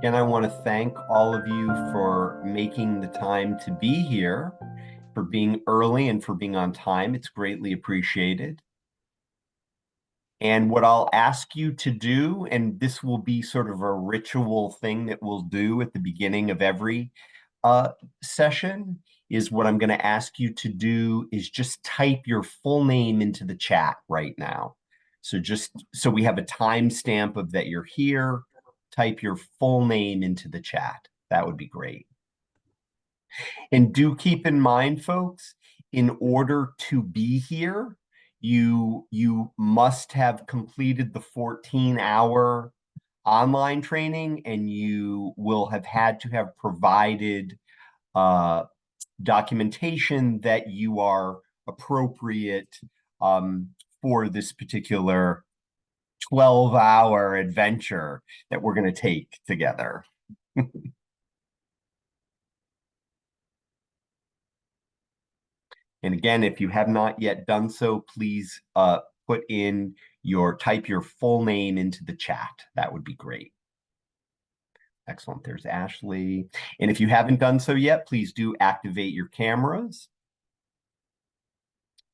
Again, I want to thank all of you for making the time to be here, for being early and for being on time. It's greatly appreciated. And what I'll ask you to do, and this will be sort of a ritual thing that we'll do at the beginning of every session, is what I'm going to ask you to do is just type your full name into the chat right now. So just so we have a timestamp of that you're here, type your full name into the chat. That would be great. And do keep in mind, folks, in order to be here, you must have completed the 14-hour online training, and you will have had to have provided documentation that you are appropriate for this particular 12-hour adventure that we're going to take together. And again, if you have not yet done so, please type your full name into the chat. That would be great. Excellent. There's Ashley. And if you haven't done so yet, please do activate your cameras.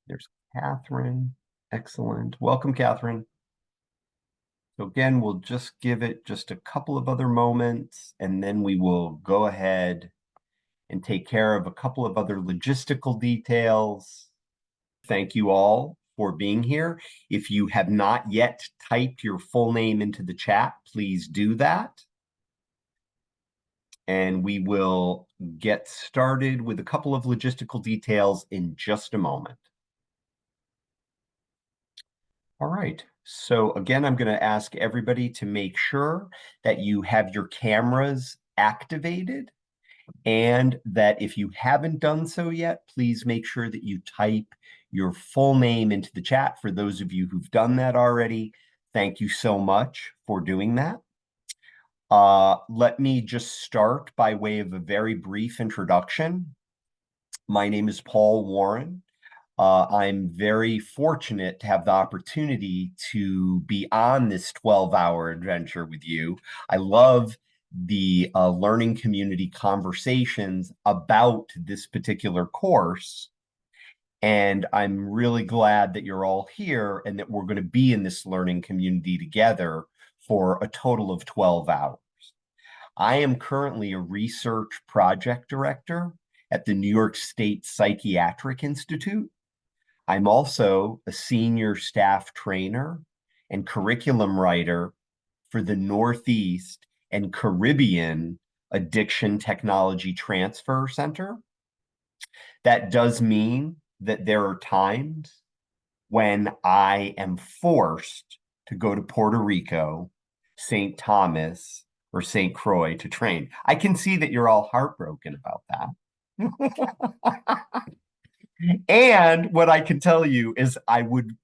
There's Catherine. Excellent. Welcome, Catherine. So again, we'll just give it just a couple of other moments, and then we will go ahead and take care of a couple of other logistical details. Thank you all for being here. If you have not yet typed your full name into the chat, please do that. And we will get started with a couple of logistical details in just a moment. All right. So again, I'm going to ask everybody to make sure that you have your cameras activated, and that if you haven't done so yet, please make sure that you type your full name into the chat. For those of you who've done that already, thank you so much for doing that. Let me just start by way of a very brief introduction. My name is Paul Warren. I'm very fortunate to have the opportunity to be on this 12-hour adventure with you. I love the learning community conversations about this particular course. And I'm really glad that you're all here and that we're going to be in this learning community together for a total of 12 hours. I am currently a research project director at the New York State Psychiatric Institute. I'm also a senior staff trainer and curriculum writer for the Northeast and Caribbean Addiction Technology Transfer Center. That does mean that there are times when I am forced to go to Puerto Rico, St. Thomas, or St. Croix to train. I can see that you're all heartbroken about that. And what I can tell you is I would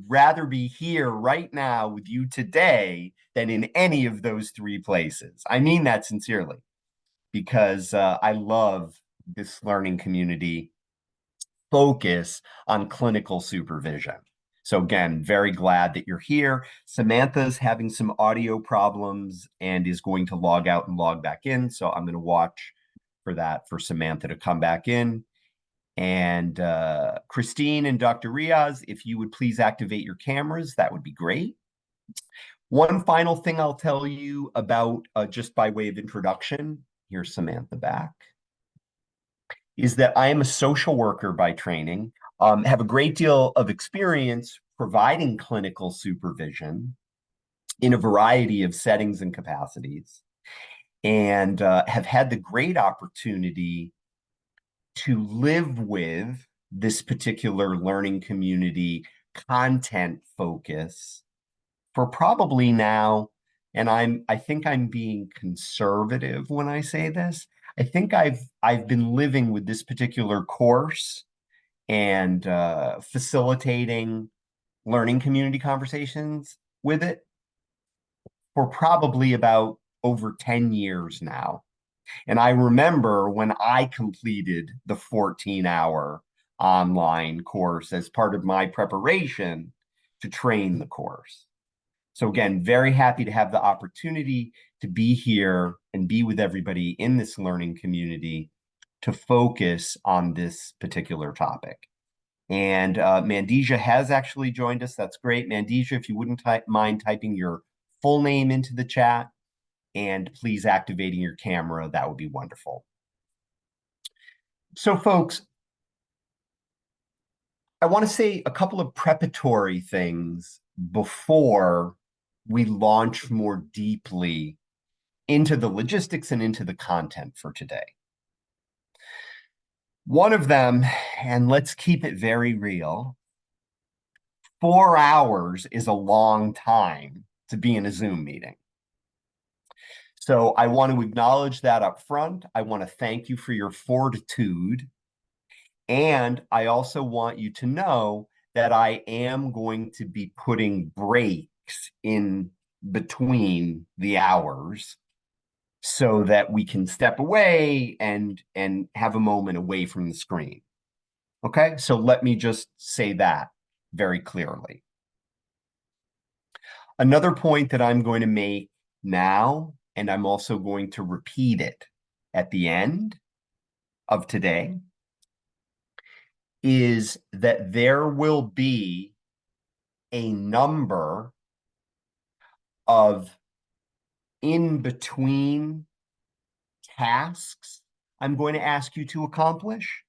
rather be here right now with you today than in any of those three places. I mean that sincerely, because I love this learning community focus on clinical supervision. So again, very glad that you're here. Samantha's having some audio problems and is going to log out and log back in. So I'm going to watch for that for Samantha to come back in. And Christine and Dr. Riaz, if you would please activate your cameras, that would be great. One final thing I'll tell you about, just by way of introduction, here's Samantha back, is that I am a social worker by training, have a great deal of experience providing clinical supervision in a variety of settings and capacities, and have had the great opportunity to live with this particular learning community content focus for probably now, and I think I'm being conservative when I say this, I think I've been living with this particular course and facilitating learning community conversations with it for probably about over 10 years now. And I remember when I completed the 14-hour online course as part of my preparation to train the course. So again, very happy to have the opportunity to be here and be with everybody in this learning community to focus on this particular topic. And Mandija has actually joined us. That's great. Mandija, if you wouldn't mind typing your full name into the chat and please activating your camera, that would be wonderful. So folks, I want to say a couple of preparatory things before we launch more deeply into the logistics and into the content for today. One of them, and let's keep it very real, 4 hours is a long time to be in a Zoom meeting. So I want to acknowledge that up front. I want to thank you for your fortitude. And I also want you to know that I am going to be putting breaks in between the hours so that we can step away and have a moment away from the screen. Okay, so let me just say that very clearly. Another point that I'm going to make now, and I'm also going to repeat it at the end of today, is that there will be a number of in-between tasks I'm going to ask you to accomplish,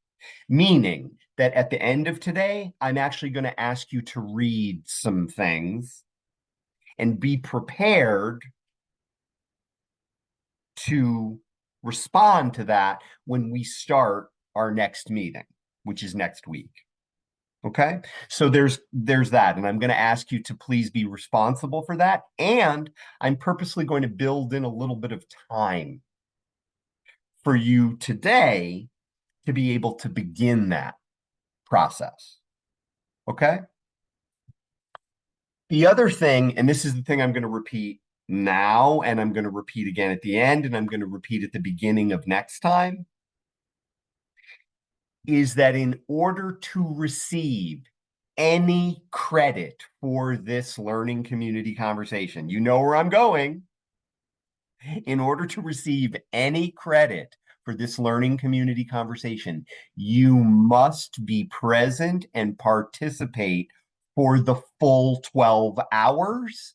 meaning that at the end of today, I'm actually going to ask you to read some things and be prepared to respond to that when we start our next meeting, which is next week. Okay, so there's that, and I'm going to ask you to please be responsible for that, and I'm purposely going to build in a little bit of time for you today to be able to begin that process. Okay. The other thing, and this is the thing I'm going to repeat now, and I'm going to repeat again at the end, and I'm going to repeat at the beginning of next time, is that in order to receive any credit for this learning community conversation, you know where I'm going. In order to receive any credit for this learning community conversation, you must be present and participate for the full 12 hours,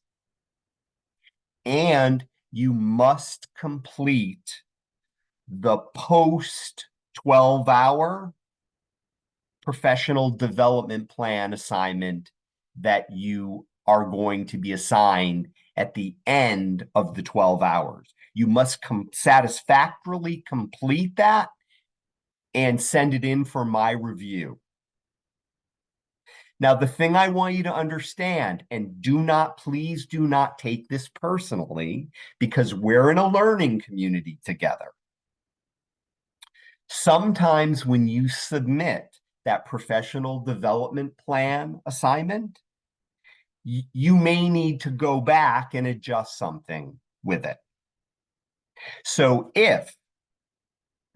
and you must complete the post 12-hour professional development plan assignment that you are going to be assigned at the end of the 12 hours. You must satisfactorily complete that and send it in for my review. Now, the thing I want you to understand, and please do not take this personally, because we're in a learning community together. Sometimes when you submit that professional development plan assignment, you may need to go back and adjust something with it. So if,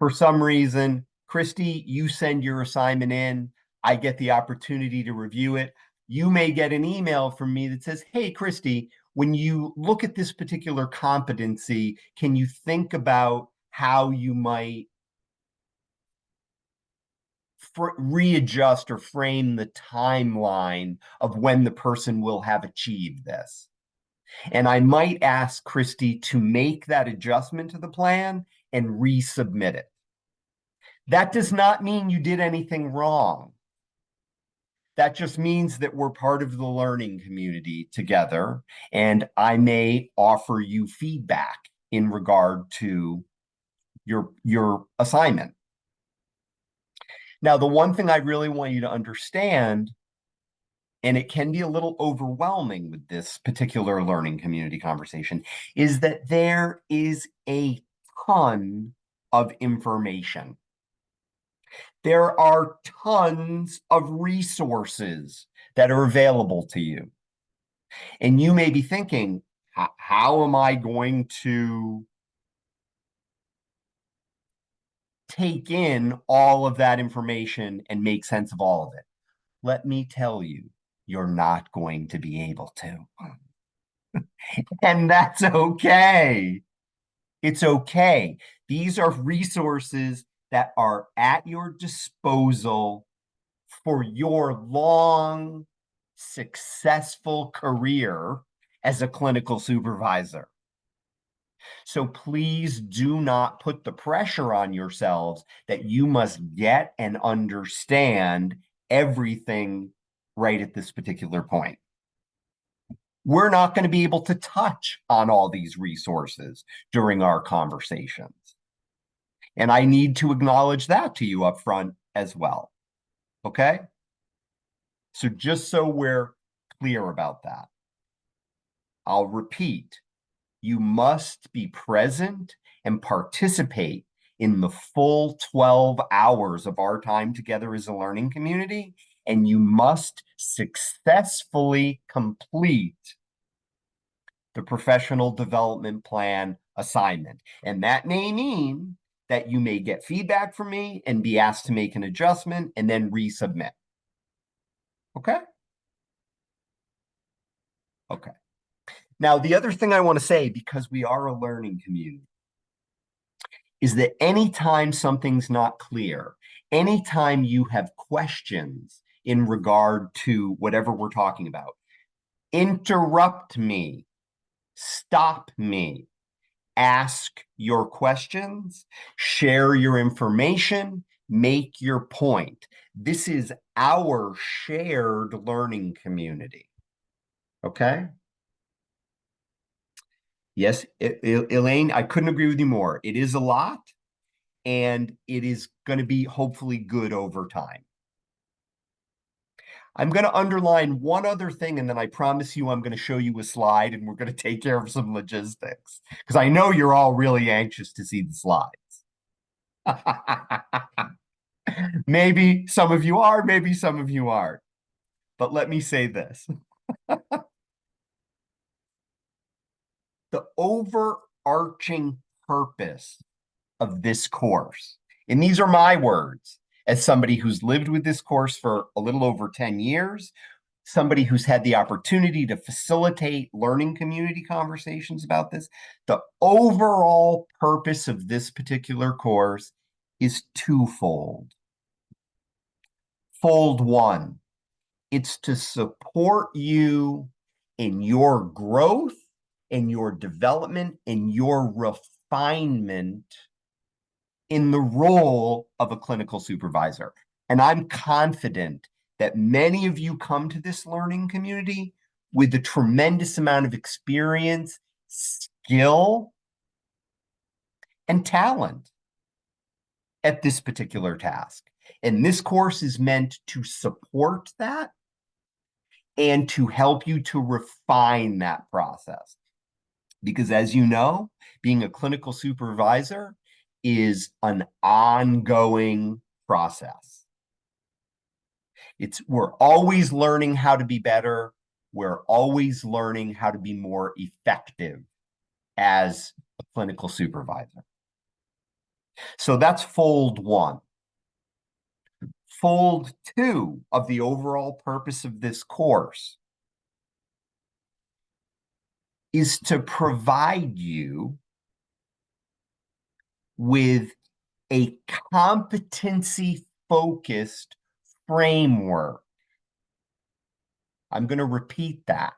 for some reason, Christy, you send your assignment in, I get the opportunity to review it, you may get an email from me that says, hey, Christy, when you look at this particular competency, can you think about how you might readjust or frame the timeline of when the person will have achieved this? And I might ask Christy to make that adjustment to the plan and resubmit it. That does not mean you did anything wrong. That just means that we're part of the learning community together, and I may offer you feedback in regard to your assignment. Now, the one thing I really want you to understand, and it can be a little overwhelming with this particular learning community conversation, is that there is a ton of information. There are tons of resources that are available to you. And you may be thinking, how am I going to take in all of that information and make sense of all of it? Let me tell you, you're not going to be able to. And that's okay. It's okay. These are resources that are at your disposal for your long, successful career as a clinical supervisor. So please do not put the pressure on yourselves that you must get and understand everything right at this particular point. We're not going to be able to touch on all these resources during our conversations. And I need to acknowledge that to you up front as well. Okay? So just so we're clear about that, I'll repeat, you must be present and participate in the full 12 hours of our time together as a learning community, and you must successfully complete the professional development plan assignment. And that may mean that you may get feedback from me and be asked to make an adjustment and then resubmit. Okay? Okay. Now, the other thing I want to say, because we are a learning community, is that anytime something's not clear, anytime you have questions in regard to whatever we're talking about, interrupt me, stop me, ask your questions, share your information, make your point. This is our shared learning community. Okay? Yes, Elaine, I couldn't agree with you more. It is a lot, and it is going to be hopefully good over time. I'm going to underline one other thing, and then I promise you I'm going to show you a slide, and we're going to take care of some logistics, because I know you're all really anxious to see the slides. Maybe some of you are, maybe some of you aren't. But let me say this. The overarching purpose of this course, and these are my words as somebody who's lived with this course for a little over 10 years, somebody who's had the opportunity to facilitate learning community conversations about this, the overall purpose of this particular course is twofold. Fold one, it's to support you in your growth, in your development, in your refinement in the role of a clinical supervisor. And I'm confident that many of you come to this learning community with a tremendous amount of experience, skill, and talent at this particular task. And this course is meant to support that and to help you to refine that process. Because as you know, being a clinical supervisor is an ongoing process. We're always learning how to be better. We're always learning how to be more effective as a clinical supervisor. So that's fold one. Fold two of the overall purpose of this course is to provide you with a competency-focused framework. I'm going to repeat that.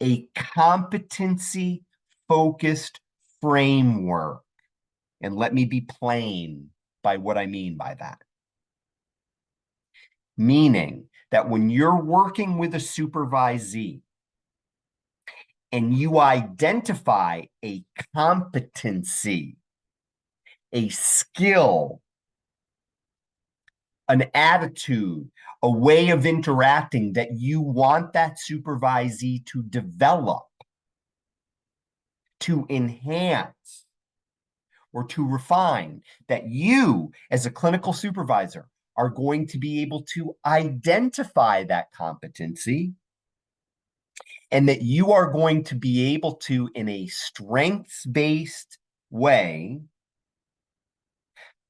A competency-focused framework. And let me be plain by what I mean by that. Meaning that when you're working with a supervisee and you identify a competency, a skill, an attitude, a way of interacting that you want that supervisee to develop, to enhance, or to refine, that you, as a clinical supervisor, are going to be able to identify that competency, and that you are going to be able to, in a strengths-based way,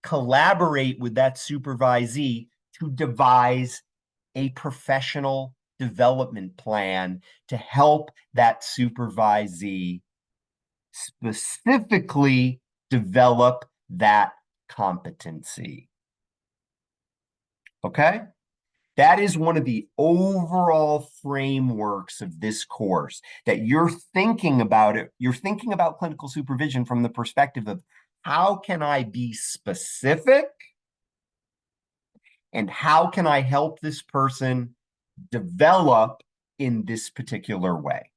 collaborate with that supervisee to devise a professional development plan to help that supervisee specifically develop that competency. Okay? That is one of the overall frameworks of this course, that you're thinking about it. You're thinking about clinical supervision from the perspective of how can I be specific and how can I help this person develop in this particular way.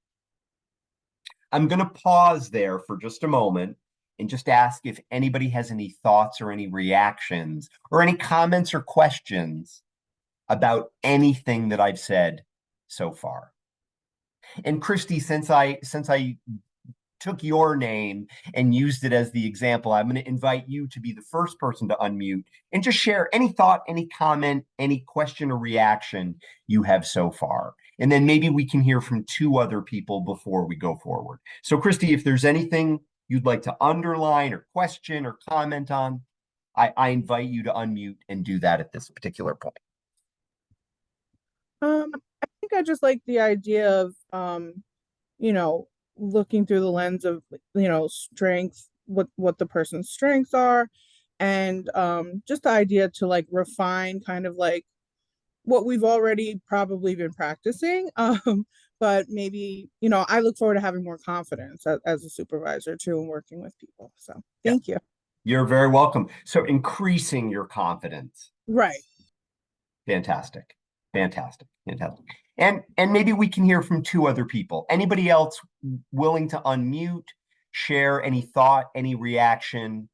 I'm going to pause there for just a moment and just ask if anybody has any thoughts or any reactions or any comments or questions about anything that I've said so far. And Christy, since I took your name and used it as the example, I'm going to invite you to be the first person to unmute and just share any thought, any comment, any question or reaction you have so far. And then maybe we can hear from two other people before we go forward. So Christy, if there's anything you'd like to underline or question or comment on, I invite you to unmute and do that at this particular point. I think I just like the idea of, you know, looking through the lens of, you know, strengths, what the person's strengths are, and just the idea to like refine kind of like what we've already probably been practicing. But maybe, you know, I look forward to having more confidence as a supervisor too and working with people. So thank you. You're very welcome. So increasing your confidence. Right. Fantastic. Fantastic. Fantastic. And maybe we can hear from two other people. Anybody else willing to unmute, share any thought, any reaction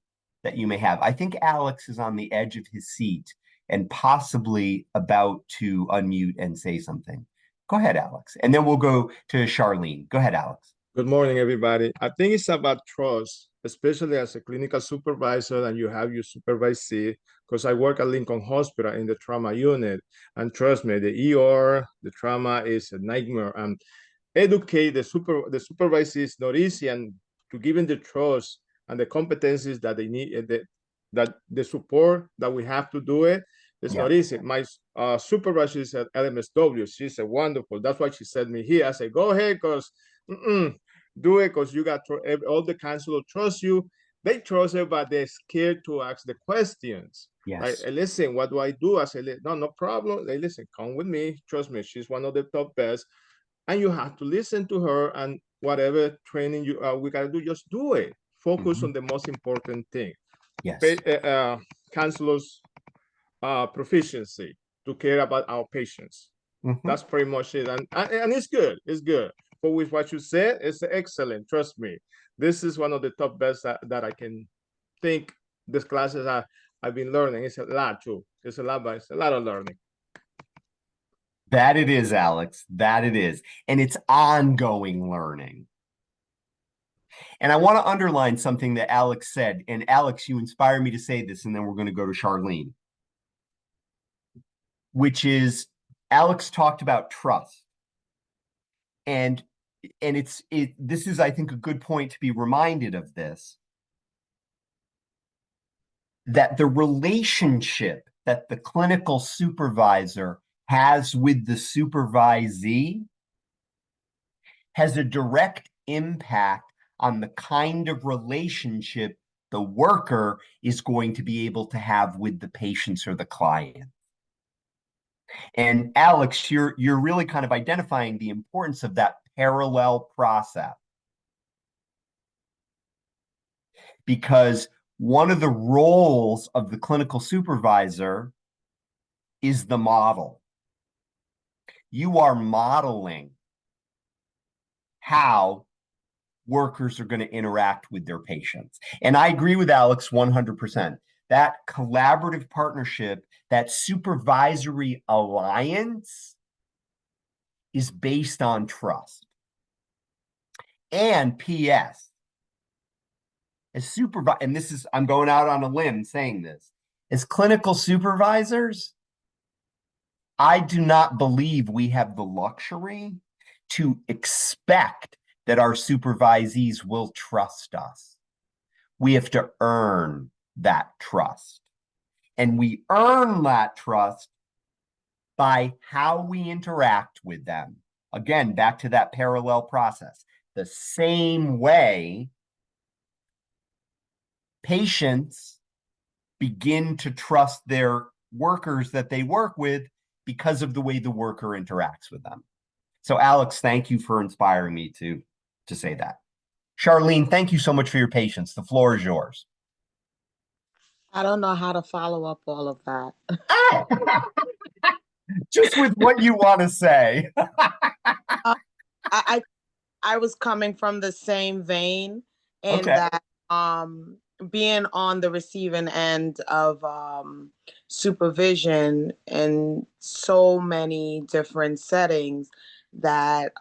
that you may have? I think Alex is on the edge of his seat and possibly about to unmute and say something. Go ahead, Alex. And then we'll go to Charlene. Go ahead, Alex. Good morning, everybody. I think it's about trust, especially as a clinical supervisor and you have your supervisee, because I work at Lincoln Hospital in the trauma unit. And trust me, the ER, the trauma is a nightmare. And educate the supervisee is not easy, and to give them the trust and the competencies that they need, that the support that we have to do it, it's not easy. My supervisor is at LMSW. She's a wonderful. That's why she sent me here. I said, go ahead, because do it, because you got all the counselors trust you. They trust you, but they're scared to ask the questions. Yes. Right? And listen, what do I do? I say, no problem. They listen, come with me. Trust me, she's one of the top best. And you have to listen to her, and whatever training you we gotta do, just do it. Focus on the most important thing. Yes. Counselors' proficiency to care about our patients. That's pretty much it. And it's good. It's good. But with what you said, it's excellent. Trust me. This is one of the top best that I can think. These classes I've been learning. It's a lot too. It's a lot, but it's a lot of learning. That it is, Alex. That it is. And it's ongoing learning. And I want to underline something that Alex said. And Alex, you inspire me to say this, and then we're going to go to Charlene. Which is, Alex talked about trust. And this is, I think, a good point to be reminded of this. That the relationship that the clinical supervisor has with the supervisee has a direct impact on the kind of relationship the worker is going to be able to have with the patients or the client. And Alex, you're really kind of identifying the importance of that parallel process. Because one of the roles of the clinical supervisor is the model. You are modeling how workers are going to interact with their patients. And I agree with Alex 100%. That collaborative partnership, that supervisory alliance is based on trust. And P.S., and this is, I'm going out on a limb saying this, as clinical supervisors, I do not believe we have the luxury to expect that our supervisees will trust us. We have to earn that trust. And we earn that trust by how we interact with them. Again, back to that parallel process. The same way patients begin to trust their workers that they work with because of the way the worker interacts with them. So Alex, thank you for inspiring me to say that. Charlene, thank you so much for your patience. The floor is yours. I don't know how to follow up all of that. Just with what you want to say. I I was coming from the same vein in Okay. that being on the receiving end of supervision in so many different settings that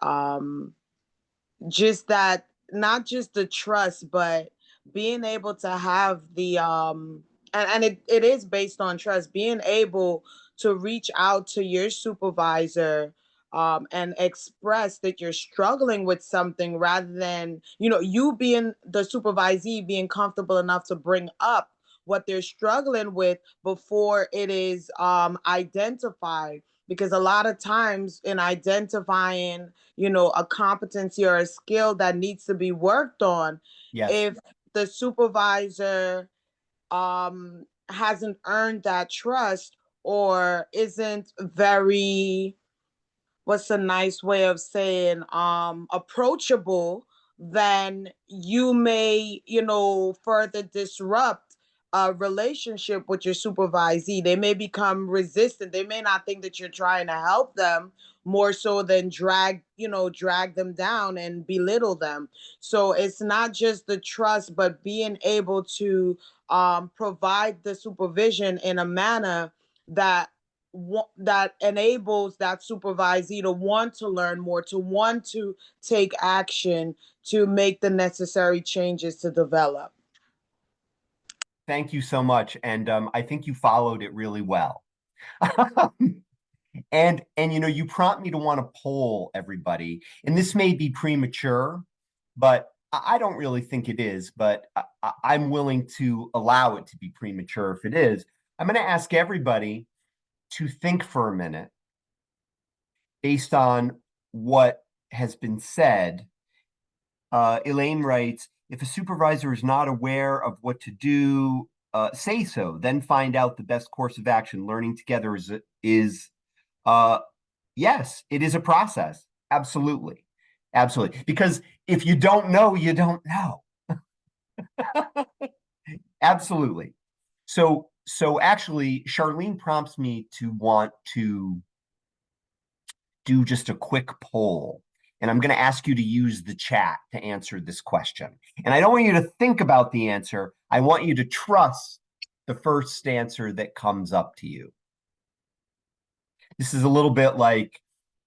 just that not just the trust but being able to have the and it is based on trust, being able to reach out to your supervisor and express that you're struggling with something rather than you being the supervisee being comfortable enough to bring up what they're struggling with before it is identified, because a lot of times in identifying a competency or a skill that needs to be worked on, Yes. if the supervisor hasn't earned that trust or isn't very, what's a nice way of saying, approachable, then you may further disrupt a relationship with your supervisee. They may become resistant. They may not think that you're trying to help them, more so than drag them down and belittle them. So it's not just the trust, but being able to provide the supervision in a manner that that enables that supervisee to want to learn more, to want to take action, to make the necessary changes to develop. Thank you so much. And I think you followed it really well. And you prompt me to want to poll everybody, and this may be premature, but I don't really think it is, but I'm willing to allow it to be premature if it is. I'm going to ask everybody to think for a minute based on what has been said. Elaine writes, if a supervisor is not aware of what to do, say so, then find out the best course of action. Learning together is yes, it is a process. Absolutely. Absolutely. Because if you don't know, you don't know. Absolutely. So actually, Charlene prompts me to want to do just a quick poll. And I'm going to ask you to use the chat to answer this question. And I don't want you to think about the answer. I want you to trust the first answer that comes up to you. This is a little bit like,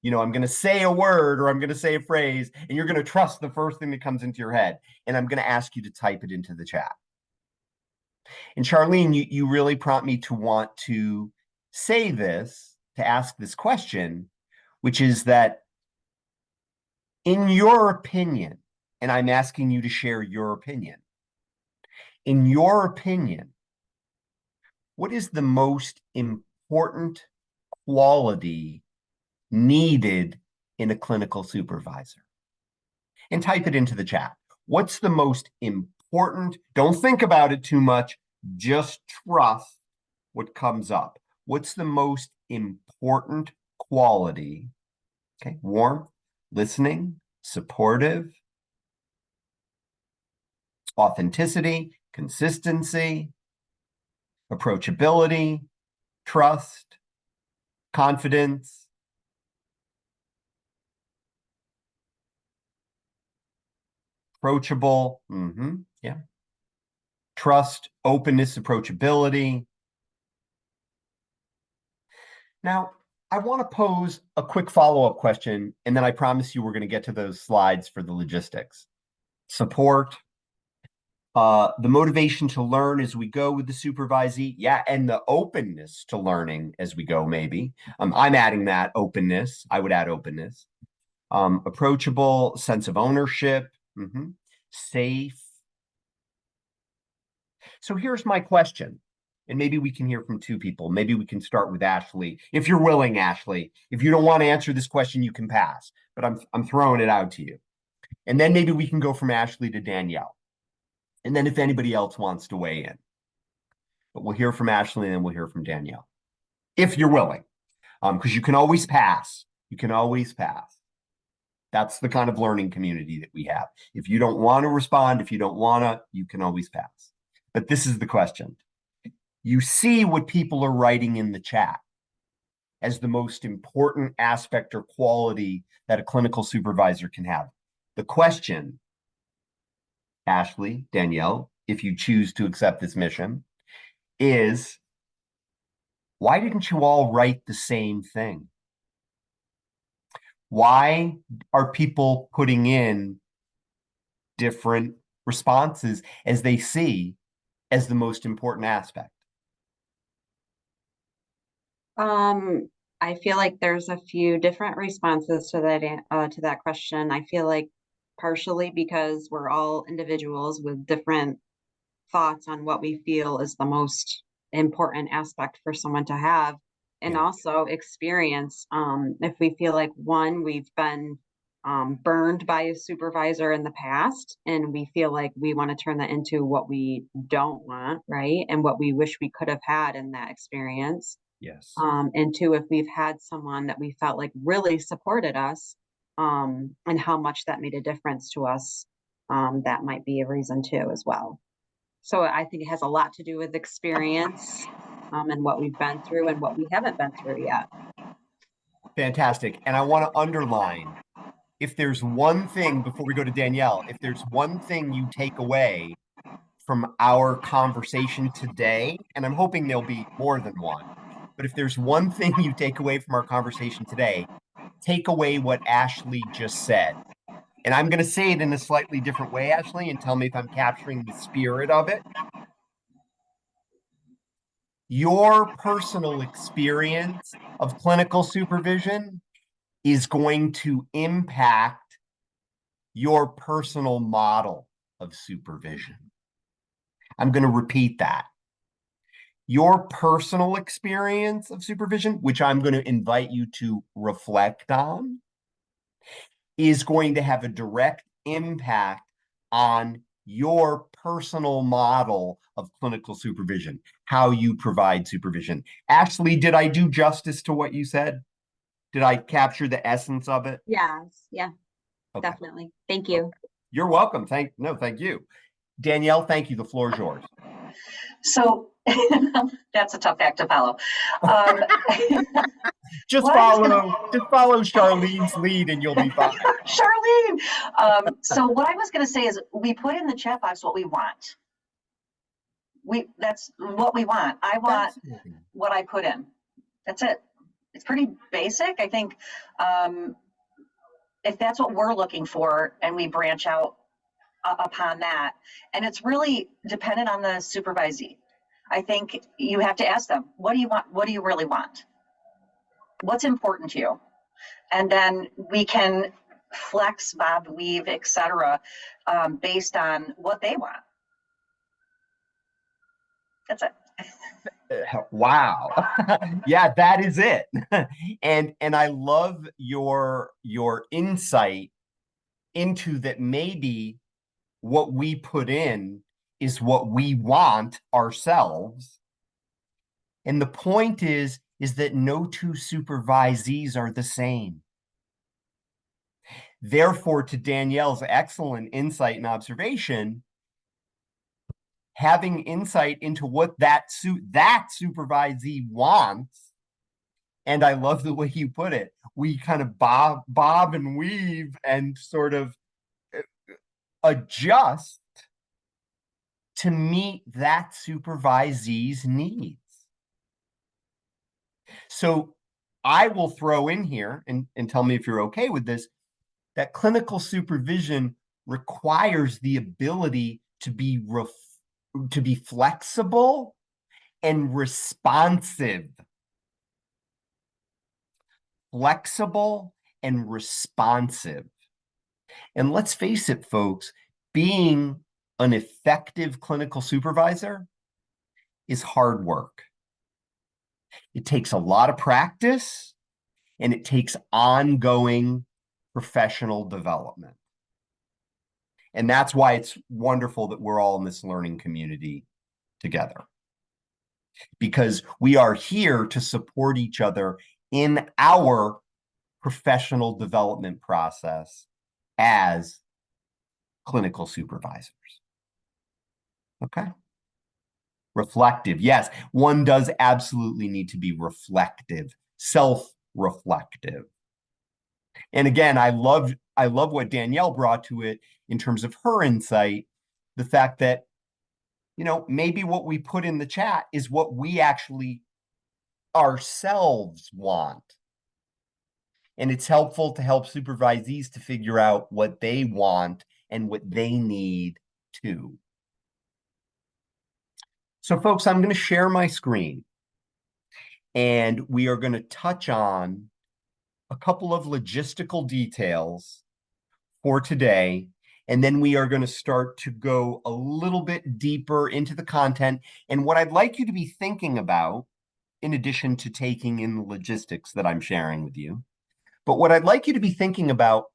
I'm going to say a word or I'm going to say a phrase, and you're going to trust the first thing that comes into your head. And I'm going to ask you to type it into the chat. And Charlene, you really prompt me to want to say this, to ask this question, which is that in your opinion, and I'm asking you to share your opinion, in your opinion, what is the most important quality needed in a clinical supervisor? And type it into the chat. What's the most important? Don't think about it too much. Just trust what comes up. What's the most important quality? Okay, warmth, listening, supportive, authenticity, consistency, approachability, trust, confidence. Approachable, yeah. Trust, openness, approachability. Now, I want to pose a quick follow-up question, and then I promise you we're going to get to those slides for the logistics. Support, the motivation to learn as we go with the supervisee, yeah, and the openness to learning as we go, maybe. I'm adding that, openness. I would add openness. Approachable, sense of ownership, safe. So here's my question, And maybe we can hear from two people. Maybe we can start with Ashley. If you're willing, Ashley. If you don't want to answer this question, you can pass. But I'm throwing it out to you. And then maybe we can go from Ashley to Danielle. And then if anybody else wants to weigh in. But we'll hear from Ashley and then we'll hear from Danielle. If you're willing. Because you can always pass. You can always pass. That's the kind of learning community that we have. If you don't want to respond, if you don't want to, you can always pass. But this is the question. You see what people are writing in the chat as the most important aspect or quality that a clinical supervisor can have. The question, Ashley, Danielle, if you choose to accept this mission, is why didn't you all write the same thing? Why are people putting in different responses as they see as the most important aspect? I feel like there's a few different responses to that question. I feel like partially because we're all individuals with different thoughts on what we feel is the most important aspect for someone to have, and also experience. If we feel like we've been burned by a supervisor in the past, and we feel like we want to turn that into what we don't want, right? And what we wish we could have had in that experience. Yes. And two, if we've had someone that we felt like really supported us, and how much that made a difference to us, that might be a reason too as well. So I think it has a lot to do with experience, and what we've been through and what we haven't been through yet. Fantastic. And I want to underline, if there's one thing, before we go to Danielle, if there's one thing you take away from our conversation today, and I'm hoping there'll be more than one, but if there's one thing you take away from our conversation today, take away what Ashley just said. And I'm going to say it in a slightly different way, Ashley, and tell me if I'm capturing the spirit of it. Your personal experience of clinical supervision is going to impact your personal model of supervision. I'm going to repeat that. Your personal experience of supervision, which I'm going to invite you to reflect on, is going to have a direct impact on your personal model of clinical supervision, how you provide supervision. Ashley, did I do justice to what you said? Did I capture the essence of it? Yes, yeah, Okay. definitely. Thank you. You're welcome. Thank you. Danielle, thank you. The floor is yours. So that's a tough act to follow. Just follow Charlene's lead and you'll be fine. Charlene. So what I was going to say is we put in the chat box what we want. That's what we want. I want what I put in. That's it. It's pretty basic. I think if that's what we're looking for and we branch out upon that, and it's really dependent on the supervisee. I think you have to ask them, what do you want? What do you really want? What's important to you? And then we can flex, bob, weave, etc., based on what they want. That's it. Wow. Yeah, that is it. And I love your insight into that. Maybe what we put in is what we want ourselves. And the point is that no two supervisees are the same. Therefore, to Danielle's excellent insight and observation, having insight into what that supervisee wants, and I love the way you put it, we kind of bob and weave and sort of adjust to meet that supervisee's needs. So I will throw in here, and tell me if you're okay with this, that clinical supervision requires the ability to be flexible and responsive. Flexible and responsive. And let's face it, folks, being an effective clinical supervisor is hard work. It takes a lot of practice, and it takes ongoing professional development. And that's why it's wonderful that we're all in this learning community together, because we are here to support each other in our professional development process as clinical supervisors. Okay. Reflective. Yes, one does absolutely need to be reflective, self-reflective. And again, I love what Danielle brought to it in terms of her insight, the fact that, you know, maybe what we put in the chat is what we actually ourselves want. And it's helpful to help supervisees to figure out what they want and what they need too. So folks, I'm going to share my screen, and we are going to touch on a couple of logistical details for today, and then we are going to start to go a little bit deeper into the content. And what I'd like you to be thinking about, in addition to taking in the logistics that I'm sharing with you, but what I'd like you to be thinking about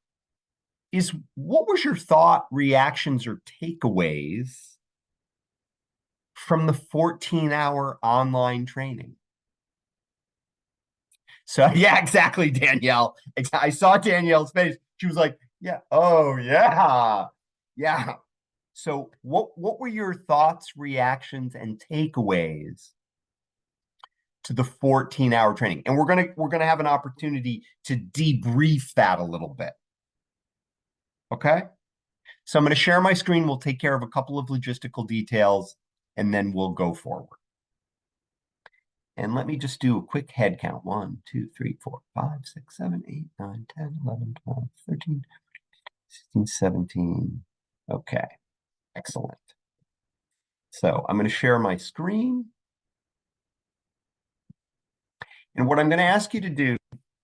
is, what was your thought, reactions, or takeaways from the 14-hour online training? So yeah, exactly, Danielle. I saw Danielle's face. She was like, yeah, oh yeah, yeah. So what were your thoughts, reactions, and takeaways to the 14-hour training? And we're gonna have an opportunity to debrief that a little bit. Okay? So I'm going to share my screen. We'll take care of a couple of logistical details, and then we'll go forward. And let me just do a quick head count. 1, 2, 3, 4, 5, 6, 7, 8, 9, 10, 11, 12, 13, 16, 17. Okay, excellent. So I'm going to share my screen. And what I'm going to ask you to do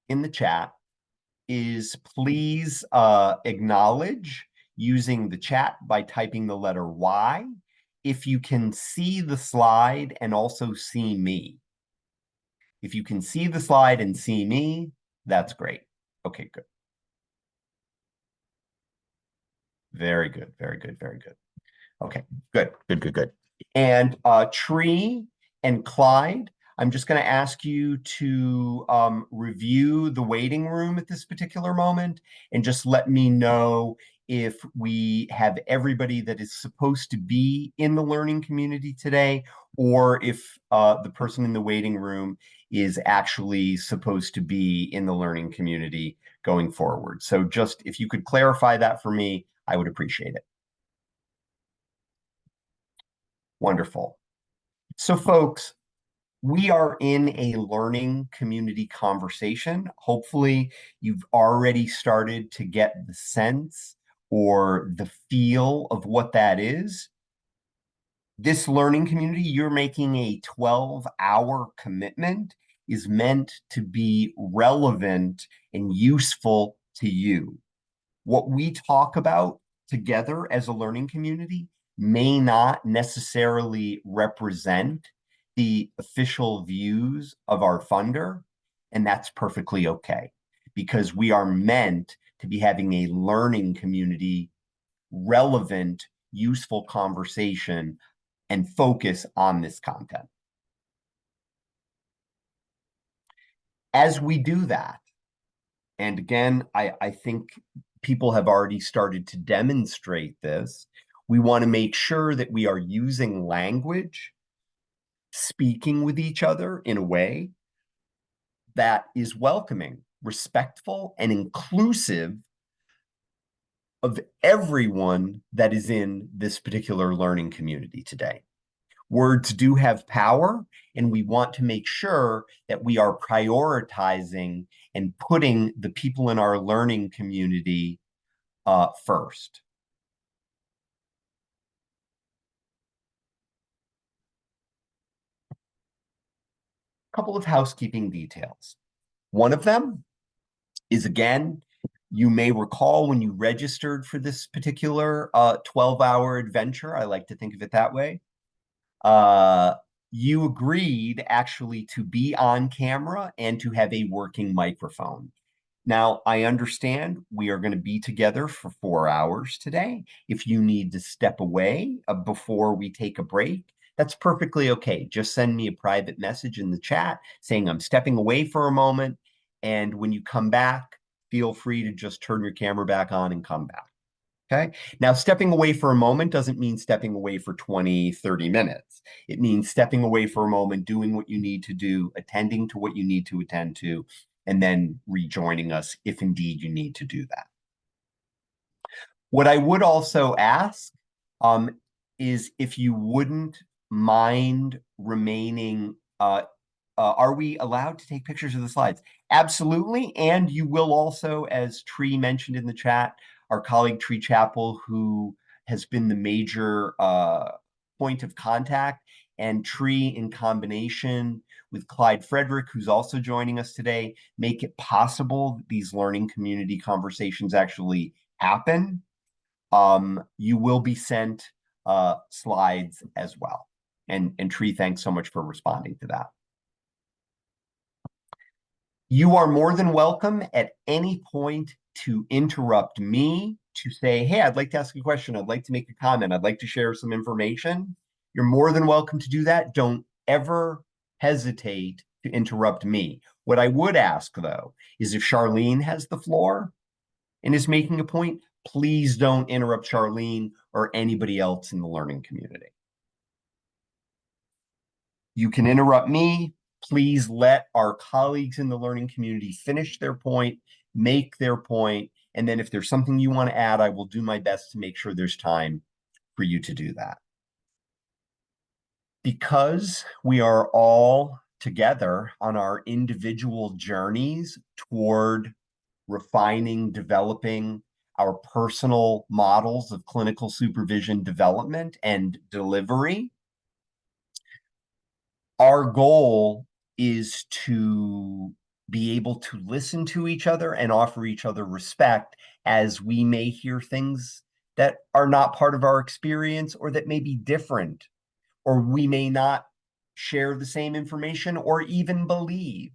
in the chat is please acknowledge using the chat by typing the letter Y if you can see the slide and also see me. If you can see the slide and see me, that's great. Okay, good. Very good, very good, very good. Okay, good, good, good, good. And Tree and Clyde, I'm just going to ask you to review the waiting room at this particular moment and just let me know if we have everybody that is supposed to be in the learning community today, or if the person in the waiting room is actually supposed to be in the learning community going forward. So just if you could clarify that for me, I would appreciate it. Wonderful. So folks, we are in a learning community conversation. Hopefully, you've already started to get the sense or the feel of what that is. This learning community, you're making a 12-hour commitment, is meant to be relevant and useful to you. What we talk about together as a learning community may not necessarily represent the official views of our funder, and that's perfectly okay, because we are meant to be having a learning community, relevant, useful conversation and focus on this content. As we do that, and again, I think people have already started to demonstrate this, we want to make sure that we are using language, speaking with each other in a way that is welcoming, respectful, and inclusive of everyone that is in this particular learning community today. Words do have power, and we want to make sure that we are prioritizing and putting the people in our learning community first. A couple of housekeeping details. One of them is, again, you may recall when you registered for this particular 12-hour adventure, I like to think of it that way, you agreed actually to be on camera and to have a working microphone. Now, I understand we are going to be together for 4 hours today. If you need to step away before we take a break, that's perfectly okay. Just send me a private message in the chat saying I'm stepping away for a moment. And when you come back, feel free to just turn your camera back on and come back. Okay. Now, stepping away for a moment doesn't mean stepping away for 20, 30 minutes. It means stepping away for a moment, doing what you need to do, attending to what you need to attend to, and then rejoining us if indeed you need to do that. What I would also ask is if you wouldn't mind remaining, are we allowed to take pictures of the slides? Absolutely. And you will also, as Tree mentioned in the chat, our colleague Tree Chappell, who has been the major point of contact, and Tree in combination with Clyde Frederick, who's also joining us today, make it possible that these learning community conversations actually happen. You will be sent slides as well. And Tree, thanks so much for responding to that. You are more than welcome at any point to interrupt me, to say, hey, I'd like to ask a question. I'd like to make a comment. I'd like to share some information. You're more than welcome to do that. Don't ever hesitate to interrupt me. What I would ask, though, is if Charlene has the floor and is making a point, please don't interrupt Charlene or anybody else in the learning community. You can interrupt me. Please let our colleagues in the learning community finish their point, make their point, and then if there's something you want to add, I will do my best to make sure there's time for you to do that. Because we are all together on our individual journeys toward refining, developing our personal models of clinical supervision development and delivery, our goal is to be able to listen to each other and offer each other respect as we may hear things that are not part of our experience or that may be different, or we may not share the same information or even believe.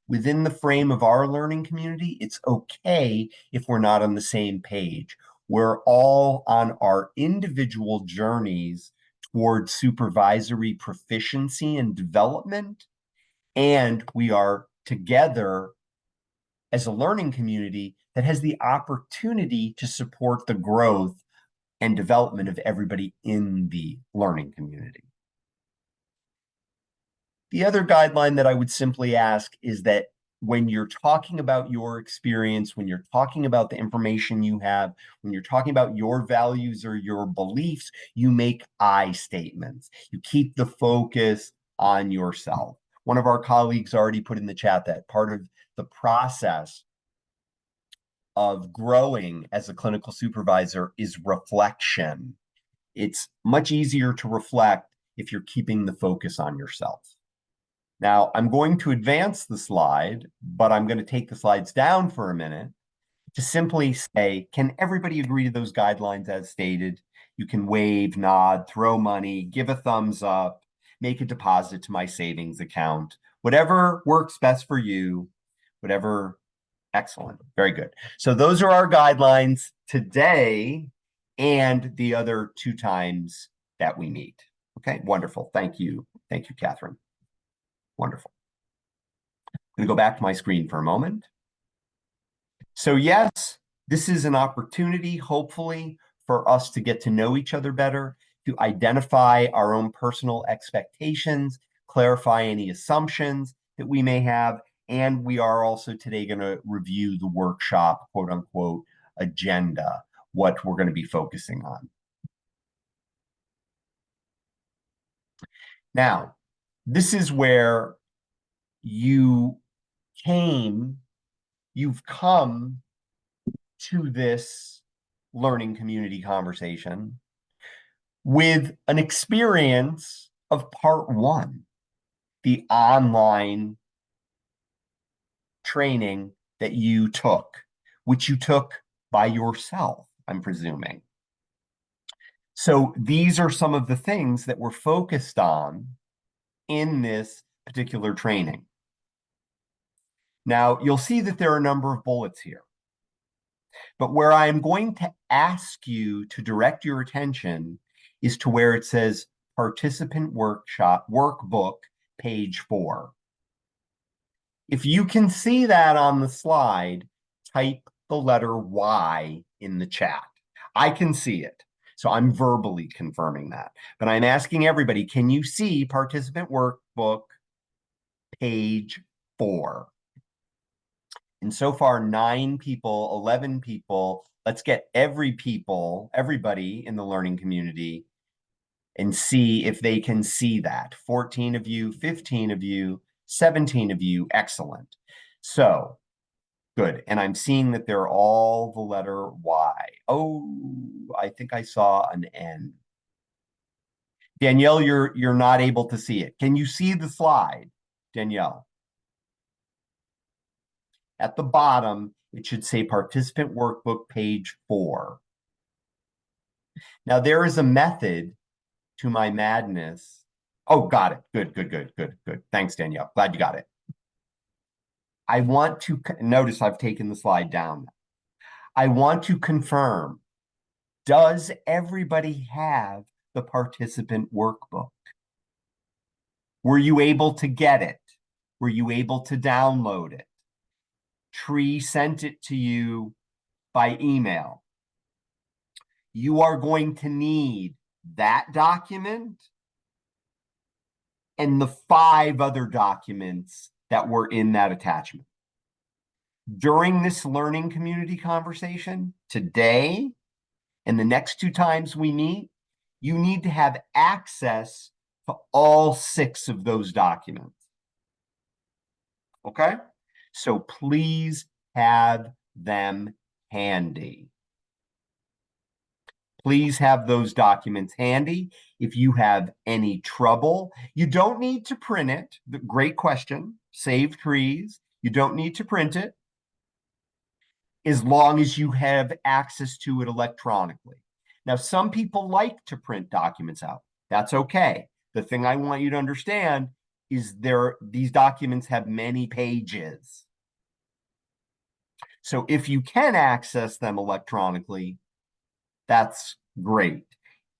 Within the frame of our learning community, it's okay if we're not on the same page. We're all on our individual journeys toward supervisory proficiency and development, and we are together as a learning community that has the opportunity to support the growth and development of everybody in the learning community. The other guideline that I would simply ask is that when you're talking about your experience, when you're talking about the information you have, when you're talking about your values or your beliefs, you make I statements. You keep the focus on yourself. One of our colleagues already put in the chat that part of the process of growing as a clinical supervisor is reflection. It's much easier to reflect if you're keeping the focus on yourself. Now, I'm going to advance the slide, but I'm going to take the slides down for a minute to simply say, can everybody agree to those guidelines as stated? You can wave, nod, throw money, give a thumbs up, make a deposit to my savings account, whatever works best for you, whatever. Excellent. Very good. So those are our guidelines today and the other 2 times that we meet. Okay, wonderful. Thank you. Thank you, Catherine. Wonderful. I'm going to go back to my screen for a moment. So yes, this is an opportunity, hopefully, for us to get to know each other better, to identify our own personal expectations, clarify any assumptions that we may have, and we are also today going to review the workshop, quote unquote, agenda, what we're going to be focusing on. Now, this is where you've come to this learning community conversation with an experience of part 1, the online training that you took, which you took by yourself, I'm presuming. So these are some of the things that we're focused on in this particular training. Now, you'll see that there are a number of bullets here. But where I'm going to ask you to direct your attention is to where it says participant workshop workbook, page 4. If you can see that on the slide, type the letter Y in the chat. I can see it, so I'm verbally confirming that. But I'm asking everybody, can you see participant workbook, page 4? And so far, 9 people, 11 people. Let's get everybody in the learning community and see if they can see that. 14 of you, 15 of you, 17 of you, excellent. So, good. And I'm seeing that they're all the letter Y. Oh, I think I saw an N. Danielle, you're not able to see it. Can you see the slide, Danielle? At the bottom, it should say participant workbook, page 4. Now, there is a method to my madness. Oh, got it. Good. Thanks, Danielle. Glad you got it. I want to notice I've taken the slide down. I want to confirm, does everybody have the participant workbook? Were you able to get it? Were you able to download it? Tree sent it to you by email. You are going to need that document and the 5 other documents that were in that attachment. During this learning community conversation today and the next 2 times we meet, you need to have access to all 6 of those documents. Okay? So please have them handy. Please have those documents handy. If you have any trouble, you don't need to print it. Great question. Save trees. You don't need to print it as long as you have access to it electronically. Now, some people like to print documents out. That's okay. The thing I want you to understand is these documents have many pages. So if you can access them electronically, that's great.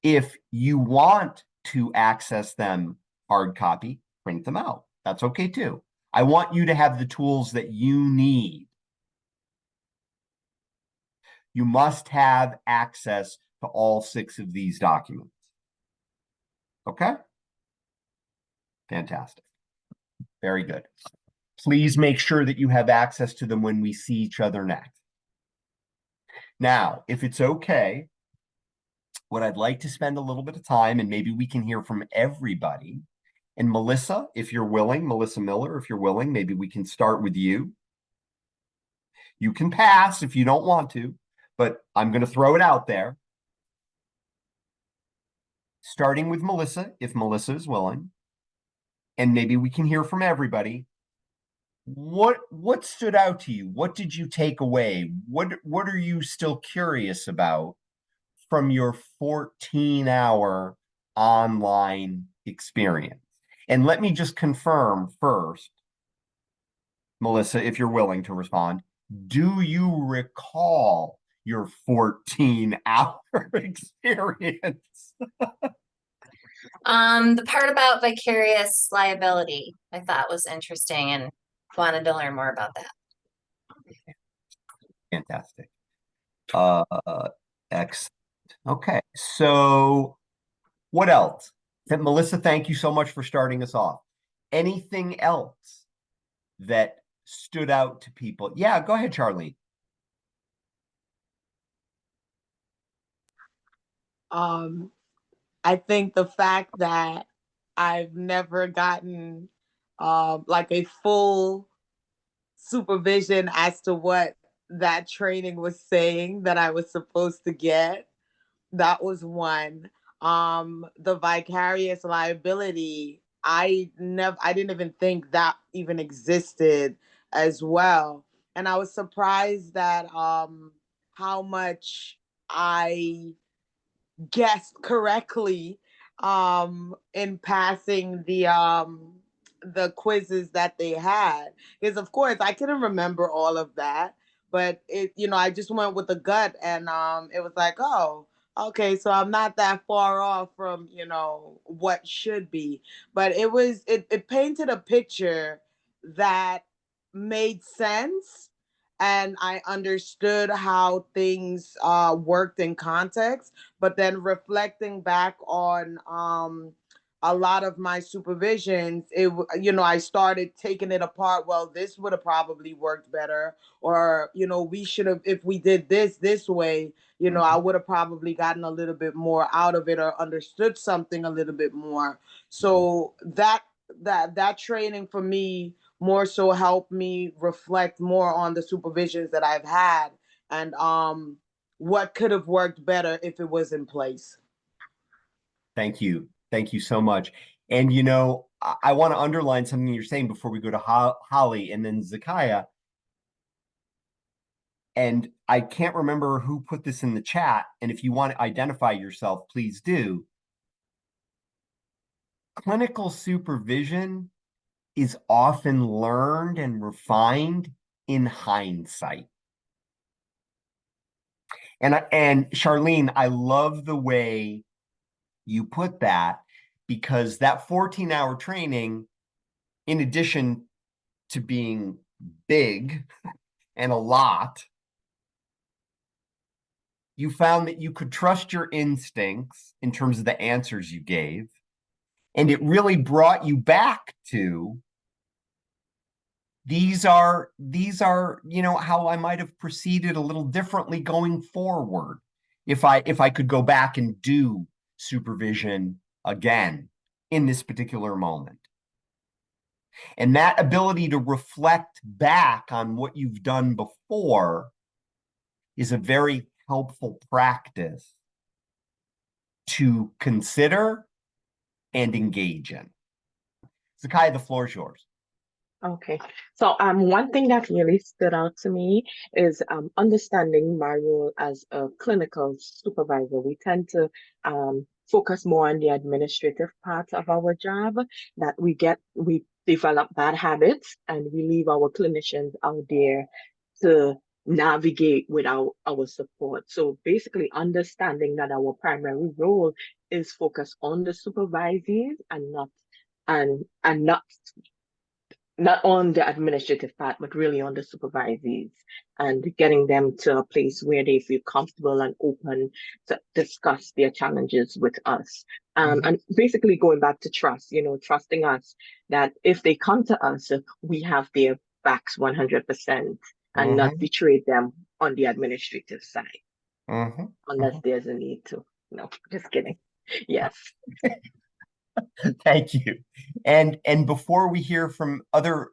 If you want to access them hard copy, print them out. That's okay too. I want you to have the tools that you need. You must have access to all 6 of these documents. Okay? Fantastic. Very good. Please make sure that you have access to them when we see each other next. Now, if it's okay, what I'd like to spend a little bit of time, and maybe we can hear from everybody. And Melissa, if you're willing, Melissa Miller, if you're willing, maybe we can start with you. You can pass if you don't want to, but I'm going to throw it out there. Starting with Melissa, if Melissa is willing, and maybe we can hear from everybody. What stood out to you? What did you take away? What are you still curious about from your 14-hour online experience? And let me just confirm first, Melissa, if you're willing to respond, do you recall your 14-hour experience? The part about vicarious liability I thought was interesting and wanted to learn more about that. Fantastic. Excellent. Okay, so what else? Melissa, thank you so much for starting us off. Anything else that stood out to people? Yeah, go ahead, Charlie. I think the fact that I've never gotten like a full supervision as to what that training was saying that I was supposed to get, that was one. The vicarious liability, I didn't even think that even existed as well. And I was surprised that how much I guessed correctly in passing the quizzes that they had, because of course I couldn't remember all of that, but it, you know, I just went with the gut, and it was like, oh, okay, so I'm not that far off from, you know, what should be. But it painted a picture that made sense, and I understood how things worked in context. But then reflecting back on a lot of my supervisions, you know, I started taking it apart. Well, this would have probably worked better, or, you know, we should have, if we did this way, you know, I would have probably gotten a little bit more out of it, or understood something a little bit more. So that training for me more so helped me reflect more on the supervisions that I've had, and what could have worked better if it was in place. Thank you. Thank you so much. And, you know, I want to underline something you're saying before we go to Holly and then Zakiya. And I can't remember who put this in the chat. And if you want to identify yourself, please do. Clinical supervision is often learned and refined in hindsight. And Charlene, I love the way you put that, because that 14-hour training, in addition to being big and a lot, you found that you could trust your instincts in terms of the answers you gave. And it really brought you back to these are, you know, how I might have proceeded a little differently going forward if I could go back and do supervision again in this particular moment. And that ability to reflect back on what you've done before is a very helpful practice to consider and engage in. Zakiya, the floor is yours. Okay, so one thing that really stood out to me is understanding my role as a clinical supervisor. We tend to focus more on the administrative part of our job, that we develop bad habits, and we leave our clinicians out there to navigate without our support. So basically understanding that our primary role is focused on the supervisees and not on the administrative part, but really on the supervisees, and getting them to a place where they feel comfortable and open to discuss their challenges with us. And basically going back to trust, you know, trusting us that if they come to us, we have their backs 100%, and not betray them on the administrative side, unless there's a need to. No, just kidding. Yes. Thank you. And before we hear from other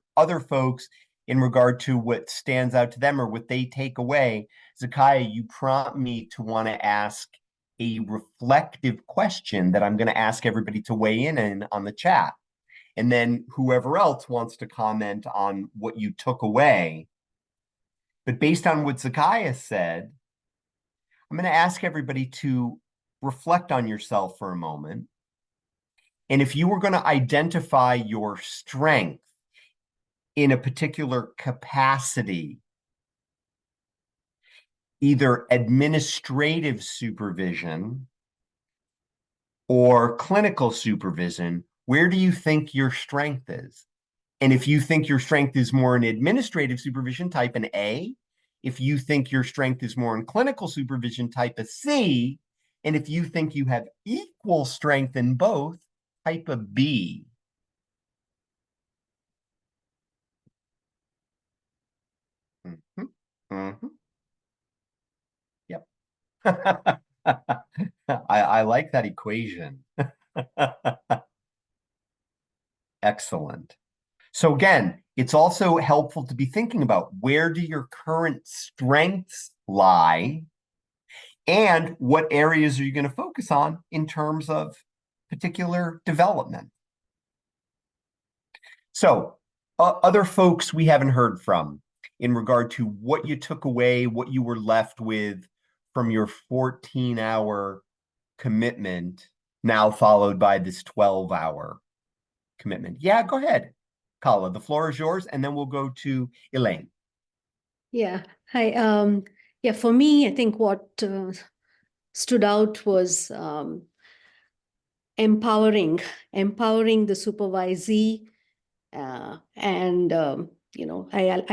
folks in regard to what stands out to them or what they take away, Zakiya, you prompt me to want to ask a reflective question that I'm going to ask everybody to weigh in on the chat. And then whoever else wants to comment on what you took away. But based on what Zakiya said, I'm going to ask everybody to reflect on yourself for a moment. And if you were going to identify your strength in a particular capacity, either administrative supervision or clinical supervision, where do you think your strength is? And if you think your strength is more in administrative supervision, type an A. If you think your strength is more in clinical supervision, type a C. And if you think you have equal strength in both, type a B. Yep. I like that equation. Excellent. So again, it's also helpful to be thinking about, where do your current strengths lie, and what areas are you going to focus on in terms of particular development. So other folks we haven't heard from in regard to what you took away, what you were left with from your 14-hour commitment now followed by this 12-hour commitment. Yeah, go ahead, Kala. The floor is yours, and then we'll go to Elaine. Yeah. Hi. Yeah, for me, I think what stood out was empowering the supervisee. I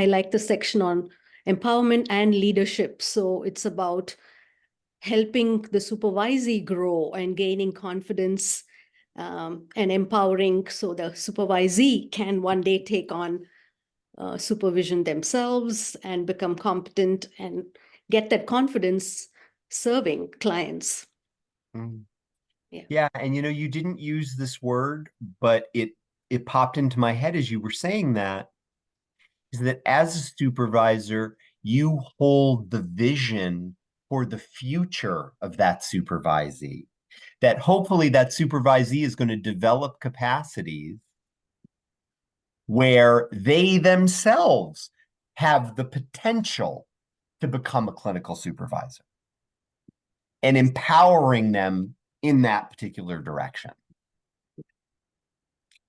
like the section on empowerment and leadership. So it's about helping the supervisee grow and gaining confidence, and empowering so the supervisee can one day take on supervision themselves and become competent and get that confidence serving clients. Mm. Yeah. Yeah, and you didn't use this word, but it popped into my head as you were saying that, is that as a supervisor, you hold the vision for the future of that supervisee, that hopefully that supervisee is going to develop capacities where they themselves have the potential to become a clinical supervisor, and empowering them in that particular direction.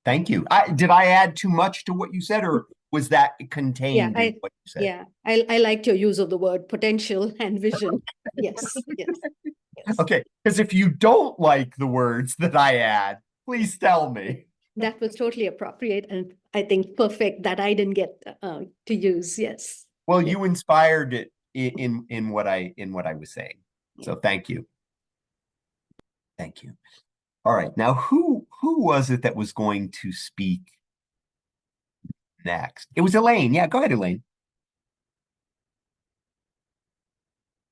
Thank you. Did I add too much to what you said, or was that contained in what you said? Yeah, I liked your use of the word potential and vision. Yes, yes. Okay, because if you don't like the words that I add, please tell me. That was totally appropriate, and I think perfect that I didn't get to use. Yes. Well, you inspired it in what I was saying. So thank you. Thank you. All right. Now, who was it that was going to speak next? It was Elaine. Yeah, go ahead, Elaine.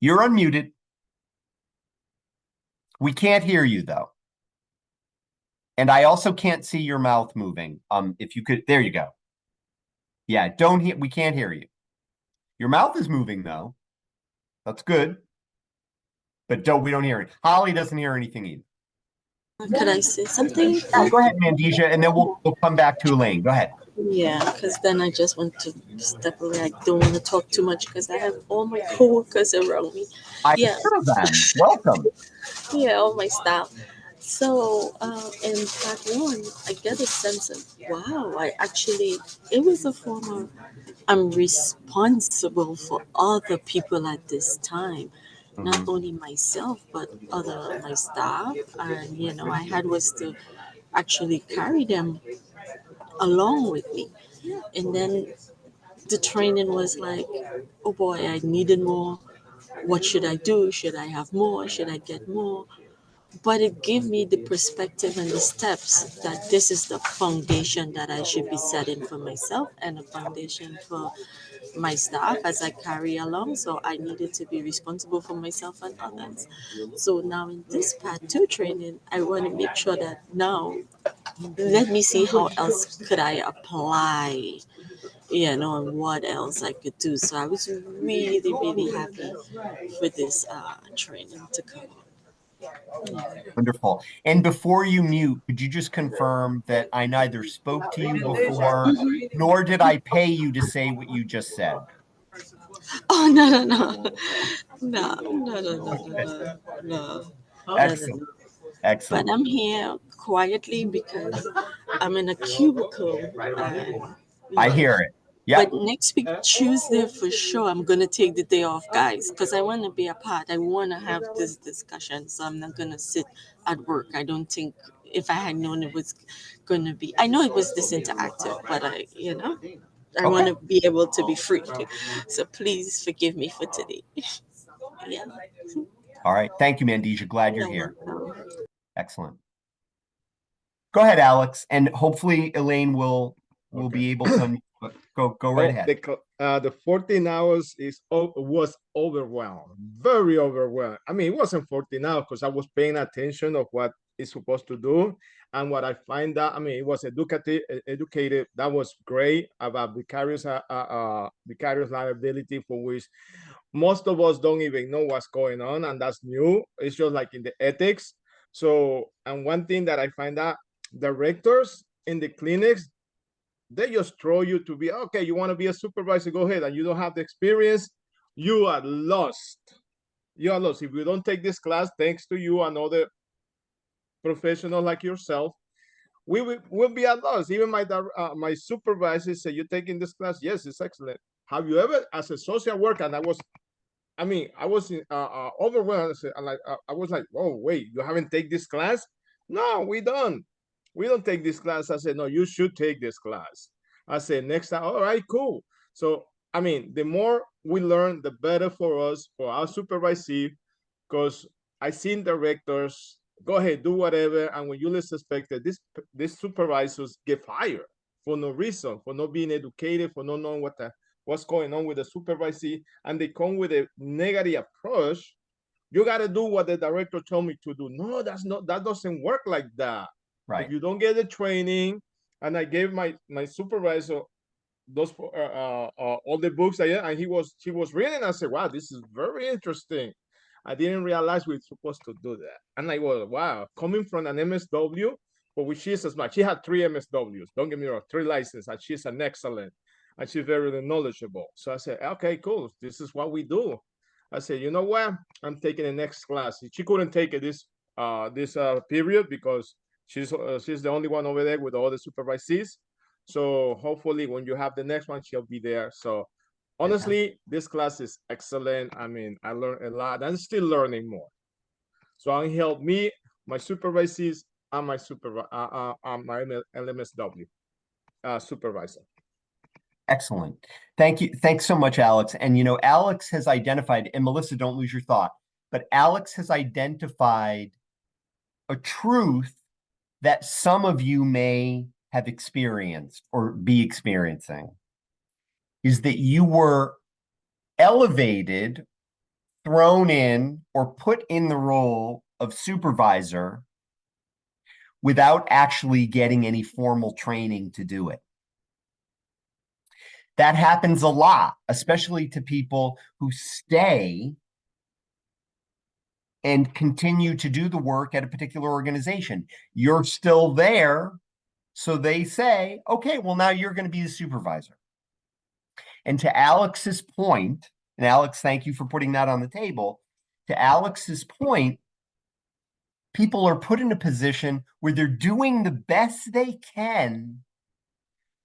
You're unmuted. We can't hear you, though. And I also can't see your mouth moving. If you could, there you go. Yeah, we can't hear you. Your mouth is moving, though. That's good. But we don't hear it. Holly doesn't hear anything either. Could I say something? Go ahead, Mandisha, and then we'll come back to Elaine. Go ahead. Yeah, because then I just want to step away. I don't want to talk too much because I have all my coworkers around me. I Yeah. heard them. Welcome. Yeah, all my staff. So in part one, I get a sense of, wow, it was a form of, I'm responsible for other people at this time. Not only myself, but my staff. And, I had was to actually carry them along with me. And then the training was like, oh boy, I needed more. What should I do? Should I have more? Should I get more? But it gave me the perspective and the steps that this is the foundation that I should be setting for myself and a foundation for my staff as I carry along. So I needed to be responsible for myself and others. So now in this part 2 training, I want to make sure that now, let me see how else could I apply, and what else I could do. So I was really, really happy for this training to come. Wonderful. And before you mute, could you just confirm that I neither spoke to you before, nor did I pay you to say what you just said? Oh, no. Excellent. Excellent. But I'm here quietly because I'm in a cubicle. I hear it. Yeah. But next week, Tuesday, for sure, I'm going to take the day off, guys, because I want to be a part. I want to have this discussion. So I'm not going to sit at work. I don't think, if I had known it was going to be, I know it was this interactive, but I want to be able to be free. So please forgive me for today. Yeah. All right. Thank you, Mandisha. Glad you're here. Excellent. Go ahead, Alex. And hopefully Elaine will be able to go right ahead. The 14 hours was overwhelmed, very overwhelmed. I mean, it wasn't 14 hours because I was paying attention of what it's supposed to do. And what I find that, I mean, it was educated. That was great about vicarious liability, for which most of us don't even know what's going on. And that's new. It's just like in the ethics. So, and one thing that I find out, directors in the clinics, they just throw you to be, okay, you want to be a supervisor, go ahead, and you don't have the experience, you are lost. You are lost. If you don't take this class, thanks to you, another professionals like yourself, we will be at loss. Even my supervisor said, "You taking this class? Yes, it's excellent. Have you ever, as a social worker?" And I was overwhelmed. I was like, "Oh, wait, you haven't taken this class?" "No, we don't. We don't take this class." I said, "No, you should take this class." I said, "Next time." "All right, cool." So, the more we learn, the better for us, for our supervisee, because I seen directors go ahead, do whatever, and when you least suspect that these supervisors get fired for no reason, for not being educated, for not knowing what's going on with the supervisee, and they come with a negative approach. You got to do what the director told me to do. No, that doesn't work like that. Right. If you don't get the training, and I gave my supervisor those all the books, and she was reading. I said, "Wow, this is very interesting. I didn't realize we were supposed to do that." And I was, wow, coming from an MSW, for which she's as much. She had 3 MSWs, don't get me wrong, 3 licenses, and she's an excellent, and she's very knowledgeable. So I said, okay, cool, this is what we do. I said, you know what? I'm taking the next class. She couldn't take it this period because she's the only one over there with all the supervisees. So hopefully when you have the next one, she'll be there. So honestly, this class is excellent. I learned a lot. I'm still learning more. So it helped me, my supervisees, and my LMSW supervisor. Excellent. Thank you. Thanks so much, Alex. And Alex has identified, and Melissa, don't lose your thought, but Alex has identified a truth that some of you may have experienced or be experiencing, is that you were elevated, thrown in, or put in the role of supervisor without actually getting any formal training to do it. That happens a lot, especially to people who stay and continue to do the work at a particular organization. You're still there, so they say, okay, well, now you're going to be the supervisor. And to Alex's point, and Alex, thank you for putting that on the table. To Alex's point, people are put in a position where they're doing the best they can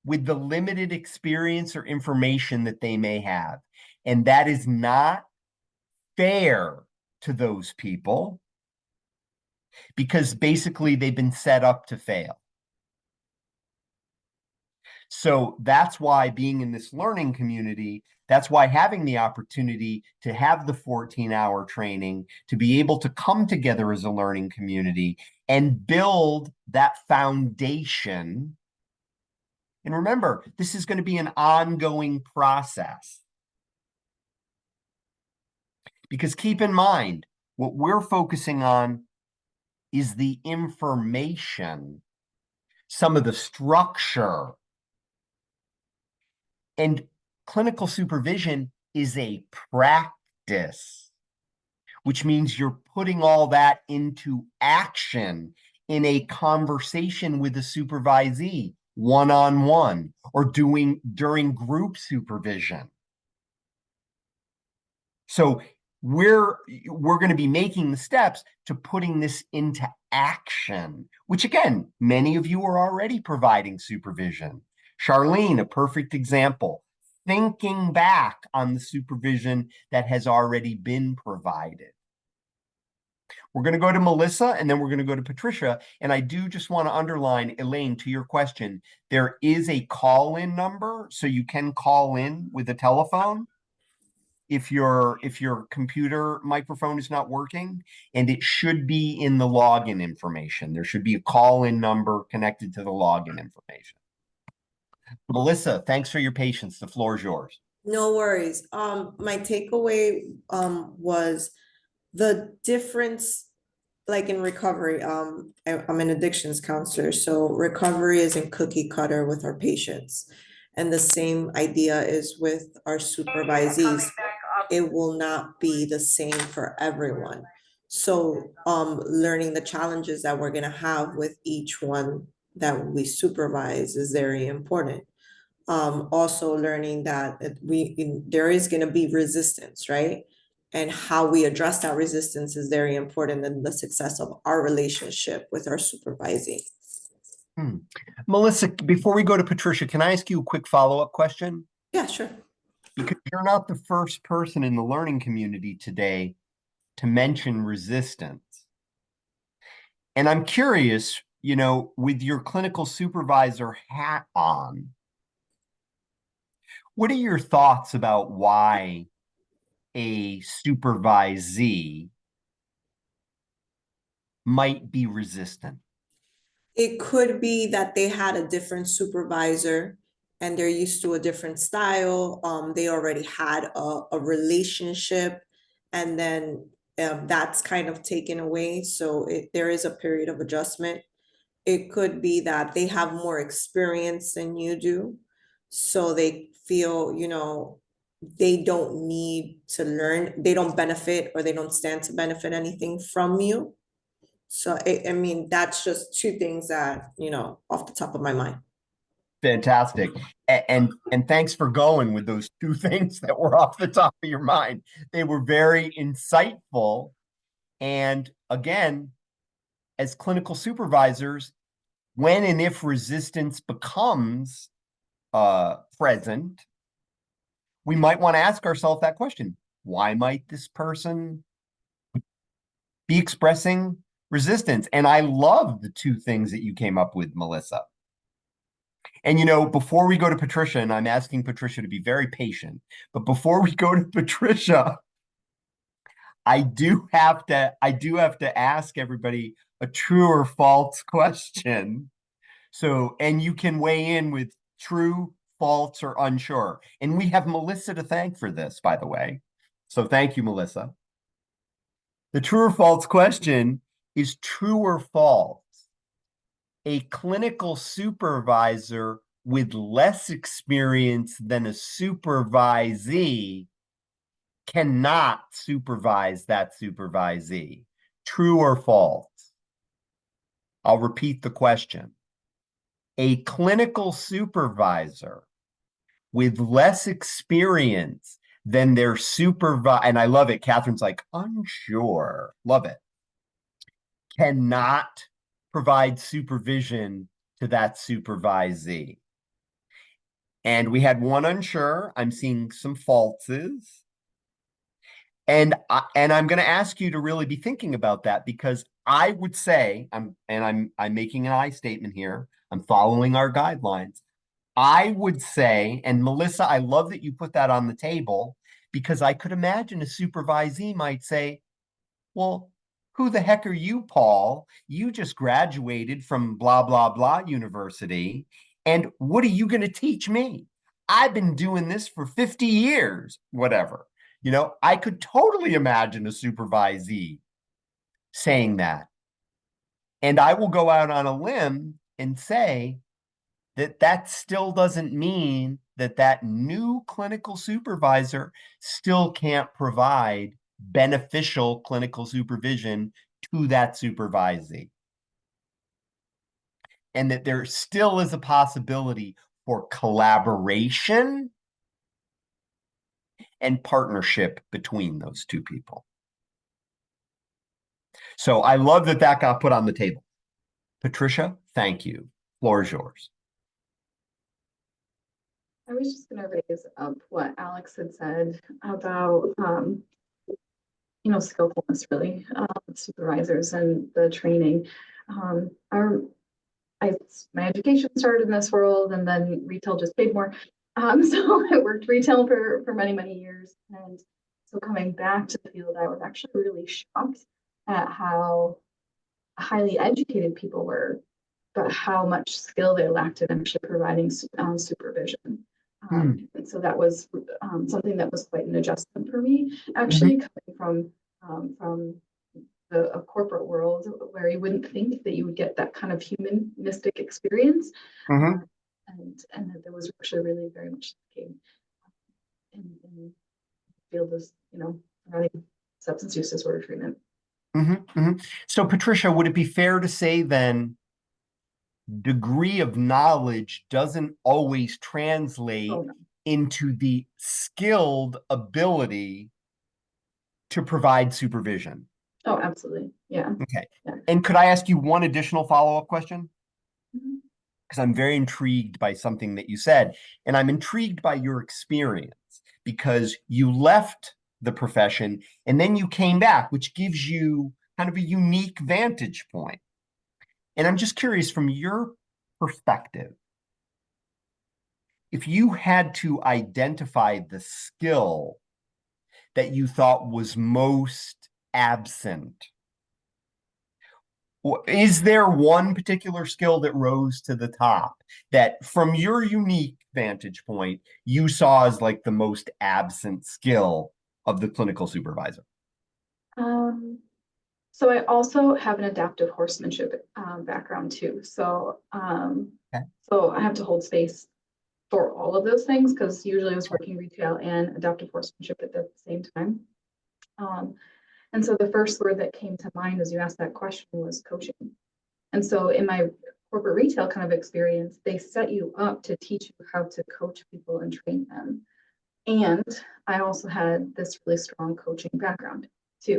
with the limited experience or information that they may have. And that is not fair to those people, because basically they've been set up to fail. So that's why being in this learning community, that's why having the opportunity to have the 14-hour training, to be able to come together as a learning community and build that foundation. And remember, this is going to be an ongoing process. Because keep in mind, what we're focusing on is the information, some of the structure. And clinical supervision is a practice, which means you're putting all that into action in a conversation with a supervisee, one-on-one, or during group supervision. So we're going to be making the steps to putting this into action, which again, many of you are already providing supervision. Charlene, a perfect example, thinking back on the supervision that has already been provided. We're going to go to Melissa, and then we're going to go to Patricia. And I do just want to underline, Elaine, to your question, there is a call-in number, so you can call in with a telephone if your computer microphone is not working, and it should be in the login information. There should be a call-in number connected to the login information. Melissa, thanks for your patience. The floor is yours. No worries. My takeaway was the difference, like in recovery. I'm an addictions counselor, so recovery isn't cookie cutter with our patients. And the same idea is with our supervisees. It will not be the same for everyone. So learning the challenges that we're going to have with each one that we supervise is very important. Also learning that there is going to be resistance, right? and how we address that resistance is very important in the success of our relationship with our supervisee. Melissa, before we go to Patricia, can I ask you a quick follow-up question? Yeah, sure. Because you're not the first person in the learning community today to mention resistance. And I'm curious, you know, with your clinical supervisor hat on, what are your thoughts about why a supervisee might be resistant? It could be that they had a different supervisor and they're used to a different style. They already had a relationship, and then that's kind of taken away. So there is a period of adjustment. It could be that they have more experience than you do. So they feel, you know, they don't need to learn, they don't benefit, or they don't stand to benefit anything from you. So I mean, that's just two things that, you know, off the top of my mind. Fantastic. And thanks for going with those two things that were off the top of your mind. They were very insightful. And again, as clinical supervisors, when and if resistance becomes present, we might want to ask ourselves that question. Why might this person be expressing resistance? And I love the two things that you came up with, Melissa. And, you know, before we go to Patricia, and I'm asking Patricia to be very patient, but before we go to Patricia, I do have to ask everybody a true or false question. So, and you can weigh in with true, false, or unsure. And we have Melissa to thank for this, by the way. So thank you, Melissa. The true or false question is true or false. A clinical supervisor with less experience than a supervisee cannot supervise that supervisee. True or false? I'll repeat the question. A clinical supervisor with less experience than their supervisor, and I love it, Catherine's like, unsure, love it, cannot provide supervision to that supervisee. And we had one unsure. I'm seeing some falses. And I'm going to ask you to really be thinking about that, because I would say, I'm making an I statement here. I'm following our guidelines. I would say, and Melissa, I love that you put that on the table, because I could imagine a supervisee might say, well, who the heck are you, Paul? You just graduated from blah, blah, blah university. And what are you going to teach me? I've been doing this for 50 years, whatever. You know, I could totally imagine a supervisee saying that. And I will go out on a limb and say that that still doesn't mean that that new clinical supervisor still can't provide beneficial clinical supervision to that supervisee. And that there still is a possibility for collaboration and partnership between those two people. So I love that that got put on the table. Patricia, thank you. Floor is yours. I was just going to raise up what Alex had said about, you know, skillfulness, really, supervisors and the training. My education started in this world, and then retail just paid more. So I worked retail for many, many years. And so coming back to the field, I was actually really shocked at how highly educated people were, but how much skill they lacked in actually providing supervision. And so that was something that was quite an adjustment for me, actually, coming from a corporate world where you wouldn't think that you would get that kind of humanistic experience. And that there was actually really very much lacking in the field of, you know, providing substance use disorder treatment. So Patricia, would it be fair to say then degree of knowledge doesn't always translate into the skilled ability to provide supervision? Oh, absolutely. Yeah. Okay. Yeah. And could I ask you one additional follow-up question? Mhm. Because I'm very intrigued by something that you said, and I'm intrigued by your experience because you left the profession and then you came back, which gives you kind of a unique vantage point. And I'm just curious, from your perspective, if you had to identify the skill that you thought was most absent, is there one particular skill that rose to the top that, from your unique vantage point, you saw as like the most absent skill of the clinical supervisor? So I also have an adaptive horsemanship background too. So Okay. so I have to hold space for all of those things because usually I was working retail and adaptive horsemanship at the same time. And so the first word that came to mind as you asked that question was coaching. And so in my corporate retail kind of experience, they set you up to teach you how to coach people and train them. And I also had this really strong coaching background too.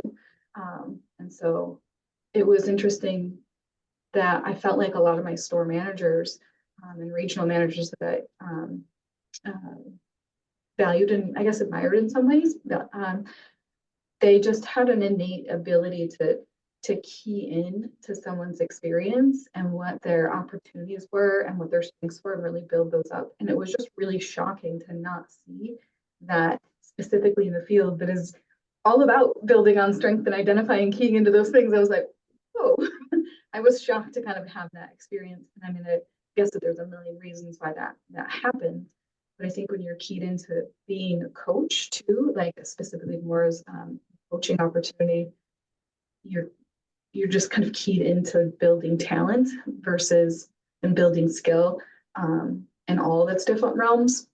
And so it was interesting that I felt like a lot of my store managers and regional managers that I valued and I guess admired in some ways, they just had an innate ability to key in to someone's experience and what their opportunities were and what their strengths were and really build those up. And it was just really shocking to not see that specifically in the field that is all about building on strength and identifying keying into those things. I was like, oh, I was shocked to kind of have that experience. And I mean, I guess that there's a million reasons why that happens. But I think when you're keyed into being a coach too, like specifically more as coaching opportunity, you're just kind of keyed into building talent versus and building skill in all of its different realms.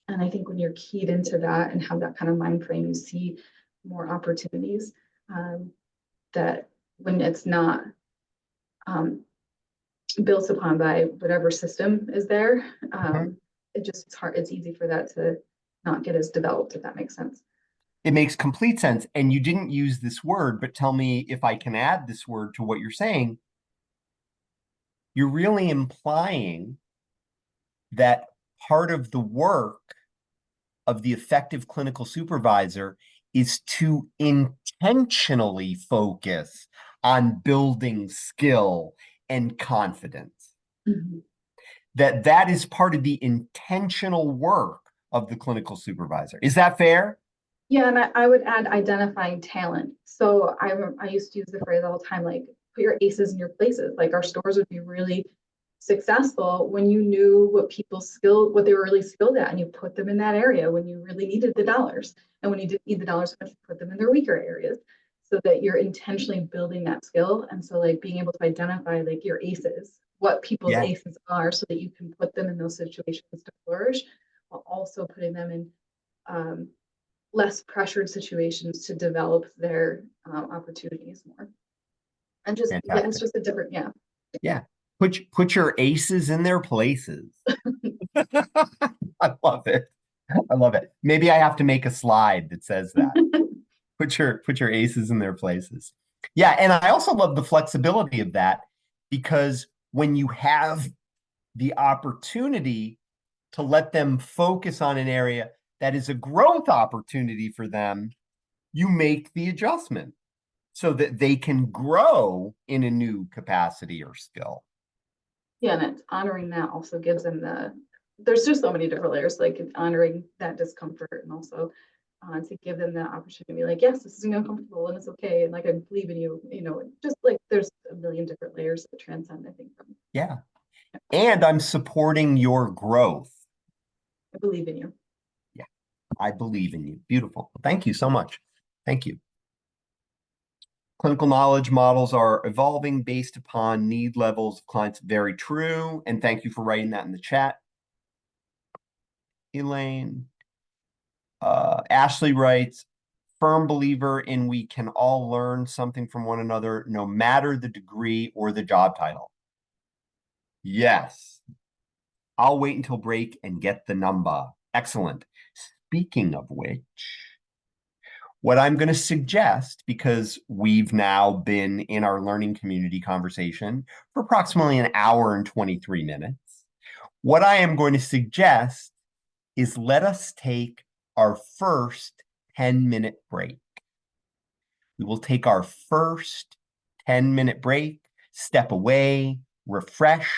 And I think when you're keyed into that and have that kind of mind frame, you see more opportunities that when it's not built upon by whatever system is there, it's hard, it's easy for that to not get as developed, if that makes sense. It makes complete sense. And you didn't use this word, but tell me if I can add this word to what you're saying. You're really implying that part of the work of the effective clinical supervisor is to intentionally focus on building skill and confidence. Mm-hmm. That is part of the intentional work of the clinical supervisor. Is that fair? Yeah, and I would add identifying talent. So I used to use the phrase all the time, like put your aces in your places. Like our stores would be really successful when you knew what they were really skilled at, and you put them in that area when you really needed the dollars. And when you didn't need the dollars, you put them in their weaker areas so that you're intentionally building that skill. And so like being able to identify like your aces, what people's aces are so that you can put them in those situations to flourish while also putting them in less pressured situations to develop their opportunities more. And just, yeah, it's just a different, yeah. Put your aces in their places. I love it. I love it. Maybe I have to make a slide that says that. Put your aces in their places. Yeah, and I also love the flexibility of that because when you have the opportunity to let them focus on an area that is a growth opportunity for them, you make the adjustment so that they can grow in a new capacity or skill. Yeah, and it's honoring that also gives them there's just so many different layers, like honoring that discomfort and also to give them the opportunity to be like, yes, this is uncomfortable and it's okay. And like, I believe in you, just like there's a million different layers that transcend, I think. Yeah. And I'm supporting your growth. I believe in you. Yeah, I believe in you. Beautiful. Thank you so much. Thank you. Clinical knowledge models are evolving based upon need levels of clients. Very true. And thank you for writing that in the chat. Elaine. Ashley writes, firm believer in we can all learn something from one another, no matter the degree or the job title. Yes. I'll wait until break and get the number. Excellent. Speaking of which, What I'm going to suggest, because we've now been in our learning community conversation for approximately an hour and 23 minutes, what I am going to suggest is let us take our first 10-minute break. We will take our first 10-minute break, step away, refresh,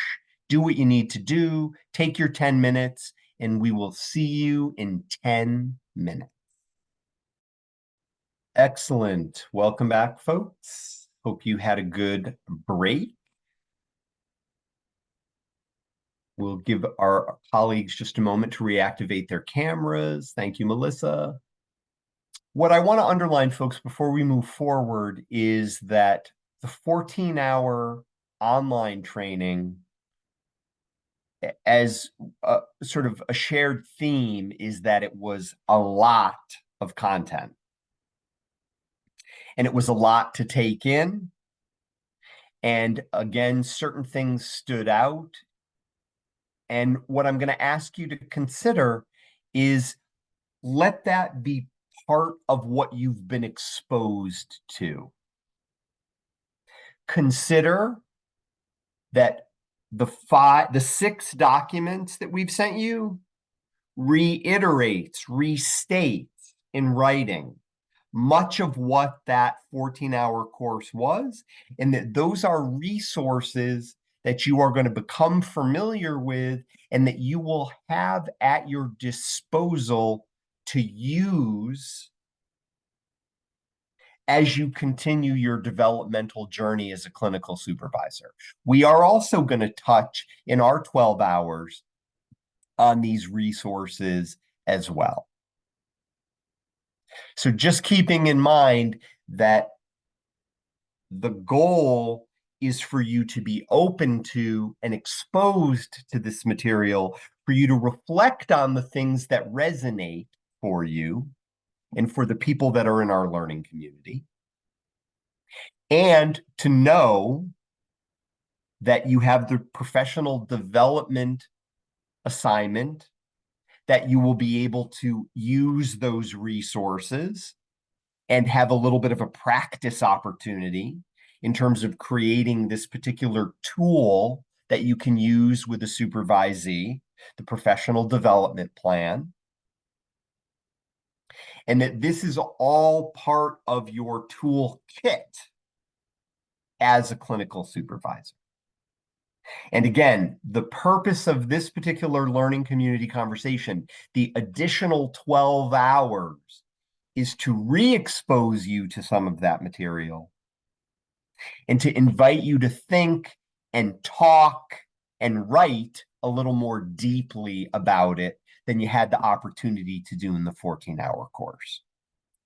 do what you need to do, take your 10 minutes, and we will see you in 10 minutes. Excellent. Welcome back, folks. Hope you had a good break. We'll give our colleagues just a moment to reactivate their cameras. Thank you, Melissa. What I want to underline, folks, before we move forward is that the 14-hour online training, as sort of a shared theme, is that it was a lot of content. And it was a lot to take in. And again, certain things stood out. And what I'm going to ask you to consider is let that be part of what you've been exposed to. Consider that the 6 documents that we've sent you reiterates, restates in writing much of what that 14-hour course was, and that those are resources that you are going to become familiar with and that you will have at your disposal to use as you continue your developmental journey as a clinical supervisor. We are also going to touch in our 12 hours on these resources as well. So just keeping in mind that the goal is for you to be open to and exposed to this material, for you to reflect on the things that resonate for you and for the people that are in our learning community, and to know that you have the professional development assignment, that you will be able to use those resources and have a little bit of a practice opportunity in terms of creating this particular tool that you can use with a supervisee, the professional development plan. And that this is all part of your toolkit as a clinical supervisor. And again, the purpose of this particular learning community conversation, the additional 12 hours, is to re-expose you to some of that material and to invite you to think and talk and write a little more deeply about it than you had the opportunity to do in the 14-hour course.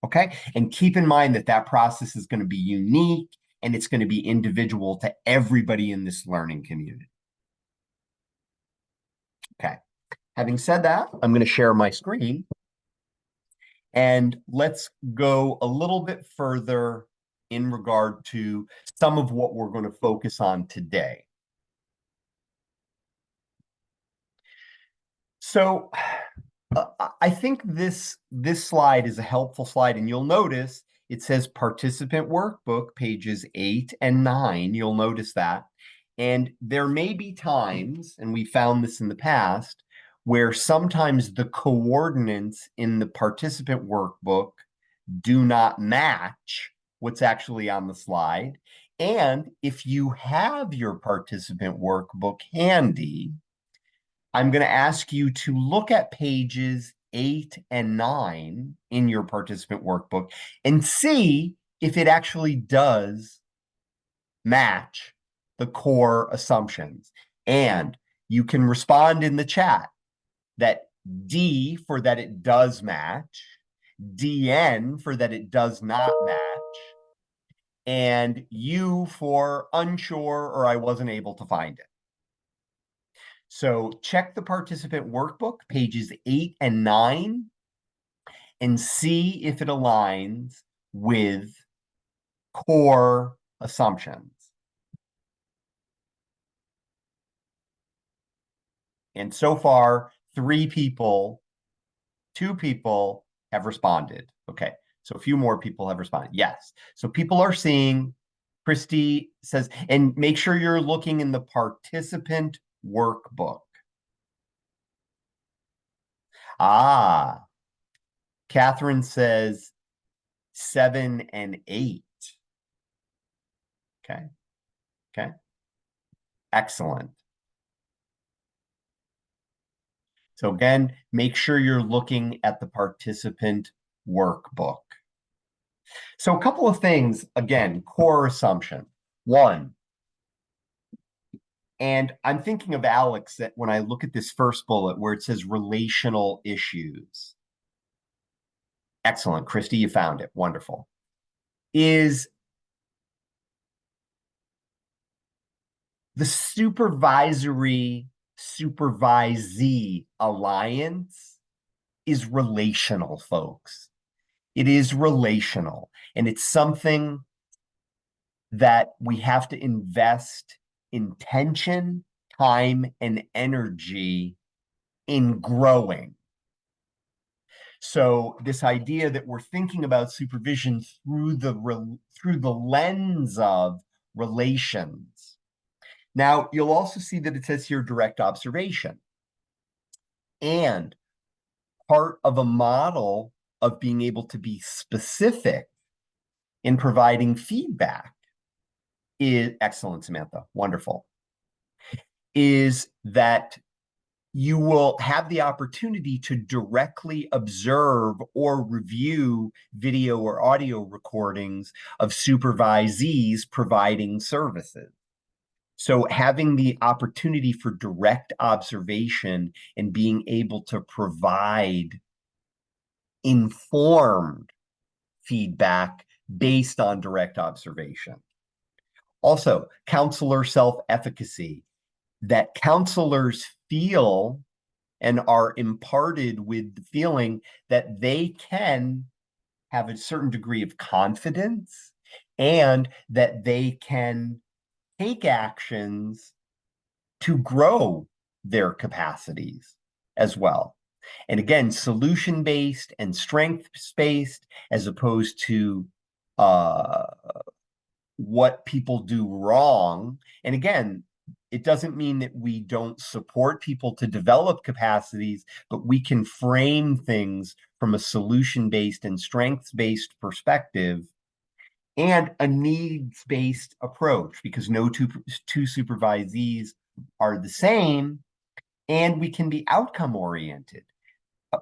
Okay? And keep in mind that that process is going to be unique and it's going to be individual to everybody in this learning community. Okay. Having said that, I'm going to share my screen. And let's go a little bit further in regard to some of what we're going to focus on today. So I think this slide is a helpful slide, and you'll notice it says participant workbook, pages 8 and 9. You'll notice that. And there may be times, and we found this in the past, where sometimes the coordinates in the participant workbook do not match what's actually on the slide. And if you have your participant workbook handy, I'm going to ask you to look at pages 8 and 9 in your participant workbook and see if it actually does match the core assumptions. And you can respond in the chat that D for that it does match, DN for that it does not match, and U for unsure or I wasn't able to find it. So check the participant workbook, pages 8 and 9, and see if it aligns with core assumptions. And so far, 2 people have responded. Okay, So a few more people have responded. Yes. So people are seeing, Christy says, and make sure you're looking in the participant workbook. Ah, Catherine says 7 and 8. Okay. Okay. Excellent. So again, make sure you're looking at the participant workbook. So a couple of things, again, core assumption. One, and I'm thinking of Alex that when I look at this first bullet where it says relational issues. Excellent, Christy, you found it. Wonderful. Is the supervisory supervisee alliance is relational, folks. It is relational, and it's something that we have to invest intention, time, and energy in growing. So this idea that we're thinking about supervision through the lens of relations. Now, you'll also see that it says here direct observation. And part of a model of being able to be specific in providing feedback is, excellent, Samantha, wonderful, is that you will have the opportunity to directly observe or review video or audio recordings of supervisees providing services. So having the opportunity for direct observation and being able to provide informed feedback based on direct observation. Also, counselor self-efficacy, that counselors feel and are imparted with the feeling that they can have a certain degree of confidence and that they can take actions to grow their capacities as well. And again, solution-based and strengths-based as opposed to what people do wrong. And again, it doesn't mean that we don't support people to develop capacities, but we can frame things from a solution-based and strengths-based perspective and a needs-based approach, because no two supervisees are the same, and we can be outcome-oriented.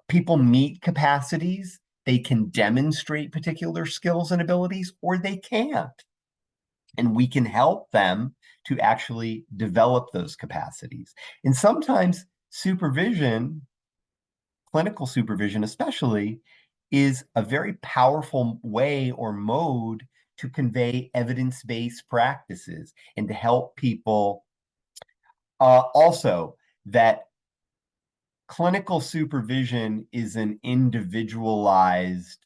People meet capacities, they can demonstrate particular skills and abilities, or they can't. And we can help them to actually develop those capacities. And sometimes supervision, clinical supervision especially, is a very powerful way or mode to convey evidence-based practices and to help people. Also, that clinical supervision is an individualized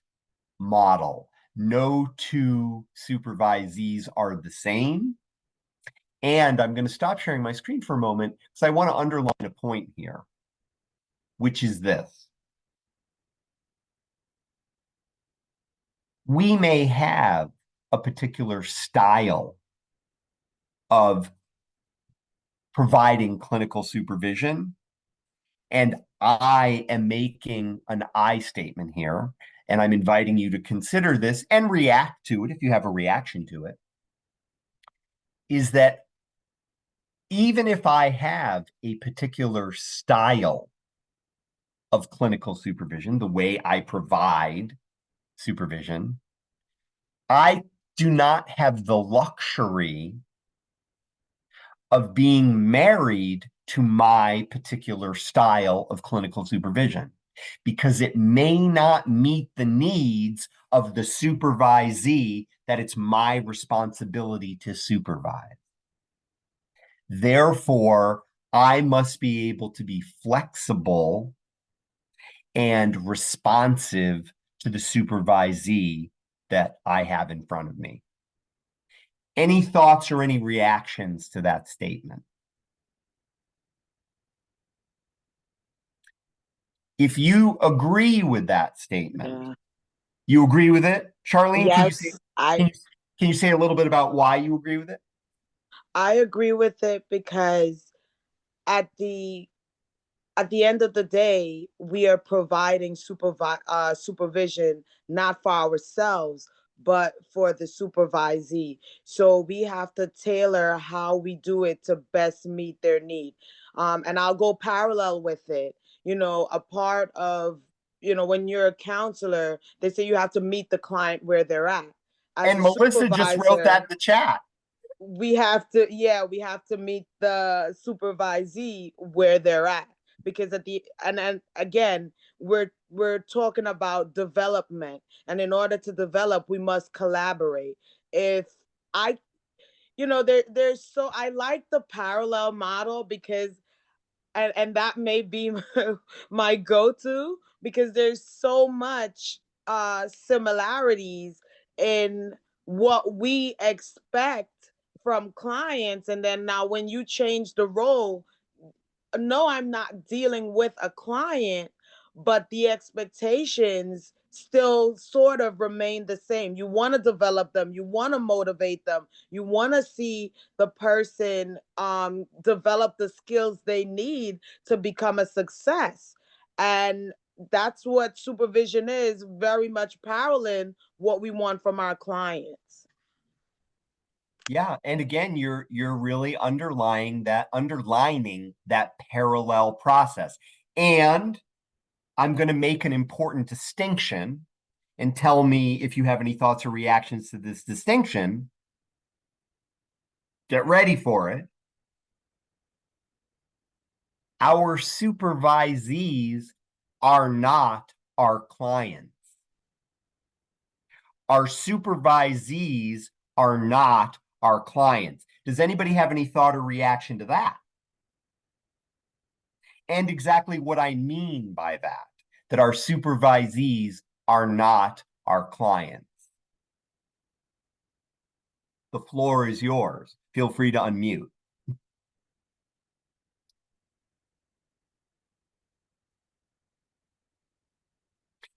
model. No two supervisees are the same. And I'm going to stop sharing my screen for a moment because I want to underline a point here, which is this. We may have a particular style of providing clinical supervision, and I am making an I statement here, and I'm inviting you to consider this and react to it if you have a reaction to it, is that even if I have a particular style of clinical supervision, the way I provide supervision, I do not have the luxury of being married to my particular style of clinical supervision, because it may not meet the needs of the supervisee that it's my responsibility to supervise. Therefore, I must be able to be flexible and responsive to the supervisee that I have in front of me. Any thoughts or any reactions to that statement? If you agree with that statement, You agree with it? Charlene, Yes, can you say a little bit about why you agree with it? I agree with it because at the at the end of the day, we are providing supervision not for ourselves, but for the supervisee. So we have to tailor how we do it to best meet their need. And I'll go parallel with it. You know, a part of, you know, when you're a counselor, they say you have to meet the client where they're at. As And a Melissa just wrote that supervisor, in the chat. we have to, yeah, we have to meet the supervisee where they're at, because at the and again, we're talking about development, and in order to develop we must collaborate. If I, you know, there's so I like the parallel model because and that may be my go-to, because there's so much similarities in what we expect from clients, and then now when you change the role, no, I'm not dealing with a client, but the expectations still sort of remain the same. You want to develop them, you want to motivate them, you want to see the person develop the skills they need to become a success. And that's what supervision is, very much paralleling what we want from our clients. Yeah, and again, you're really underlining that parallel process. And I'm going to make an important distinction, and tell me if you have any thoughts or reactions to this distinction. Get ready for it. Our supervisees are not our clients. Our supervisees are not our clients. Does anybody have any thought or reaction to that? And exactly what I mean by that our supervisees are not our clients. The floor is yours. Feel free to unmute.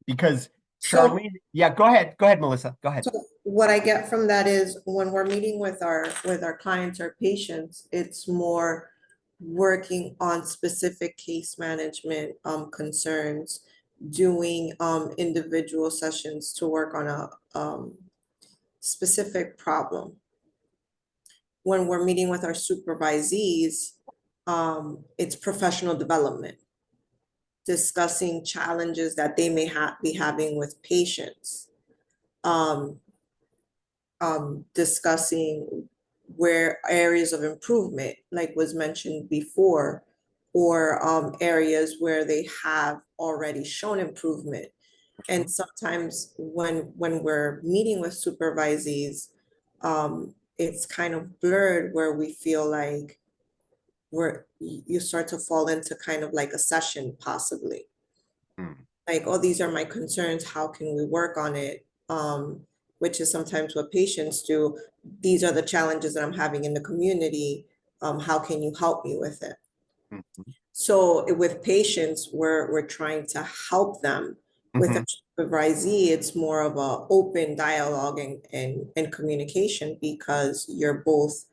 Because Charlene, yeah, go ahead, Melissa, go ahead. So what I get from that is when we're meeting with our clients or patients, it's more working on specific case management concerns, doing individual sessions to work on a specific problem. When we're meeting with our supervisees, it's professional development, discussing challenges that they may be having with patients, discussing where areas of improvement, like was mentioned before, or areas where they have already shown improvement. And sometimes when we're meeting with supervisees, it's kind of blurred, where we feel like you start to fall into kind of like a session possibly. Like, oh, these are my concerns, how can we work on it? Which is sometimes what patients do. These are the challenges that I'm having in the community. How can you help me with it? So with patients, we're trying to help them. With a supervisee, it's more of a open dialogue and communication, because you're both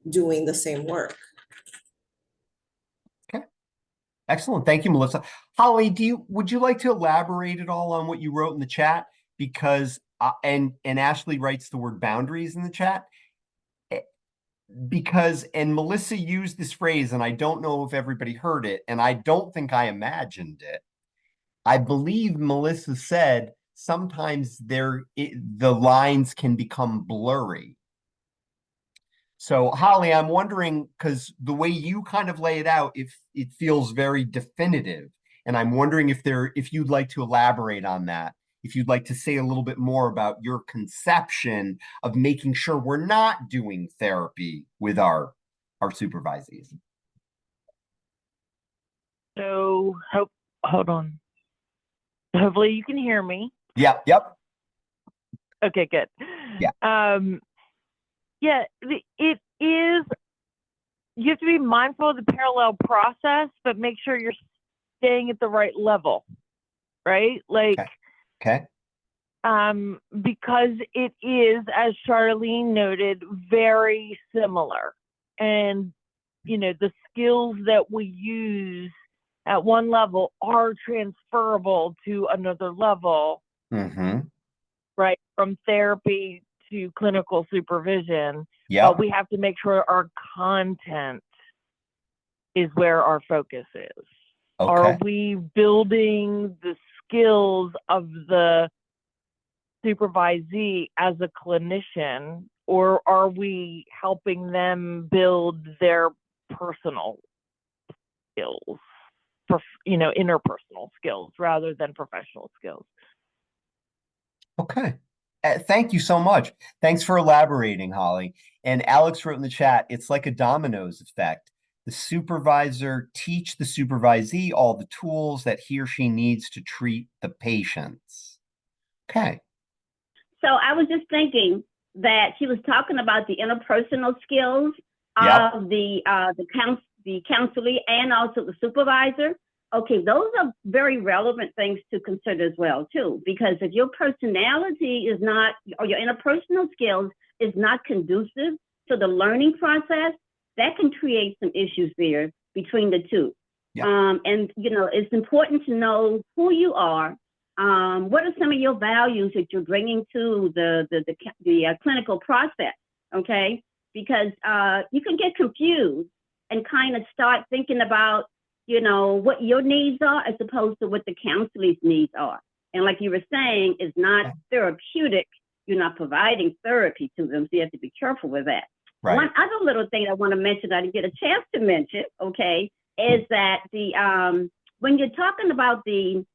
doing the same work. Okay, excellent. Thank you, Melissa. Holly, would you like to elaborate at all on what you wrote in the chat? Because and Ashley writes the word boundaries in the chat. Because, and Melissa used this phrase, and I don't know if everybody heard it, and I don't think I imagined it. I believe Melissa said sometimes the lines can become blurry. So Holly, I'm wondering, because the way you kind of lay it out, if it feels very definitive, and I'm wondering if you'd like to elaborate on that, if you'd like to say a little bit more about your conception of making sure we're not doing therapy with our supervisees. So hold on. Hopefully you can hear me. Yep. Okay, good. Yeah. Yeah, it is, you have to be mindful of the parallel process, but make sure you're staying at the right level, right? Like, okay. because it is, as Charlene noted, very similar. And, the skills that we use at one level are transferable to another level, right? From therapy to clinical supervision. Yeah. But we have to make sure our content is where our focus is. Okay. Are we building the skills of the supervisee as a clinician, or are we helping them build their personal skills, interpersonal skills rather than professional skills? Okay. Thank you so much. Thanks for elaborating, Holly. And Alex wrote in the chat, it's like a dominoes effect. The supervisor teach the supervisee all the tools that he or she needs to treat the patients. Okay. So I was just thinking that she was talking about the interpersonal skills Yep. of the counselee and also the supervisor. Okay, those are very relevant things to consider as well too, because if your personality is not, or your interpersonal skills is not conducive to the learning process, that can create some issues there between the two. Yeah. And it's important to know who you are. What are some of your values that you're bringing to the clinical process? Okay, because you can get confused and kind of start thinking about what your needs are as opposed to what the counselor's needs are. And like you were saying, it's not therapeutic. You're not providing therapy to them, so you have to be careful with that. Right. One other little thing I want to mention, I didn't get a chance to mention, okay, is that when you're talking about the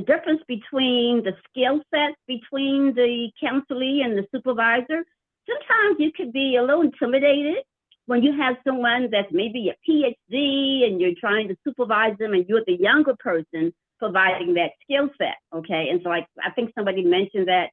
difference between the skill sets between the counselee and the supervisor, sometimes you could be a little intimidated when you have someone that's maybe a PhD and you're trying to supervise them and you're the younger person providing that skill set, okay? And so I think somebody mentioned that,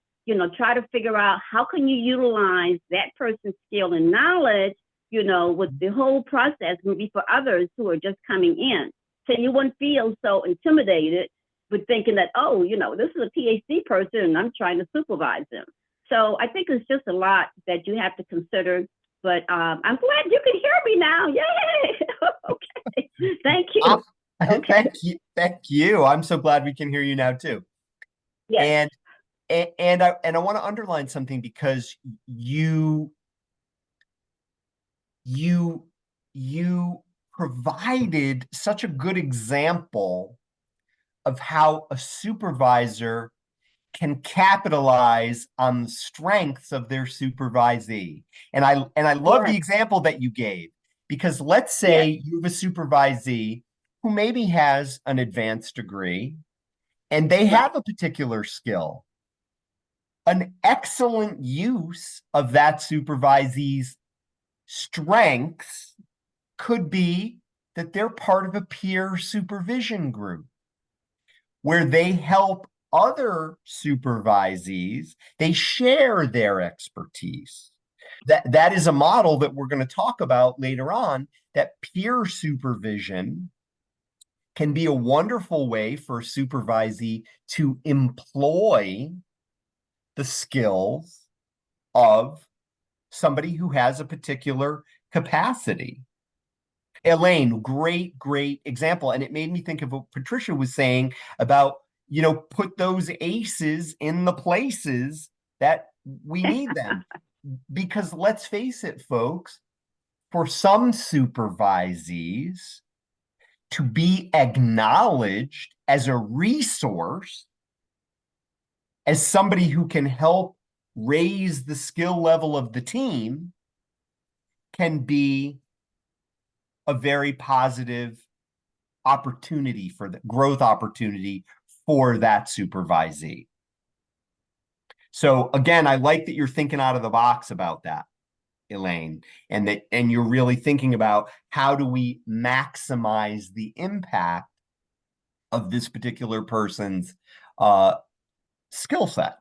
try to figure out how can you utilize that person's skill and knowledge, with the whole process, maybe for others who are just coming in. So you wouldn't feel so intimidated with thinking that, this is a PhD person and I'm trying to supervise them. So I think it's just a lot that you have to consider. But I'm glad you can hear me now. Yay! Okay. Thank you. Okay. Thank you. I'm so glad we can hear you now too. Yes. And I want to underline something because you provided such a good example of how a supervisor can capitalize on the strengths of their supervisee. And I love the example that you gave, because let's say you have a supervisee who maybe has an advanced degree and they have a particular skill. An excellent use of that supervisee's strengths could be that they're part of a peer supervision group where they help other supervisees, they share their expertise. That is a model that we're going to talk about later on, that peer supervision can be a wonderful way for a supervisee to employ the skills of somebody who has a particular capacity. Elaine, great example. And it made me think of what Patricia was saying about, put those aces in the places that we need them. Because let's face it, folks, for some supervisees to be acknowledged as a resource, as somebody who can help raise the skill level of the team, can be a very positive opportunity for the growth opportunity for that supervisee. So again, I like that you're thinking out of the box about that, Elaine, and you're really thinking about how do we maximize the impact of this particular person's skill set.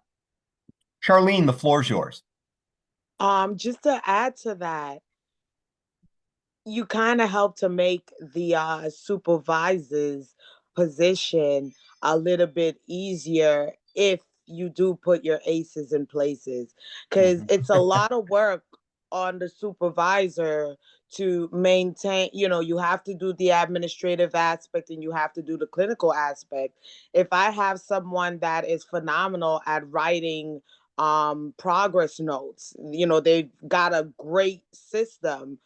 Charlene, the floor is yours. Just to add to that, you kind of help to make the supervisor's position a little bit easier if you do put your aces in places, because it's a lot of work on the supervisor to maintain, you have to do the administrative aspect and you have to do the clinical aspect. If I have someone that is phenomenal at writing progress notes, they've got a great system,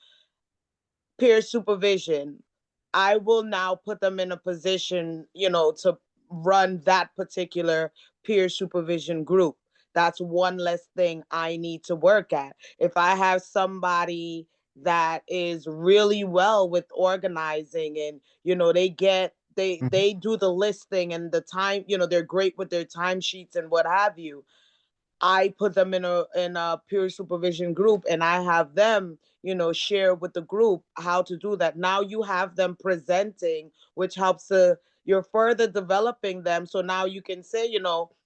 peer supervision, I will now put them in a position, to run that particular peer supervision group. That's one less thing I need to work at. If I have somebody that is really well with organizing and, they do the listing and the time, they're great with their timesheets and what have you, I put them in a peer supervision group and I have them, share with the group how to do that. Now you have them presenting, which helps you're further developing them. So now you can say,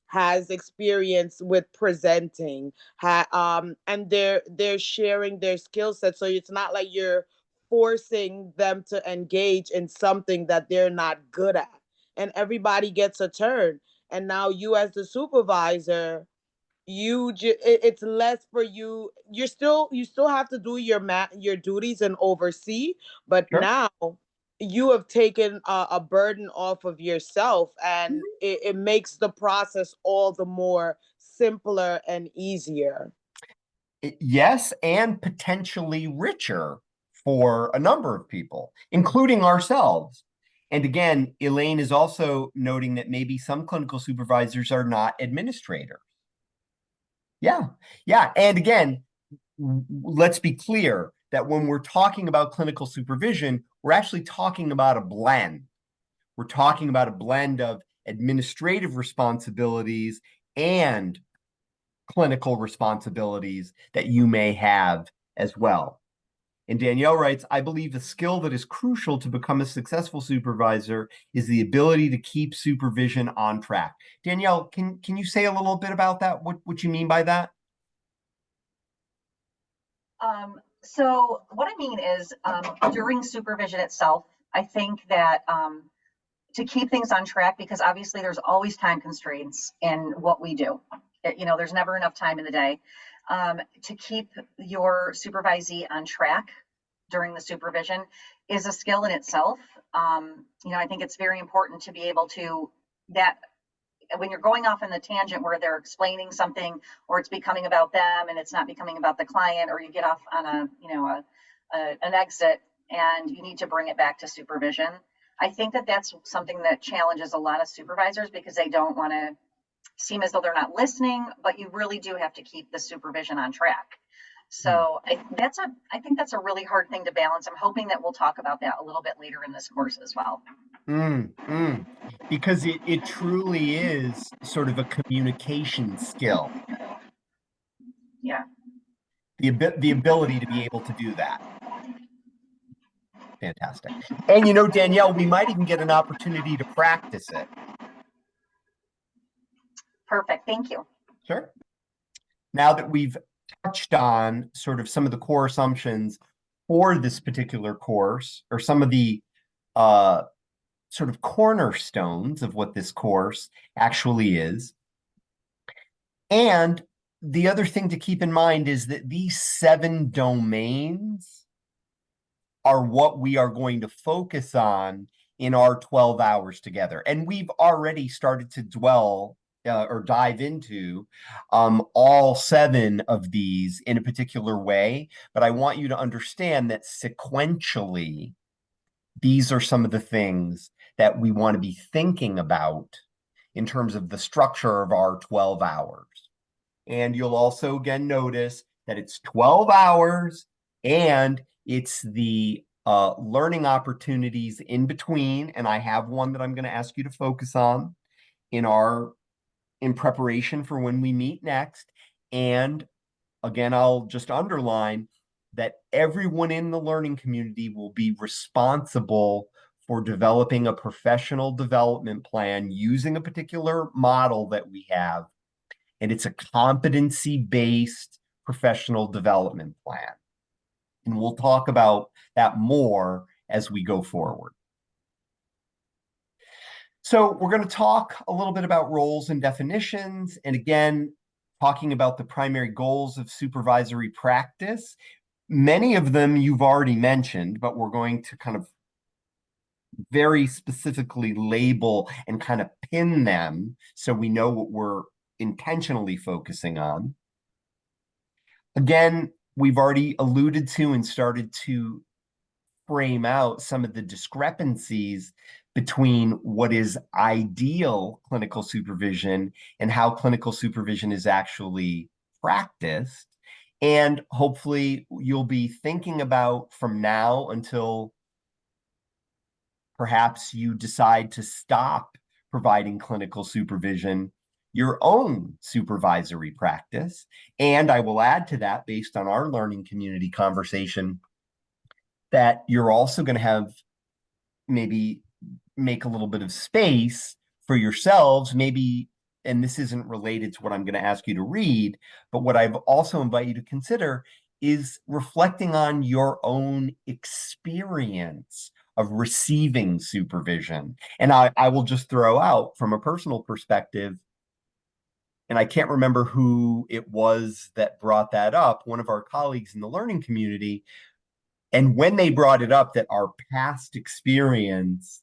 has experience with presenting, and they're sharing their skill set. So it's not like you're forcing them to engage in something that they're not good at. And everybody gets a turn. And now you as the supervisor, it's less for you. You still have to do your duties and oversee, but Sure. now you have taken a burden off of yourself, and it makes the process all the more simpler and easier. Yes, and potentially richer for a number of people, including ourselves. And again, Elaine is also noting that maybe some clinical supervisors are not administrators. Yeah. And again, let's be clear that when we're talking about clinical supervision, we're actually talking about a blend. We're talking about a blend of administrative responsibilities and clinical responsibilities that you may have as well. And Danielle writes, I believe the skill that is crucial to become a successful supervisor is the ability to keep supervision on track. Danielle, can you say a little bit about that? What you mean by that? So what I mean is during supervision itself, I think that to keep things on track, because obviously there's always time constraints in what we do. There's never enough time in the day. To keep your supervisee on track during the supervision is a skill in itself. I think it's very important to be able to, that when you're going off in the tangent where they're explaining something or it's becoming about them and it's not becoming about the client, or you get off on an exit and you need to bring it back to supervision. I think that that's something that challenges a lot of supervisors because they don't want to seem as though they're not listening, but you really do have to keep the supervision on track. So I think that's a really hard thing to balance. I'm hoping that we'll talk about that a little bit later in this course as well. Because it truly is sort of a communication skill. Yeah. The ability to be able to do that. Fantastic. And Danielle, we might even get an opportunity to practice it. Perfect. Thank you. Sure. Now that we've touched on sort of some of the core assumptions for this particular course, or some of the sort of cornerstones of what this course actually is. And the other thing to keep in mind is that these 7 domains are what we are going to focus on in our 12 hours together. And we've already started to dwell or dive into all 7 of these in a particular way. But I want you to understand that sequentially, these are some of the things that we want to be thinking about in terms of the structure of our 12 hours. And you'll also again notice that it's 12 hours and it's the learning opportunities in between. And I have one that I'm going to ask you to focus on in preparation for when we meet next. And again, I'll just underline that everyone in the learning community will be responsible for developing a professional development plan using a particular model that we have. And it's a competency-based professional development plan. And we'll talk about that more as we go forward. So we're going to talk a little bit about roles and definitions, and again, talking about the primary goals of supervisory practice. Many of them you've already mentioned, but we're going to kind of very specifically label and kind of pin them so we know what we're intentionally focusing on. Again, we've already alluded to and started to frame out some of the discrepancies between what is ideal clinical supervision and how clinical supervision is actually practiced. And hopefully you'll be thinking about from now until perhaps you decide to stop providing clinical supervision, your own supervisory practice. And I will add to that, based on our learning community conversation, that you're also going to have maybe make a little bit of space for yourselves, maybe, and this isn't related to what I'm going to ask you to read, but what I've also invite you to consider is reflecting on your own experience of receiving supervision. And I will just throw out from a personal perspective, and I can't remember who it was that brought that up, one of our colleagues in the learning community. And when they brought it up that our past experience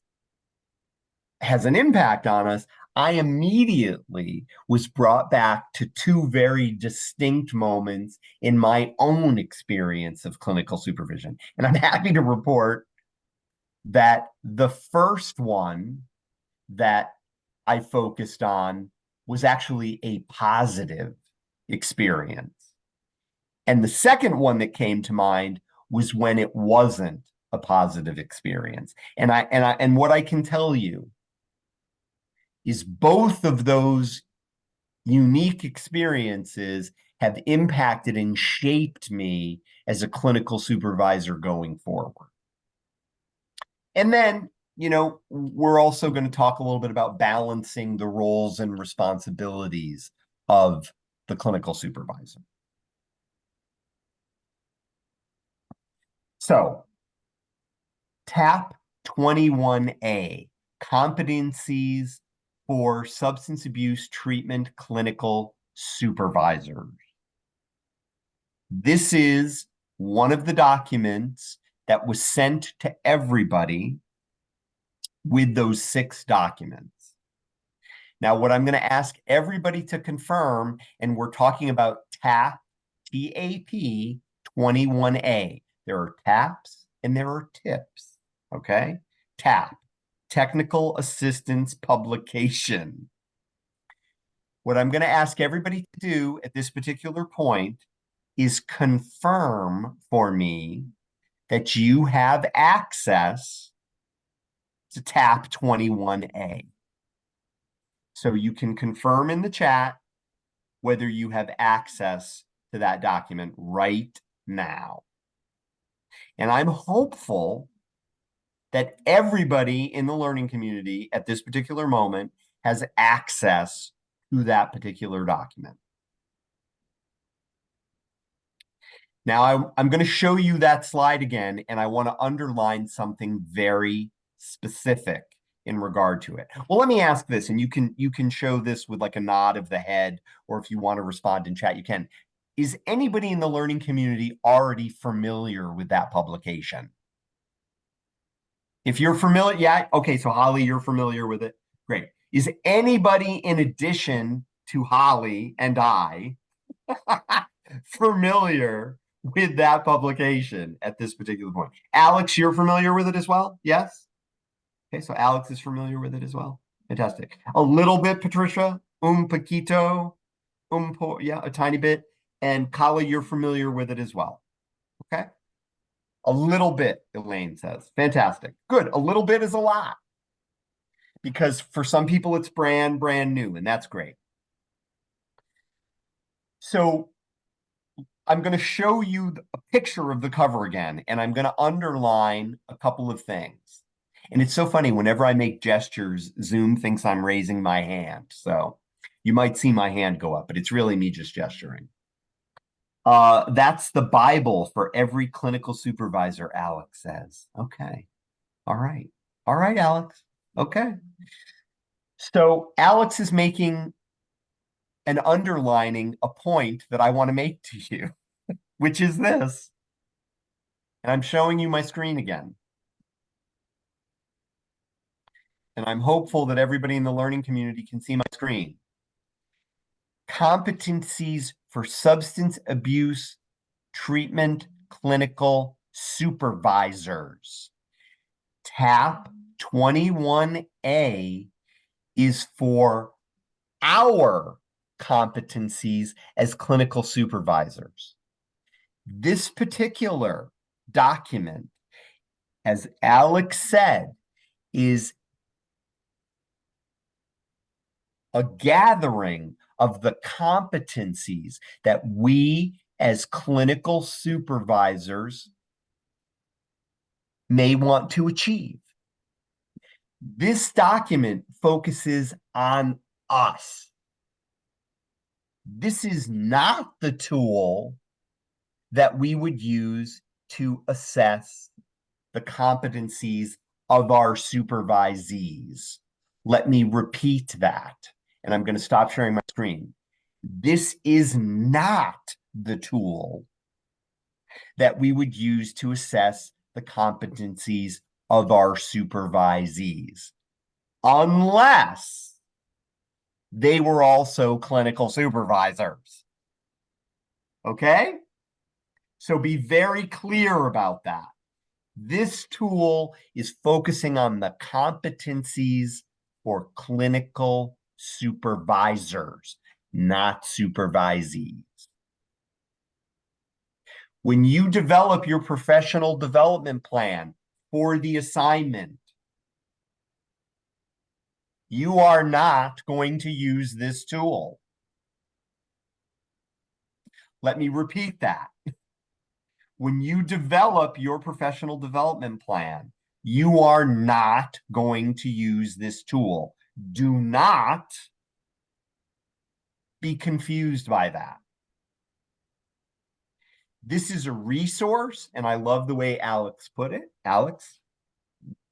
has an impact on us, I immediately was brought back to two very distinct moments in my own experience of clinical supervision. And I'm happy to report that the first one that I focused on was actually a positive experience. And the second one that came to mind was when it wasn't a positive experience. And what I can tell you is both of those unique experiences have impacted and shaped me as a clinical supervisor going forward. And then, we're also going to talk a little bit about balancing the roles and responsibilities of the clinical supervisor. So, TAP 21A, competencies for substance abuse treatment clinical supervisors. This is one of the documents that was sent to everybody with those 6 documents. Now, what I'm going to ask everybody to confirm, and we're talking about TAP, T-A-P 21A. There are TAPs and there are TIPs, okay? TAP, Technical Assistance Publication. What I'm going to ask everybody to do at this particular point is confirm for me that you have access to TAP 21A. So you can confirm in the chat whether you have access to that document right now. And I'm hopeful that everybody in the learning community at this particular moment has access to that particular document. Now, I'm going to show you that slide again, and I want to underline something very specific in regard to it. Well, let me ask this, and you can show this with like a nod of the head, or if you want to respond in chat, you can. Is anybody in the learning community already familiar with that publication? If you're familiar, yeah, okay, so Holly, you're familiar with it. Great. Is anybody in addition to Holly and I familiar with that publication at this particular point? Alex, you're familiar with it as well? Yes? Okay, so Alex is familiar with it as well. Fantastic. A little bit, Patricia. Poquito. Yeah, a tiny bit. And Kala, you're familiar with it as well. Okay? A little bit, Elaine says. Fantastic. Good. A little bit is a lot. Because for some people, it's brand new, and that's great. So I'm going to show you a picture of the cover again, and I'm going to underline a couple of things. And it's so funny, whenever I make gestures, Zoom thinks I'm raising my hand. So you might see my hand go up, but it's really me just gesturing. That's the Bible for every clinical supervisor, Alex says. Okay. All right. All right, Alex. Okay. So Alex is making and underlining a point that I want to make to you, which is this. And I'm showing you my screen again. And I'm hopeful that everybody in the learning community can see my screen. Competencies for substance abuse treatment clinical supervisors. TAP 21A is for our competencies as clinical supervisors. This particular document, as Alex said, is a gathering of the competencies that we as clinical supervisors may want to achieve. This document focuses on us. This is not the tool that we would use to assess the competencies of our supervisees. Let me repeat that, and I'm going to stop sharing my screen. This is not the tool that we would use to assess the competencies of our supervisees, unless they were also clinical supervisors. Okay? So be very clear about that. This tool is focusing on the competencies for clinical supervisors, not supervisees. When you develop your professional development plan for the assignment, you are not going to use this tool. Let me repeat that. When you develop your professional development plan, you are not going to use this tool. Do not be confused by that. This is a resource, and I love the way Alex put it. Alex,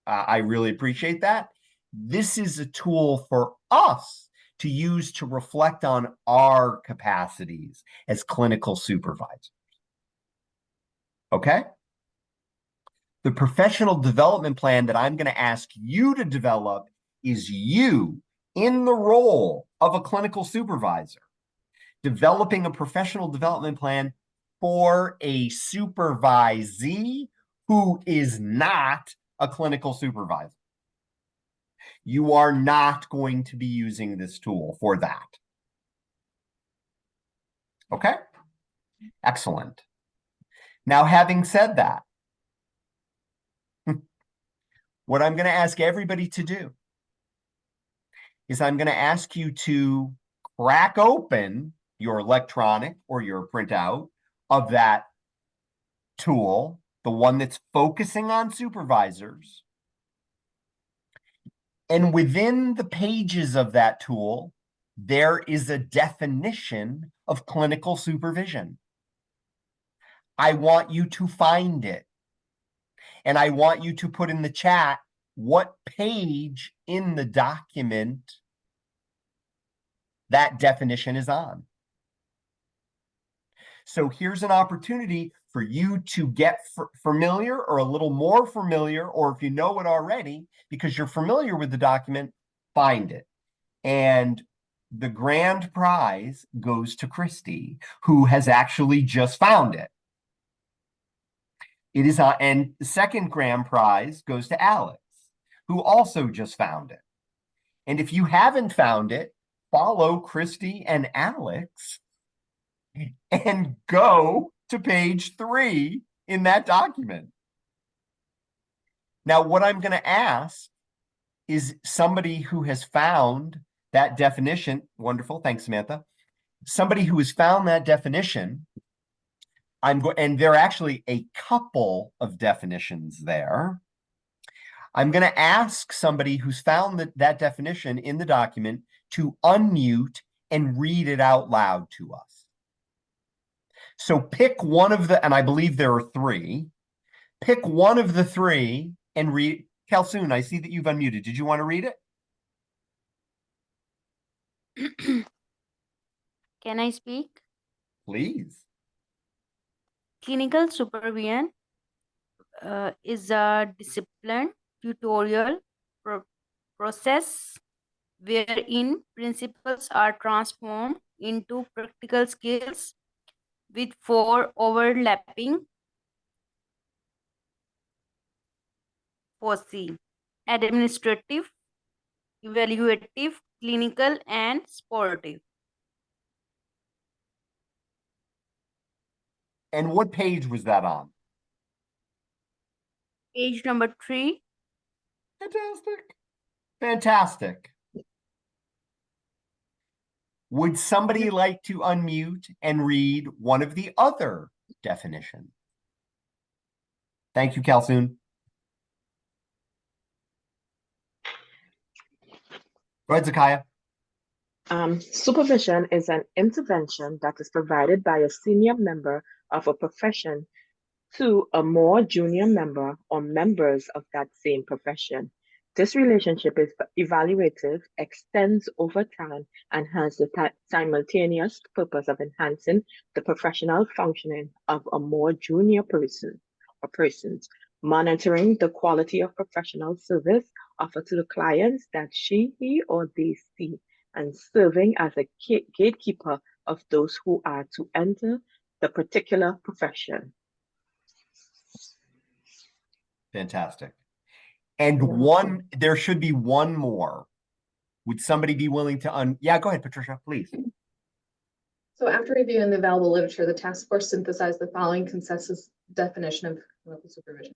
I really appreciate that. This is a tool for us to use to reflect on our capacities as clinical supervisors. Okay? The professional development plan that I'm going to ask you to develop is you in the role of a clinical supervisor, developing a professional development plan for a supervisee who is not a clinical supervisor. You are not going to be using this tool for that. Okay? Excellent. Now, having said that, what I'm going to ask everybody to do is I'm going to ask you to crack open your electronic or your printout of that tool, the one that's focusing on supervisors. And within the pages of that tool, there is a definition of clinical supervision. I want you to find it. And I want you to put in the chat what page in the document that definition is on. So here's an opportunity for you to get familiar or a little more familiar, or if you know it already, because you're familiar with the document, find it. And the grand prize goes to Christy, who has actually just found it. It is, and the second grand prize goes to Alex, who also just found it. And if you haven't found it, follow Christy and Alex and go to page 3 in that document. Now, what I'm going to ask is somebody who has found that definition. Wonderful. Thanks, Samantha. Somebody who has found that definition. And there are actually a couple of definitions there. I'm going to ask somebody who's found that definition in the document to unmute and read it out loud to us. So pick one of the, and I believe there are 3. Pick one of the 3 and read. Kalsoon, I see that you've unmuted. Did you want to read it? Can I speak? Please. Clinical supervision is a disciplined tutorial process wherein principles are transformed into practical skills with 4 overlapping foci: administrative, evaluative, clinical, and sportive. And what page was that on? Page number 3. Fantastic. Fantastic. Would somebody like to unmute and read one of the other definitions? Thank you, Kalsoon. Go ahead, Zakaya. Supervision is an intervention that is provided by a senior member of a profession to a more junior member or members of that same profession. This relationship is evaluative, extends over time, and has the simultaneous purpose of enhancing the professional functioning of a more junior person or persons, monitoring the quality of professional service offered to the clients that he, or they see, and serving as a gatekeeper of those who are to enter the particular profession. Fantastic. And there should be one more. Would somebody be willing to yeah, go ahead, Patricia, please. So after reviewing the available literature, the task force synthesized the following consensus definition of clinical supervision: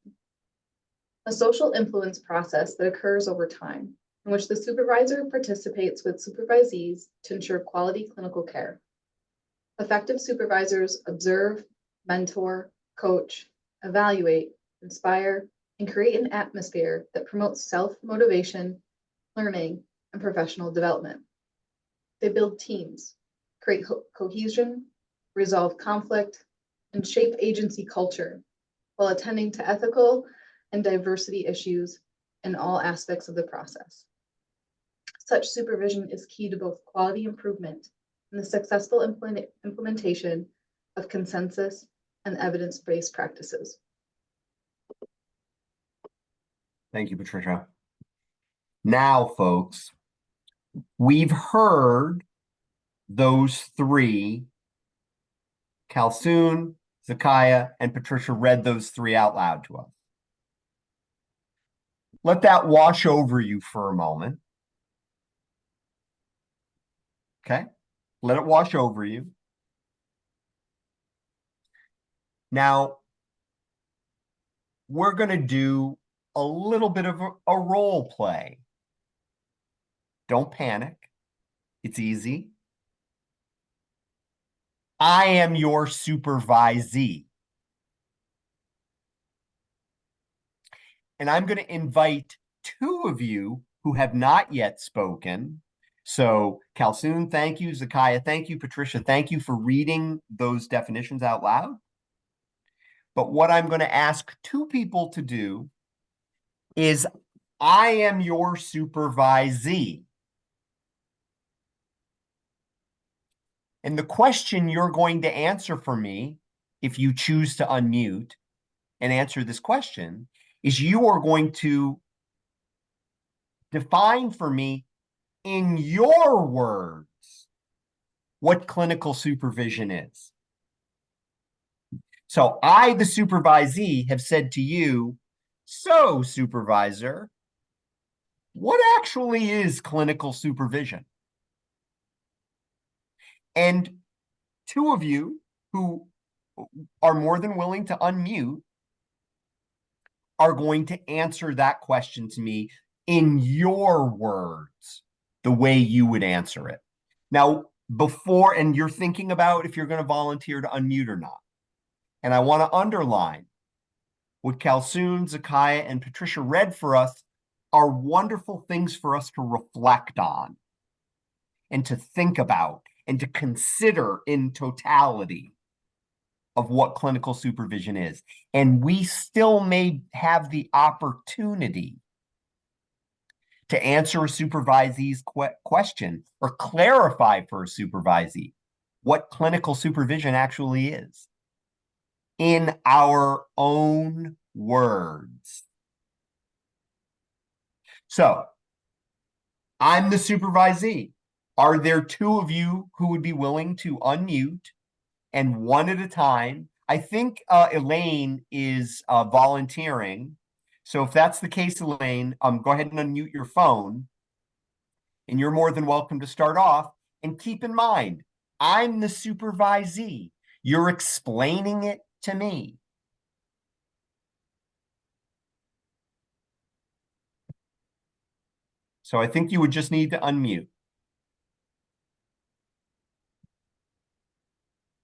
a social influence process that occurs over time, in which the supervisor participates with supervisees to ensure quality clinical care. Effective supervisors observe, mentor, coach, evaluate, inspire, and create an atmosphere that promotes self-motivation, learning, and professional development. They build teams, create cohesion, resolve conflict, and shape agency culture while attending to ethical and diversity issues in all aspects of the process. Such supervision is key to both quality improvement and the successful implementation of consensus and evidence-based practices. Thank you, Patricia. Now, folks, we've heard those 3, Kalsoon, Zakaya, and Patricia read those 3 out loud to us. Let that wash over you for a moment. Okay? Let it wash over you. Now, we're going to do a little bit of a role play. Don't panic. It's easy. I am your supervisee. And I'm going to invite 2 of you who have not yet spoken. So, Kalsoon, thank you. Zakaya, thank you. Patricia, thank you for reading those definitions out loud. But what I'm going to ask 2 people to do is I am your supervisee. And the question you're going to answer for me, if you choose to unmute and answer this question, is you are going to define for me in your words what clinical supervision is. So I, the supervisee, have said to you, so supervisor, what actually is clinical supervision? And 2 of you who are more than willing to unmute are going to answer that question to me in your words, the way you would answer it. Now, and you're thinking about if you're going to volunteer to unmute or not. And I want to underline what Kalsoon, Zakaya, and Patricia read for us are wonderful things for us to reflect on and to think about and to consider in totality of what clinical supervision is. And we still may have the opportunity to answer a supervisee's question or clarify for a supervisee what clinical supervision actually is in our own words. So, I'm the supervisee. Are there two of you who would be willing to unmute and one at a time? I think Elaine is volunteering. So if that's the case, Elaine, go ahead and unmute your phone. And you're more than welcome to start off. And keep in mind, I'm the supervisee. You're explaining it to me. So I think you would just need to unmute.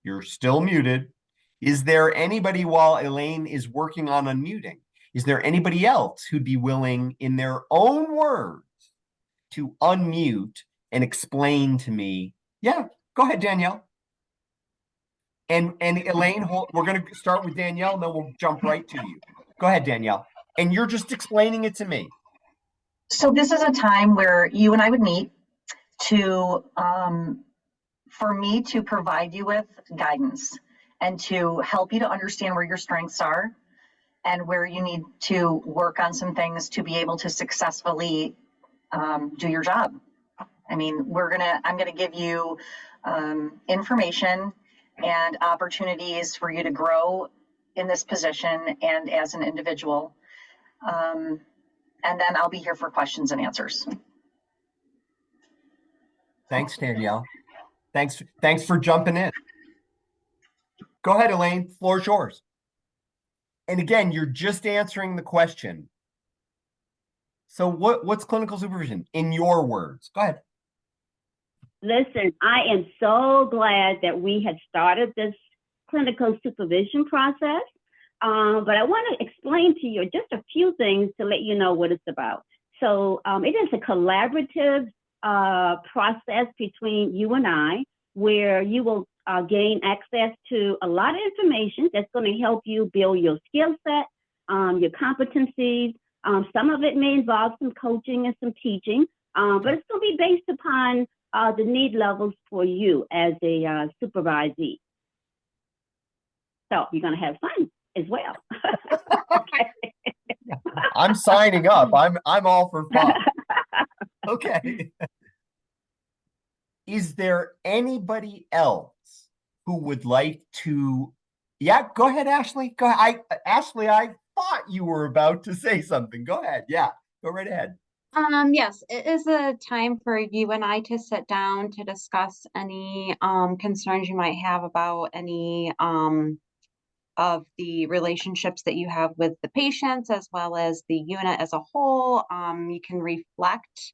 You're still muted. Is there anybody, while Elaine is working on unmuting, is there anybody else who'd be willing, in their own words, to unmute and explain to me? Yeah, go ahead, Danielle. And Elaine, we're going to start with Danielle, and then we'll jump right to you. Go ahead, Danielle. And you're just explaining it to me. So this is a time where you and I would meet to, for me to provide you with guidance and to help you to understand where your strengths are and where you need to work on some things to be able to successfully do your job. I mean, I'm gonna give you information and opportunities for you to grow in this position and as an individual. And then I'll be here for questions and answers. Thanks, Danielle. Thanks for jumping in. Go ahead, Elaine, floor is yours. And again, you're just answering the question. So what's clinical supervision in your words? Go ahead. Listen, I am so glad that we had started this clinical supervision process, but I want to explain to you just a few things to let you know what it's about. So it is a collaborative process between you and I, where you will gain access to a lot of information that's going to help you build your skill set, your competencies. Some of it may involve some coaching and some teaching, but it's going to be based upon the need levels for you as a supervisee. So you're going to have fun as well. Okay. I'm signing up. I'm all for fun. Okay. Is there anybody else who would like to? Yeah, go ahead, Ashley. Go ahead. Ashley, I thought you were about to say something. Go ahead. Yeah, go right ahead. Yes, it is a time for you and I to sit down to discuss any concerns you might have about any of the relationships that you have with the patients as well as the unit as a whole. You can reflect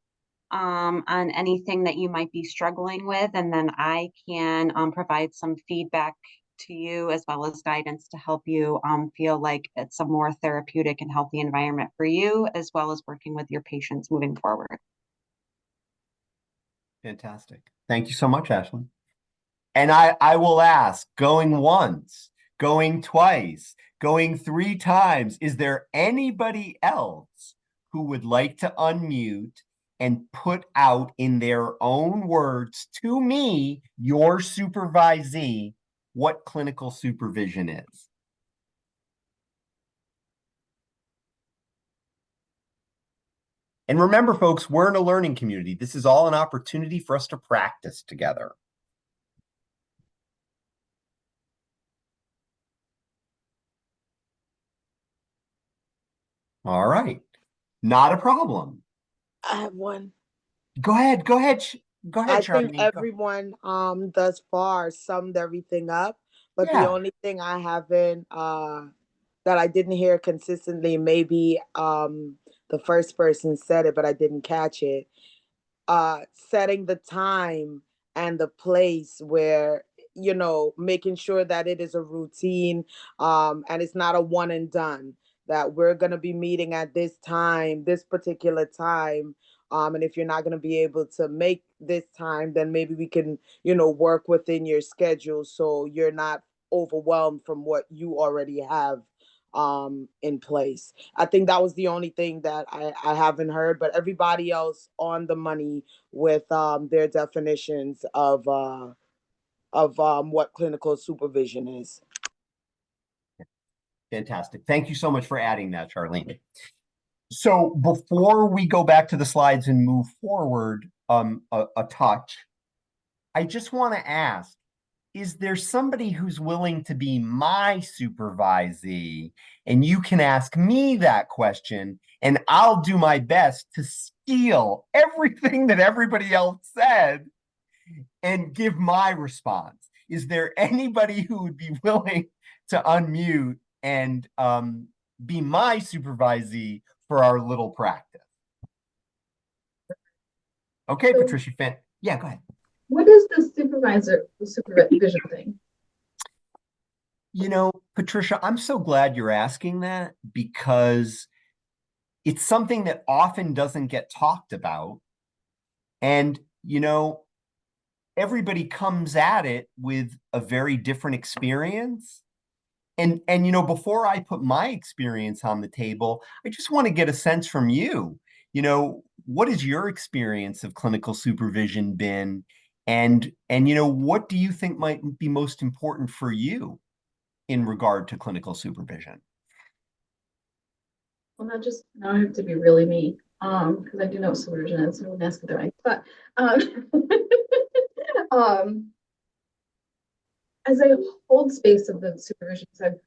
on anything that you might be struggling with, and then I can provide some feedback to you as well as guidance to help you feel like it's a more therapeutic and healthy environment for you, as well as working with your patients moving forward. Fantastic. Thank you so much, Ashley. And I will ask, going once, going twice, going 3 times, is there anybody else who would like to unmute and put out in their own words to me, your supervisee, what clinical supervision is? And remember, folks, we're in a learning community. This is all an opportunity for us to practice together. All right. Not a problem. I have one. Go ahead. Go ahead. Go ahead, I Charlie. think everyone thus far summed everything up, but Yeah. the only thing I haven't that I didn't hear consistently, maybe the first person said it, but I didn't catch it. Setting the time and the place where, making sure that it is a routine and it's not a one and done, that we're going to be meeting at this time, this particular time. And if you're not going to be able to make this time, then maybe we can, work within your schedule so you're not overwhelmed from what you already have in place. I think that was the only thing that I haven't heard, but everybody else on the money with their definitions of what clinical supervision is. Fantastic. Thank you so much for adding that, Charlene. So before we go back to the slides and move forward a touch, I just want to ask, is there somebody who's willing to be my supervisee? And you can ask me that question, and I'll do my best to steal everything that everybody else said and give my response. Is there anybody who would be willing to unmute and be my supervisee for our little practice? Okay, So- Patricia, yeah, go ahead. What is the supervision thing? You know, Patricia, I'm so glad you're asking that, because it's something that often doesn't get talked about. And, you know, everybody comes at it with a very different experience. And you know, before I put my experience on the table, I just want to get a sense from you. You know, what has your experience of clinical supervision been? And you know, what do you think might be most important for you in regard to clinical supervision? Well, now I have to be really me, because I do know what supervision is, so I won't ask it right. But as I hold space of the supervisions I've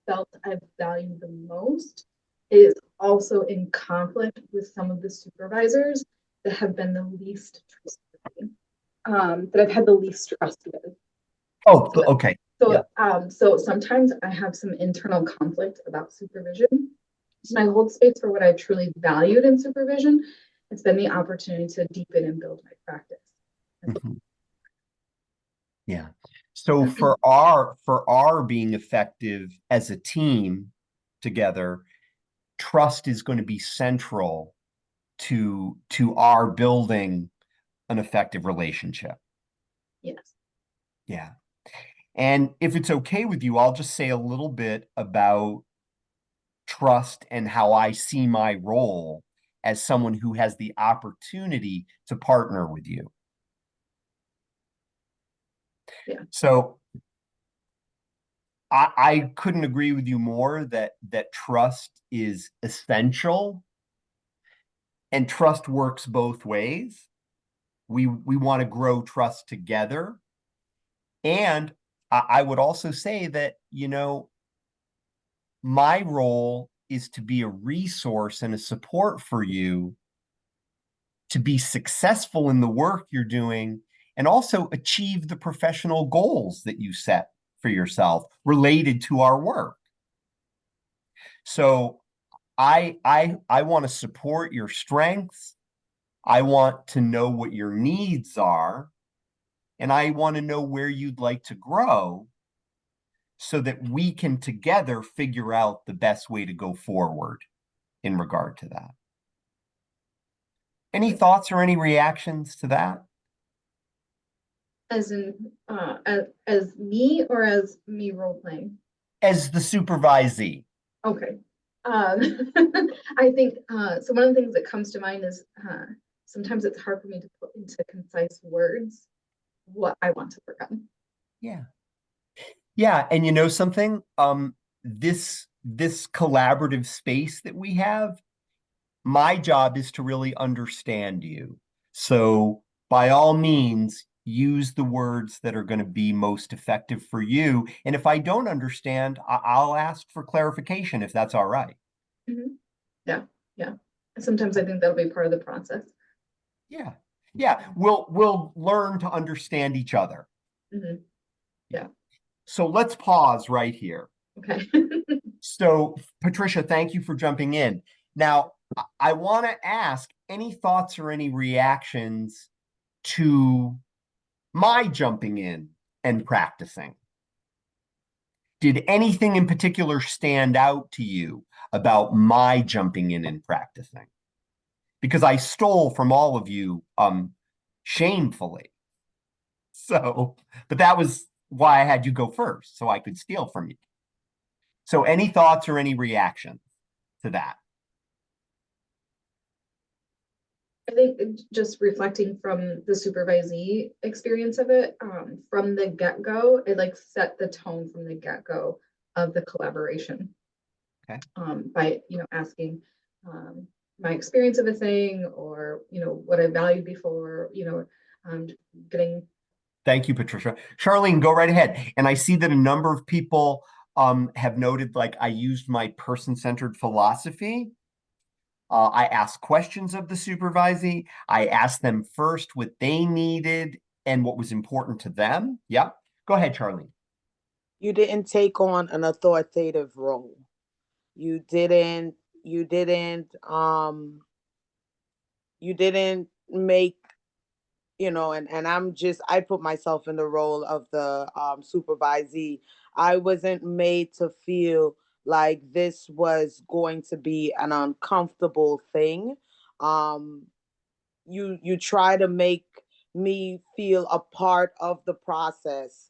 felt I've valued the most is also in conflict with some of the supervisors that have been the least trustworthy, that I've had the least trust with. Oh, okay. So, so sometimes I have some internal conflict about supervision. So I hold space for what I truly valued in supervision. It's been the opportunity to deepen and build my practice. Mm-hmm. Yeah. So for our being effective as a team together, trust is going to be central to our building an effective relationship. Yes. Yeah. And if it's okay with you, I'll just say a little bit about trust and how I see my role as someone who has the opportunity to partner with you. Yeah. So I couldn't agree with you more that trust is essential, and trust works both ways. We want to grow trust together. And I would also say that, you know, my role is to be a resource and a support for you to be successful in the work you're doing, and also achieve the professional goals that you set for yourself related to our work. So I want to support your strengths. I want to know what your needs are, and I want to know where you'd like to grow, so that we can together figure out the best way to go forward in regard to that. Any thoughts or any reactions to that? As in, as me, or as me role playing? As the supervisee. Okay. I think, so one of the things that comes to mind is sometimes it's hard for me to put into concise words what I want to work on. Yeah. Yeah, and you know something? This collaborative space that we have, my job is to really understand you. So by all means, use the words that are going to be most effective for you. And if I don't understand, I'll ask for clarification if that's all right. Mm-hmm. Yeah, yeah. Sometimes I think that'll be part of the process. Yeah, yeah. We'll learn to understand each other. Mm-hmm. Yeah. So let's pause right here. Okay. So Patricia, thank you for jumping in. Now, I want to ask any thoughts or any reactions to my jumping in and practicing. Did anything in particular stand out to you about my jumping in and practicing? Because I stole from all of you shamefully. So, but that was why I had you go first, so I could steal from you. So any thoughts or any reaction to that? I think just reflecting from the supervisee experience of it, from the get-go, it like set the tone from the get-go of the collaboration. Okay. By, asking my experience of a thing, or, what I valued before, getting. Thank you, Patricia. Charlene, go right ahead. And I see that a number of people have noted, like, I used my person-centered philosophy. I asked questions of the supervisee. I asked them first what they needed and what was important to them. Yep. Go ahead, Charlene. You didn't take on an authoritative role. You didn't make, and I put myself in the role of the supervisee. I wasn't made to feel like this was going to be an uncomfortable thing. You try to make me feel a part of the process.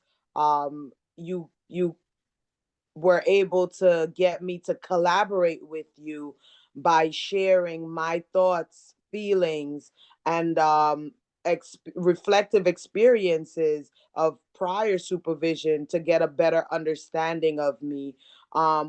You were able to get me to collaborate with you by sharing my thoughts, feelings, and reflective experiences of prior supervision to get a better understanding of me,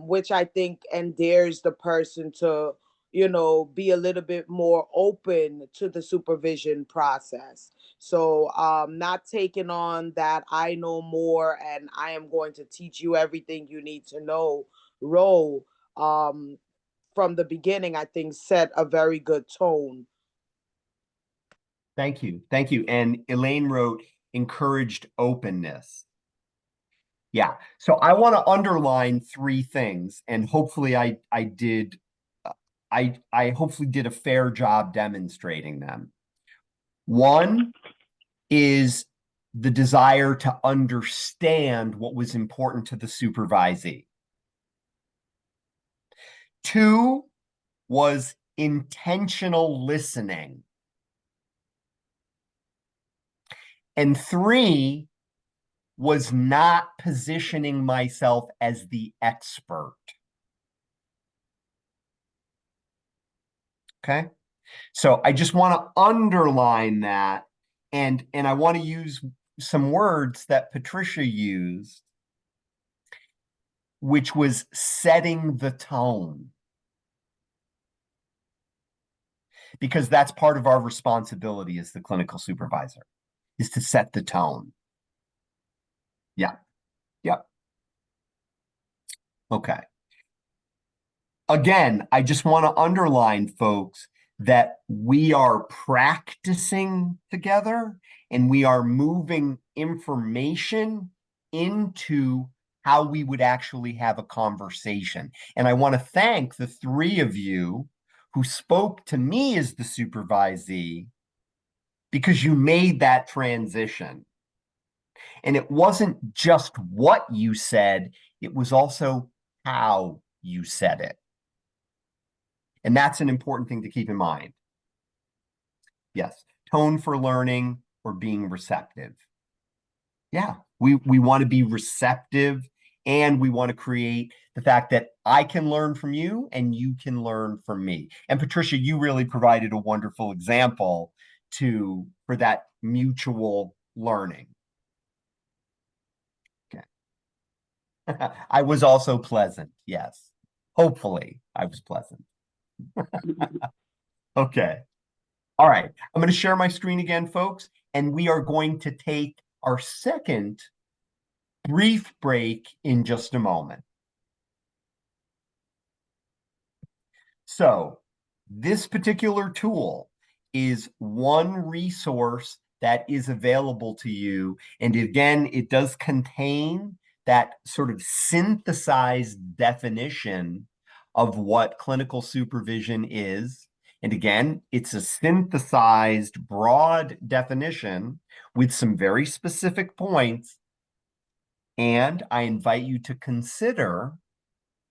which I think endears the person to, be a little bit more open to the supervision process. So not taking on that I know more and I am going to teach you everything you need to know role, from the beginning, I think set a very good tone. Thank you. Thank you. And Elaine wrote, encouraged openness. Yeah. So I want to underline three things, and hopefully I hopefully did a fair job demonstrating them. One is the desire to understand what was important to the supervisee. Two was intentional listening. And three was not positioning myself as the expert. Okay? So I just want to underline that, and I want to use some words that Patricia used, which was setting the tone. Because that's part of our responsibility as the clinical supervisor, is to set the tone. Yeah. Yep. Okay. Again, I just want to underline, folks, that we are practicing together and we are moving information into how we would actually have a conversation. And I want to thank the three of you who spoke to me as the supervisee, because you made that transition. And it wasn't just what you said, it was also how you said it. And that's an important thing to keep in mind. Yes, tone for learning or being receptive. Yeah, we want to be receptive, and we want to create the fact that I can learn from you and you can learn from me. And Patricia, you really provided a wonderful example for that mutual learning. Okay. I was also pleasant, yes. Hopefully I was pleasant. Okay. All right. I'm going to share my screen again, folks, and we are going to take our second brief break in just a moment. So this particular tool is one resource that is available to you. And again, it does contain that sort of synthesized definition of what clinical supervision is. And again, it's a synthesized, broad definition with some very specific points. And I invite you to consider,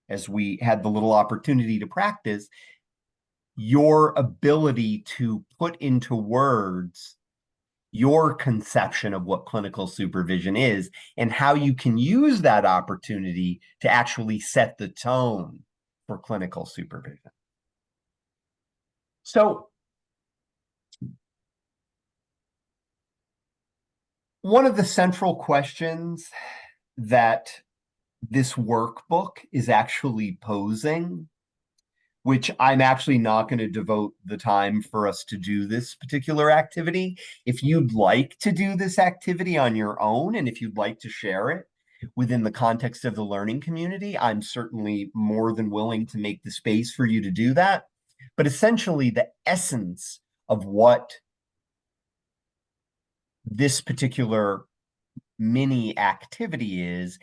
as we had the little opportunity to practice, your ability to put into words your conception of what clinical supervision is and how you can use that opportunity to actually set the tone for clinical supervision. So, one of the central questions that this workbook is actually posing, which I'm actually not going to devote the time for us to do this particular activity. If you'd like to do this activity on your own, and if you'd like to share it within the context of the learning community, I'm certainly more than willing to make the space for you to do that. But essentially, the essence of what this particular mini activity is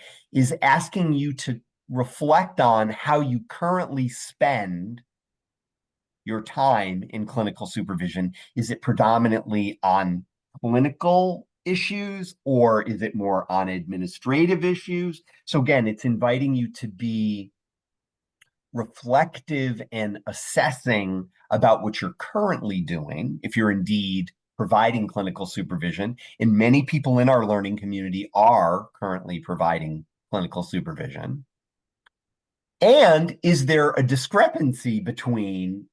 asking you to reflect on how you currently spend your time in clinical supervision. Is it predominantly on clinical issues, or is it more on administrative issues? So again, it's inviting you to be reflective and assessing about what you're currently doing, if you're indeed providing clinical supervision. And many people in our learning community are currently providing clinical supervision. And is there a discrepancy between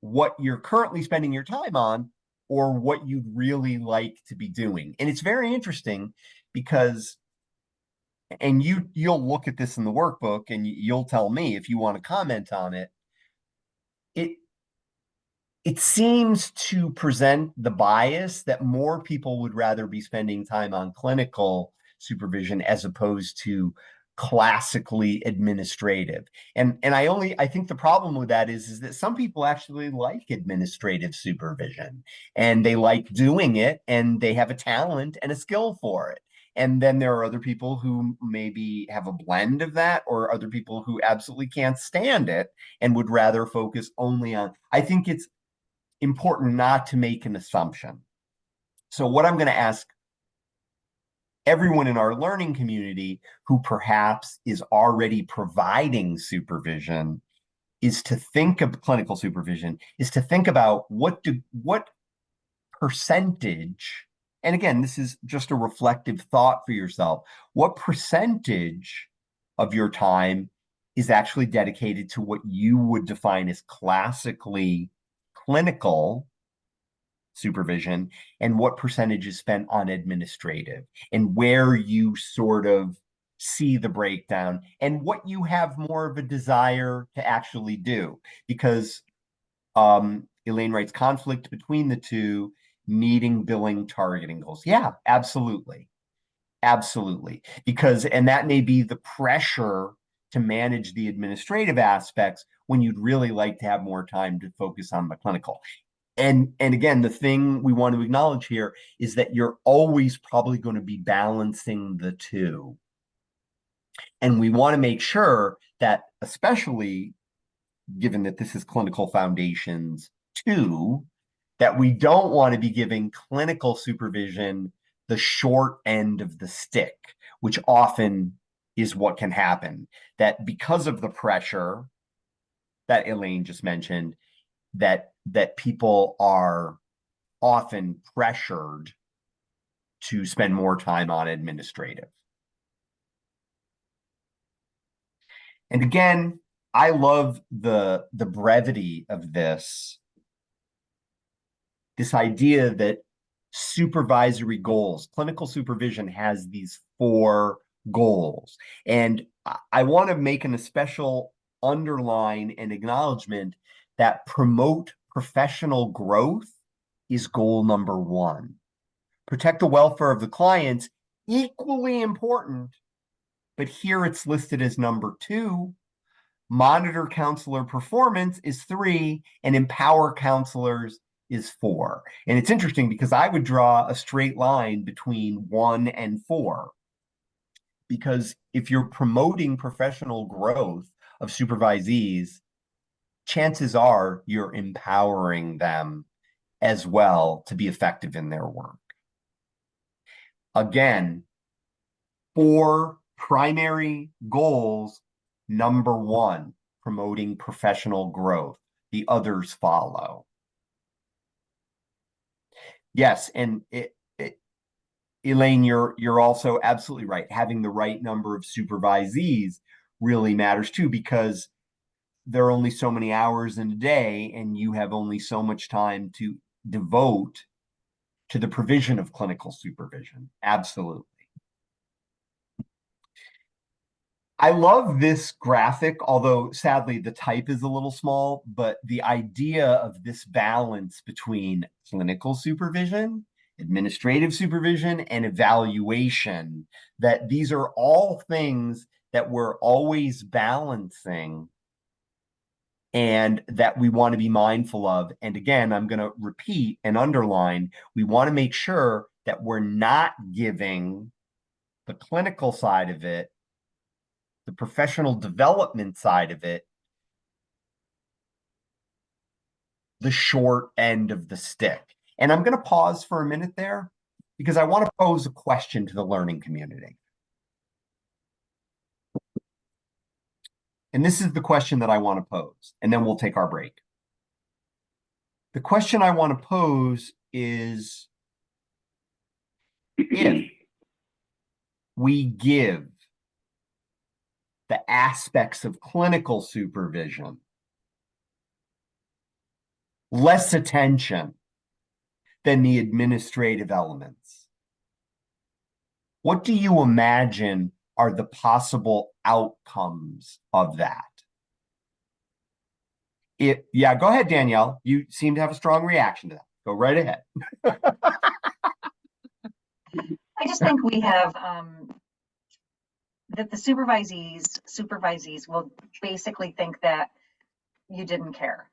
what you're currently spending your time on or what you'd really like to be doing? And it's very interesting because, and you'll look at this in the workbook and you'll tell me if you want to comment on it. It seems to present the bias that more people would rather be spending time on clinical supervision as opposed to classically administrative. And I think the problem with that is that some people actually like administrative supervision and they like doing it and they have a talent and a skill for it. And then there are other people who maybe have a blend of that, or other people who absolutely can't stand it and would rather focus only on. I think it's important not to make an assumption. So what I'm going to ask everyone in our learning community who perhaps is already providing supervision is to think of clinical supervision, is to think about what percentage, and again, this is just a reflective thought for yourself, what percentage of your time is actually dedicated to what you would define as classically clinical supervision, and what percentage is spent on administrative, and where you sort of see the breakdown and what you have more of a desire to actually do. Because Elaine writes, conflict between the two, meeting billing targeting goals. Yeah, absolutely. Absolutely. Because, and that may be the pressure to manage the administrative aspects when you'd really like to have more time to focus on the clinical. And again, the thing we want to acknowledge here is that you're always probably going to be balancing the two. And we want to make sure that, especially given that this is Clinical Foundations II, that we don't want to be giving clinical supervision the short end of the stick, which often is what can happen. That because of the pressure that Elaine just mentioned, that people are often pressured to spend more time on administrative. And again, I love the brevity of this idea that supervisory goals, clinical supervision has these 4 goals. And I want to make an especial underline and acknowledgement that promote professional growth is goal number 1. Protect the welfare of the clients, equally important, but here it's listed as number 2. Monitor counselor performance is 3, and empower counselors is 4. And it's interesting because I would draw a straight line between 1 and 4. Because if you're promoting professional growth of supervisees, chances are you're empowering them as well to be effective in their work. Again, 4 primary goals. Number 1, promoting professional growth. The others follow. Yes, and Elaine, you're also absolutely right. Having the right number of supervisees really matters too, because there are only so many hours in a day, and you have only so much time to devote to the provision of clinical supervision. Absolutely. I love this graphic, although sadly the type is a little small, but the idea of this balance between clinical supervision, administrative supervision, and evaluation, that these are all things that we're always balancing and that we want to be mindful of. And again, I'm going to repeat and underline, we want to make sure that we're not giving the clinical side of it, the professional development side of it, the short end of the stick. And I'm going to pause for a minute there because I want to pose a question to the learning community. And this is the question that I want to pose, and then we'll take our break. The question I want to pose is, if we give the aspects of clinical supervision less attention than the administrative elements, what do you imagine are the possible outcomes of that? Yeah, go ahead, Danielle. You seem to have a strong reaction to that. Go right ahead. I just think we have that the supervisees will basically think that you didn't care.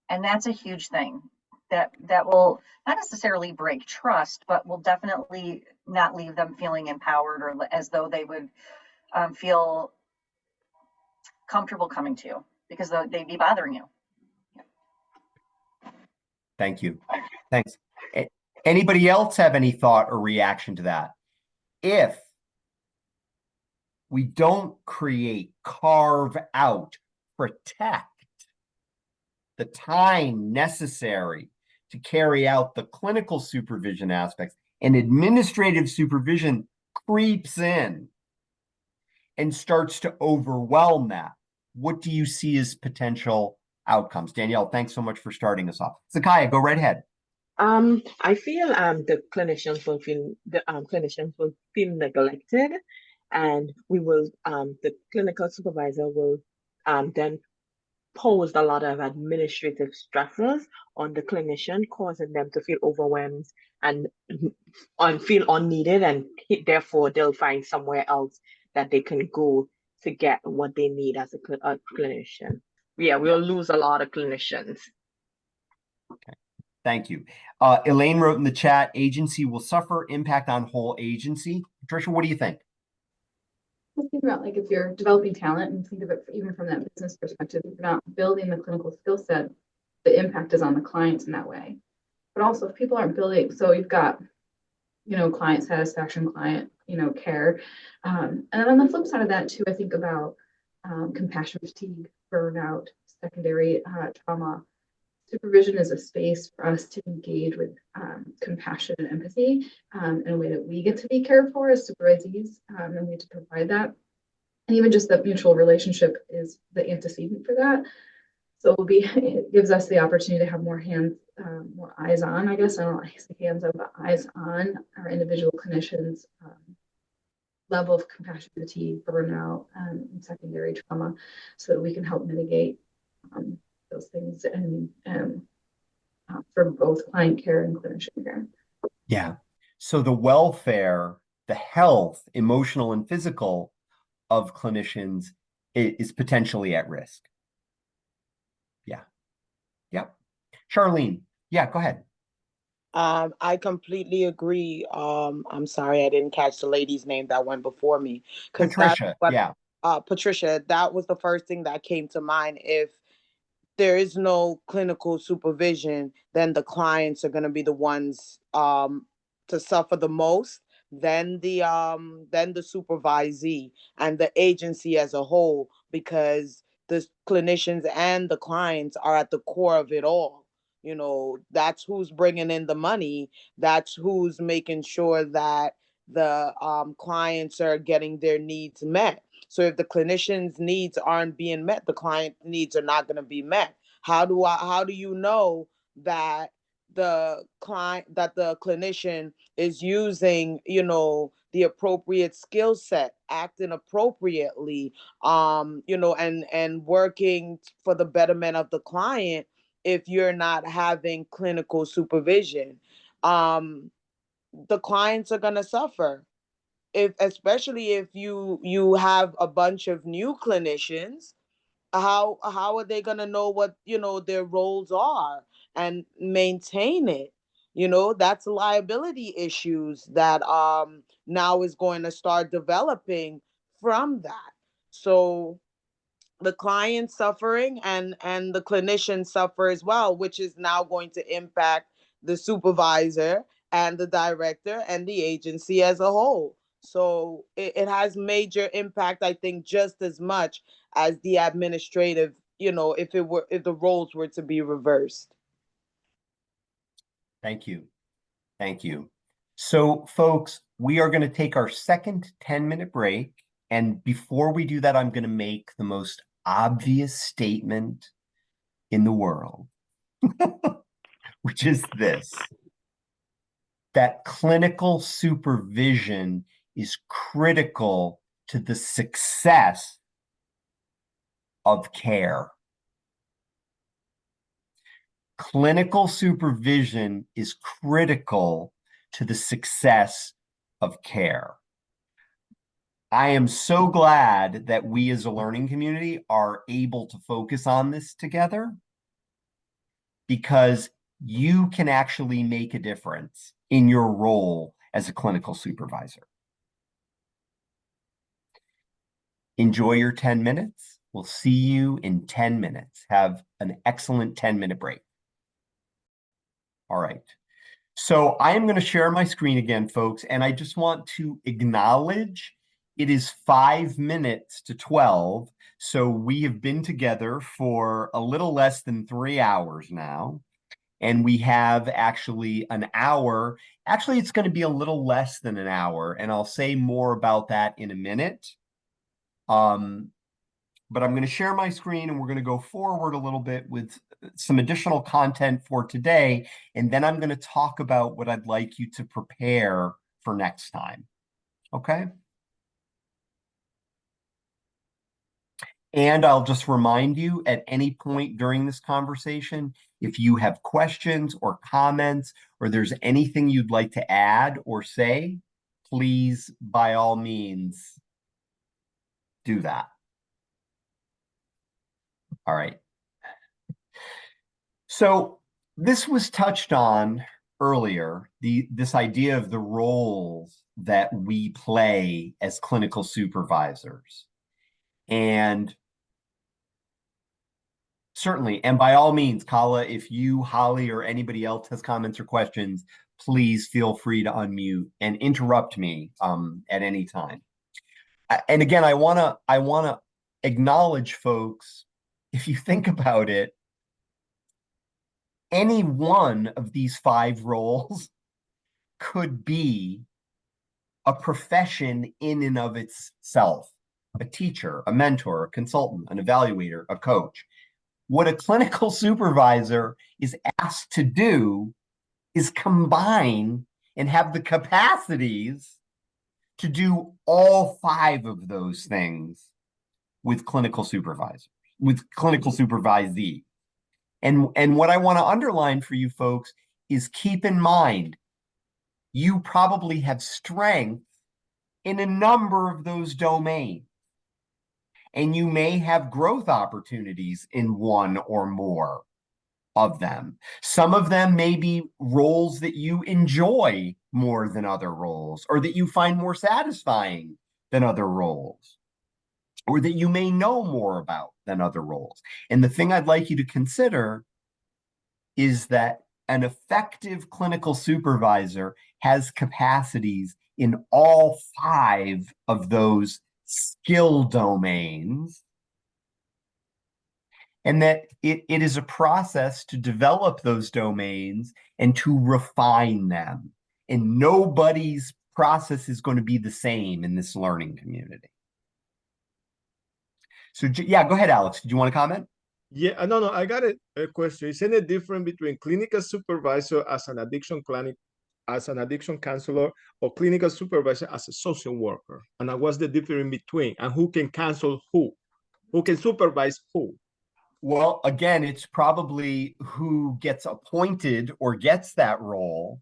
And that's a huge thing that will not necessarily break trust, but will definitely not leave them feeling empowered or as though they would feel comfortable coming to you, because they'd be bothering you. Thank you. Thanks. Anybody else have any thought or reaction to that? If we don't carve out, protect the time necessary to carry out the clinical supervision aspects, and administrative supervision creeps in and starts to overwhelm that, what do you see as potential outcomes? Danielle, thanks so much for starting us off. Zakaya, go right ahead. I feel the clinicians will feel neglected, and the clinical supervisor will then pose a lot of administrative stresses on the clinician, causing them to feel overwhelmed and feel unneeded, and therefore they'll find somewhere else that they can go to get what they need as a clinician. Yeah, we'll lose a lot of clinicians. Okay, thank you. Elaine wrote in the chat, agency will suffer, impact on whole agency. Patricia, what do you think? Think about, like, if you're developing talent, and think of it even from that business perspective, if you're not building the clinical skill set, the impact is on the clients in that way. But also if people aren't building, so you've got, client satisfaction, client, care. And then on the flip side of that too, I think about compassion fatigue, burnout, secondary trauma. Supervision is a space for us to engage with compassion and empathy in a way that we get to be cared for as supervisees, and we get to provide that. And even just that mutual relationship is the antecedent for that. So it gives us the opportunity to have more more eyes on, I guess. I don't want to say hands on, but eyes on our individual clinicians' level of compassion fatigue, burnout, and secondary trauma, so that we can help mitigate those things and for both client care and clinician care. Yeah. So the welfare, the health, emotional and physical of clinicians is potentially at risk. Yeah. Yep. Charlene, yeah, go ahead. I completely agree. I'm sorry I didn't catch the lady's name that went before me. Patricia, yeah. Patricia, that was the first thing that came to mind. If there is no clinical supervision, then the clients are going to be the ones to suffer the most, then the supervisee and the agency as a whole, because the clinicians and the clients are at the core of it all. That's who's bringing in the money. That's who's making sure that the clients are getting their needs met. So if the clinician's needs aren't being met, the client needs are not going to be met. How do you know that the clinician is using, the appropriate skill set, acting appropriately, and working for the betterment of the client if you're not having clinical supervision? The clients are going to suffer, especially if you have a bunch of new clinicians. How are they going to know what their roles are and maintain it? That's liability issues that now is going to start developing from that. So the client suffering and the clinician suffer as well, which is now going to impact the supervisor and the director and the agency as a whole. So it has major impact, I think, just as much as the administrative, if the roles were to be reversed. Thank you. Thank you. So, folks, we are going to take our second 10-minute break. And before we do that, I'm going to make the most obvious statement in the world, which is this: that clinical supervision is critical to the success of care. Clinical supervision is critical to the success of care. I am so glad that we as a learning community are able to focus on this together, because you can actually make a difference in your role as a clinical supervisor. Enjoy your 10 minutes. We'll see you in 10 minutes. Have an excellent 10-minute break. All right. So I am going to share my screen again, folks, and I just want to acknowledge it is 5 minutes to 12. So we have been together for a little less than 3 hours now. And we have actually an hour. Actually, it's going to be a little less than an hour, and I'll say more about that in a minute. But I'm going to share my screen, and we're going to go forward a little bit with some additional content for today. And then I'm going to talk about what I'd like you to prepare for next time. Okay? And I'll just remind you, at any point during this conversation, if you have questions or comments, or there's anything you'd like to add or say, please, by all means, do that. All right. So this was touched on earlier, this idea of the roles that we play as clinical supervisors. And certainly, and by all means, Kala, if you, Holly, or anybody else has comments or questions, please feel free to unmute and interrupt me at any time. And again, I wanna acknowledge, folks, if you think about it, any one of these 5 roles could be a profession in and of itself: a teacher, a mentor, a consultant, an evaluator, a coach. What a clinical supervisor is asked to do is combine and have the capacities to do all 5 of those things with clinical supervisors, with clinical supervisee. And what I want to underline for you folks is, keep in mind, you probably have strength in a number of those domains. And you may have growth opportunities in one or more of them. Some of them may be roles that you enjoy more than other roles, or that you find more satisfying than other roles, or that you may know more about than other roles. And the thing I'd like you to consider is that an effective clinical supervisor has capacities in all 5 of those skill domains. and that it is a process to develop those domains and to refine them. And nobody's process is going to be the same in this learning community. So yeah, go ahead, Alex. Did you want to comment? Yeah, no, I got a question. Isn't it different between clinical supervisor as an addiction clinic, as an addiction counselor, or clinical supervisor as a social worker? And what's the difference in between? And who can counsel who? Who can supervise who? Well, again, it's probably who gets appointed or gets that role.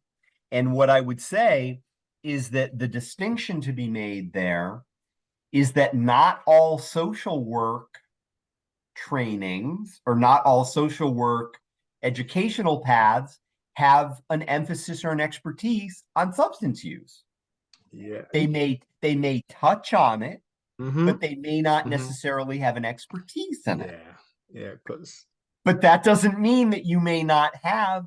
And what I would say is that the distinction to be made there is that not all social work trainings or not all social work educational paths have an emphasis or an expertise on substance use. Yeah. They may touch on it, Mm-hmm. but they may not necessarily have an expertise in it. Yeah, because. But that doesn't mean that you may not have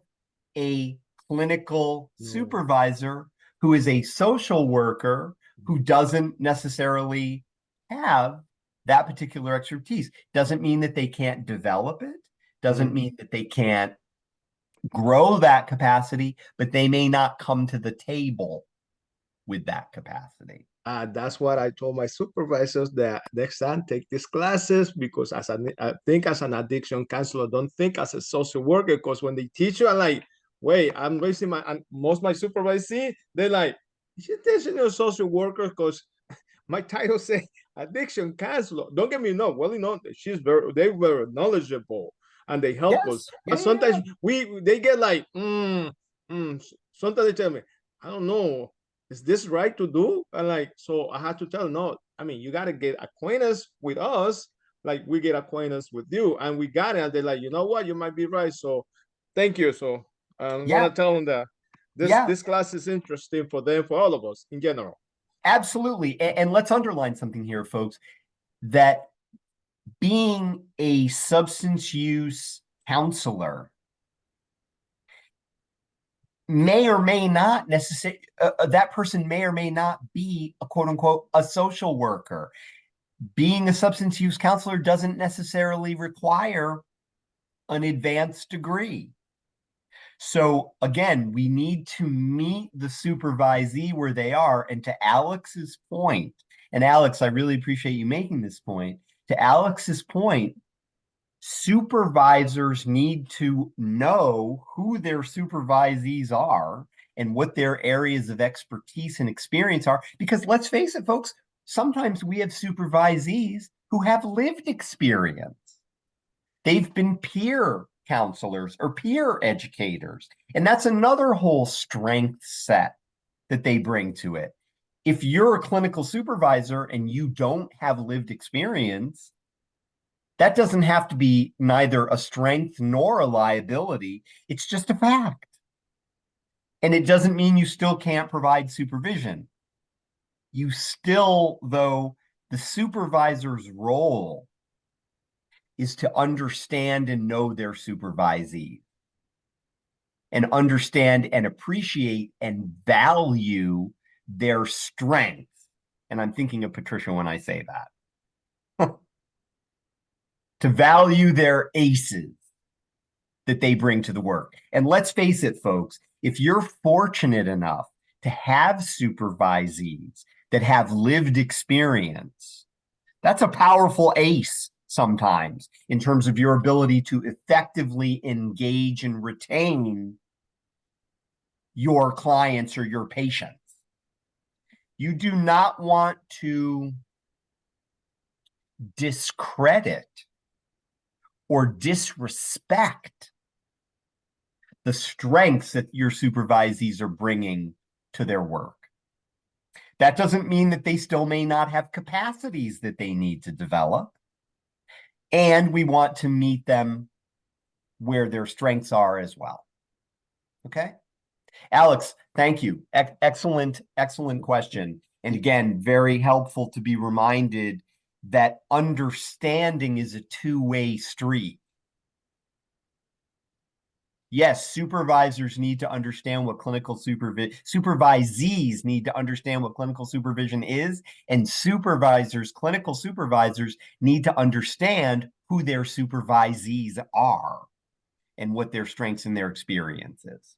a clinical supervisor who is a social worker who doesn't necessarily have that particular expertise. Doesn't mean that they can't develop it, doesn't mean that they can't grow that capacity, but they may not come to the table with that capacity. That's what I told my supervisors, that next time take these classes, because I think as an addiction counselor, don't think as a social worker, because when they teach you, I'm like, wait, I'm raising and most of my supervisors, they're like, you teaching a social worker, because my title say addiction counselor. Don't get me wrong, well, they were knowledgeable and they help us. But sometimes they get like, sometimes they tell me, I don't know, is this right to do? And like, so I had to tell them, no, I mean, you got to get acquaintance with us, like we get acquaintance with you, and we got it. And they're like, you know what, you might be right. So thank you. So I'm gonna tell them that this class is interesting for them, for all of us in general. Absolutely. And let's underline something here, folks, that being a substance use counselor may or may not necessarily, that person may or may not be a quote unquote a social worker. Being a substance use counselor doesn't necessarily require an advanced degree. So again, we need to meet the supervisee where they are. And to Alex's point, and Alex, I really appreciate you making this point. To Alex's point, supervisors need to know who their supervisees are and what their areas of expertise and experience are. Because let's face it, folks, sometimes we have supervisees who have lived experience. They've been peer counselors or peer educators. And that's another whole strength set that they bring to it. If you're a clinical supervisor and you don't have lived experience, that doesn't have to be neither a strength nor a liability. It's just a fact. And it doesn't mean you still can't provide supervision. You still, though, the supervisor's role is to understand and know their supervisee and understand and appreciate and value their strengths. And I'm thinking of Patricia when I say that. To value their aces that they bring to the work. And let's face it, folks, if you're fortunate enough to have supervisees that have lived experience, that's a powerful ace sometimes in terms of your ability to effectively engage and retain your clients or your patients. You do not want to discredit or disrespect the strengths that your supervisees are bringing to their work. That doesn't mean that they still may not have capacities that they need to develop. And we want to meet them where their strengths are as well. Okay? Alex, thank you. Excellent question. And again, very helpful to be reminded that understanding is a two-way street. Yes, supervisors need to understand what clinical supervisees need to understand what clinical supervision is, and clinical supervisors need to understand who their supervisees are and what their strengths and their experiences.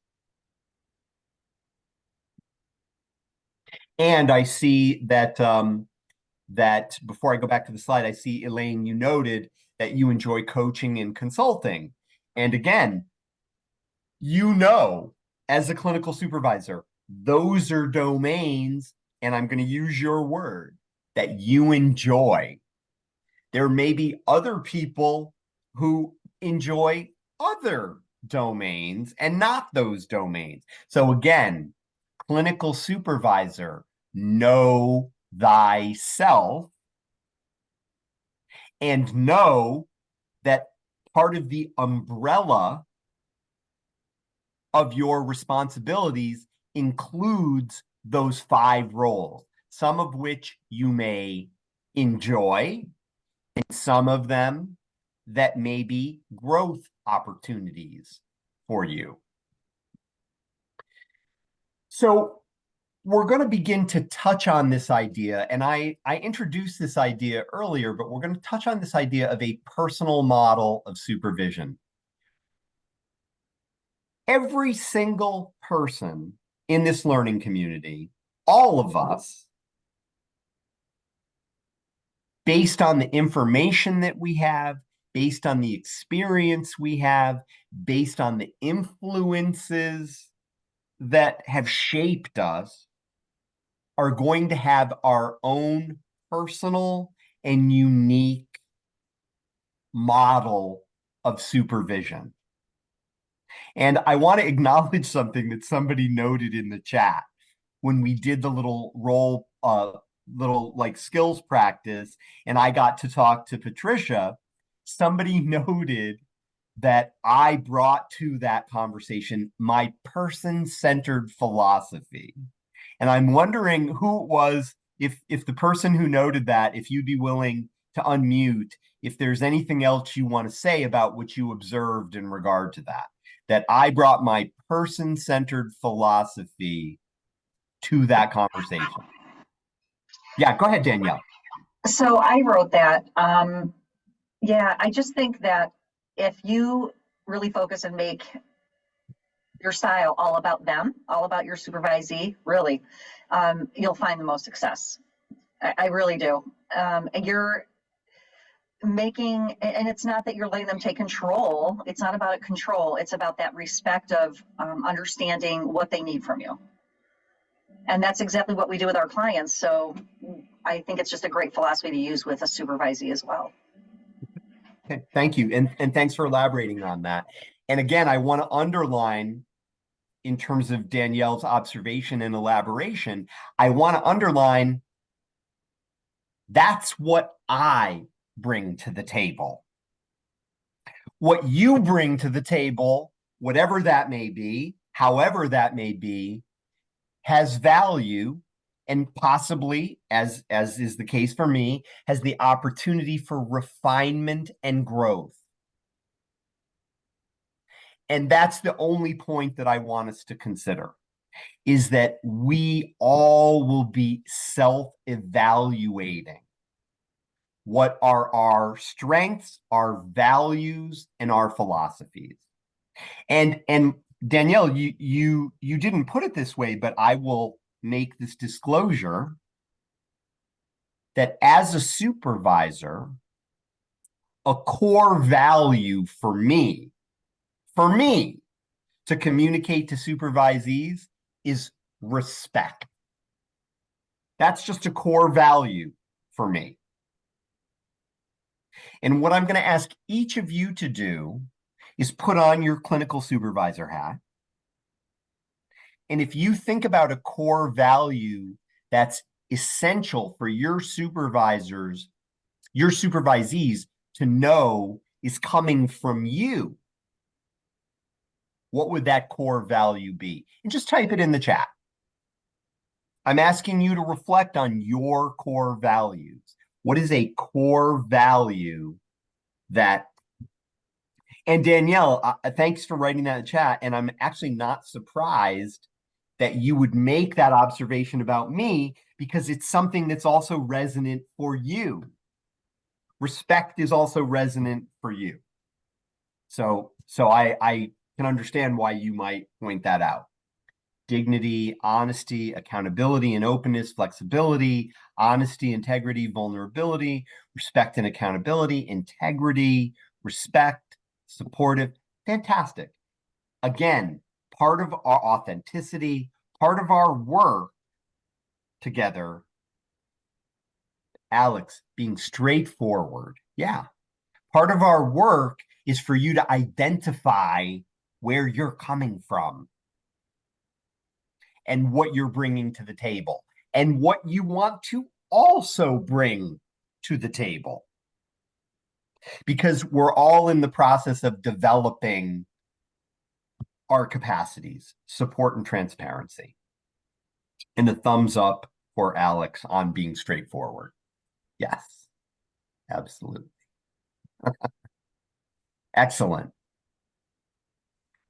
And I see that that before I go back to the slide, I see, Elaine, you noted that you enjoy coaching and consulting. And again, you know, as a clinical supervisor, those are domains, and I'm going to use your word, that you enjoy. There may be other people who enjoy other domains and not those domains. So again, clinical supervisor, know thyself, and know that part of the umbrella of your responsibilities includes those 5 roles, some of which you may enjoy, and some of them that may be growth opportunities for you. So we're going to begin to touch on this idea, and I introduced this idea earlier, but we're going to touch on this idea of a personal model of supervision. Every single person in this learning community, all of us, based on the information that we have, based on the experience we have, based on the influences that have shaped us, are going to have our own personal and unique model of supervision. And I want to acknowledge something that somebody noted in the chat when we did the little little like skills practice, and I got to talk to Patricia. Somebody noted that I brought to that conversation my person-centered philosophy. And I'm wondering who it was, if the person who noted that, if you'd be willing to unmute, if there's anything else you want to say about what you observed in regard to that I brought my person-centered philosophy to that conversation. Yeah, go ahead, Danielle. So I wrote that. Yeah, I just think that if you really focus and make your style all about them, all about your supervisee, really, you'll find the most success. I really do. And you're making, and it's not that you're letting them take control. It's not about control. It's about that respect of understanding what they need from you. And that's exactly what we do with our clients. So I think it's just a great philosophy to use with a supervisee as well. Okay, thank you. And thanks for elaborating on that. And again, I want to underline, in terms of Danielle's observation and elaboration, I want to underline that's what I bring to the table. What you bring to the table, whatever that may be, however that may be, has value, and possibly, as is the case for me, has the opportunity for refinement and growth. And that's the only point that I want us to consider, is that we all will be self-evaluating what are our strengths, our values, and our philosophies. And Danielle, you didn't put it this way, but I will make this disclosure that as a supervisor, a core value for me to communicate to supervisees is respect. That's just a core value for me. And what I'm going to ask each of you to do is put on your clinical supervisor hat. And if you think about a core value that's essential for your supervisors, your supervisees to know is coming from you, what would that core value be? And just type it in the chat. I'm asking you to reflect on your core values. What is a core value that, and Danielle, thanks for writing that in the chat. And I'm actually not surprised that you would make that observation about me, because it's something that's also resonant for you. Respect is also resonant for you. So I can understand why you might point that out. Dignity, honesty, accountability and openness, flexibility, honesty, integrity, vulnerability, respect and accountability, integrity, respect, supportive, fantastic. Again, part of our authenticity, part of our work together, Alex, being straightforward. Yeah. Part of our work is for you to identify where you're coming from and what you're bringing to the table and what you want to also bring to the table. Because we're all in the process of developing our capacities, support and transparency. And a thumbs up for Alex on being straightforward. Yes, absolutely. Excellent.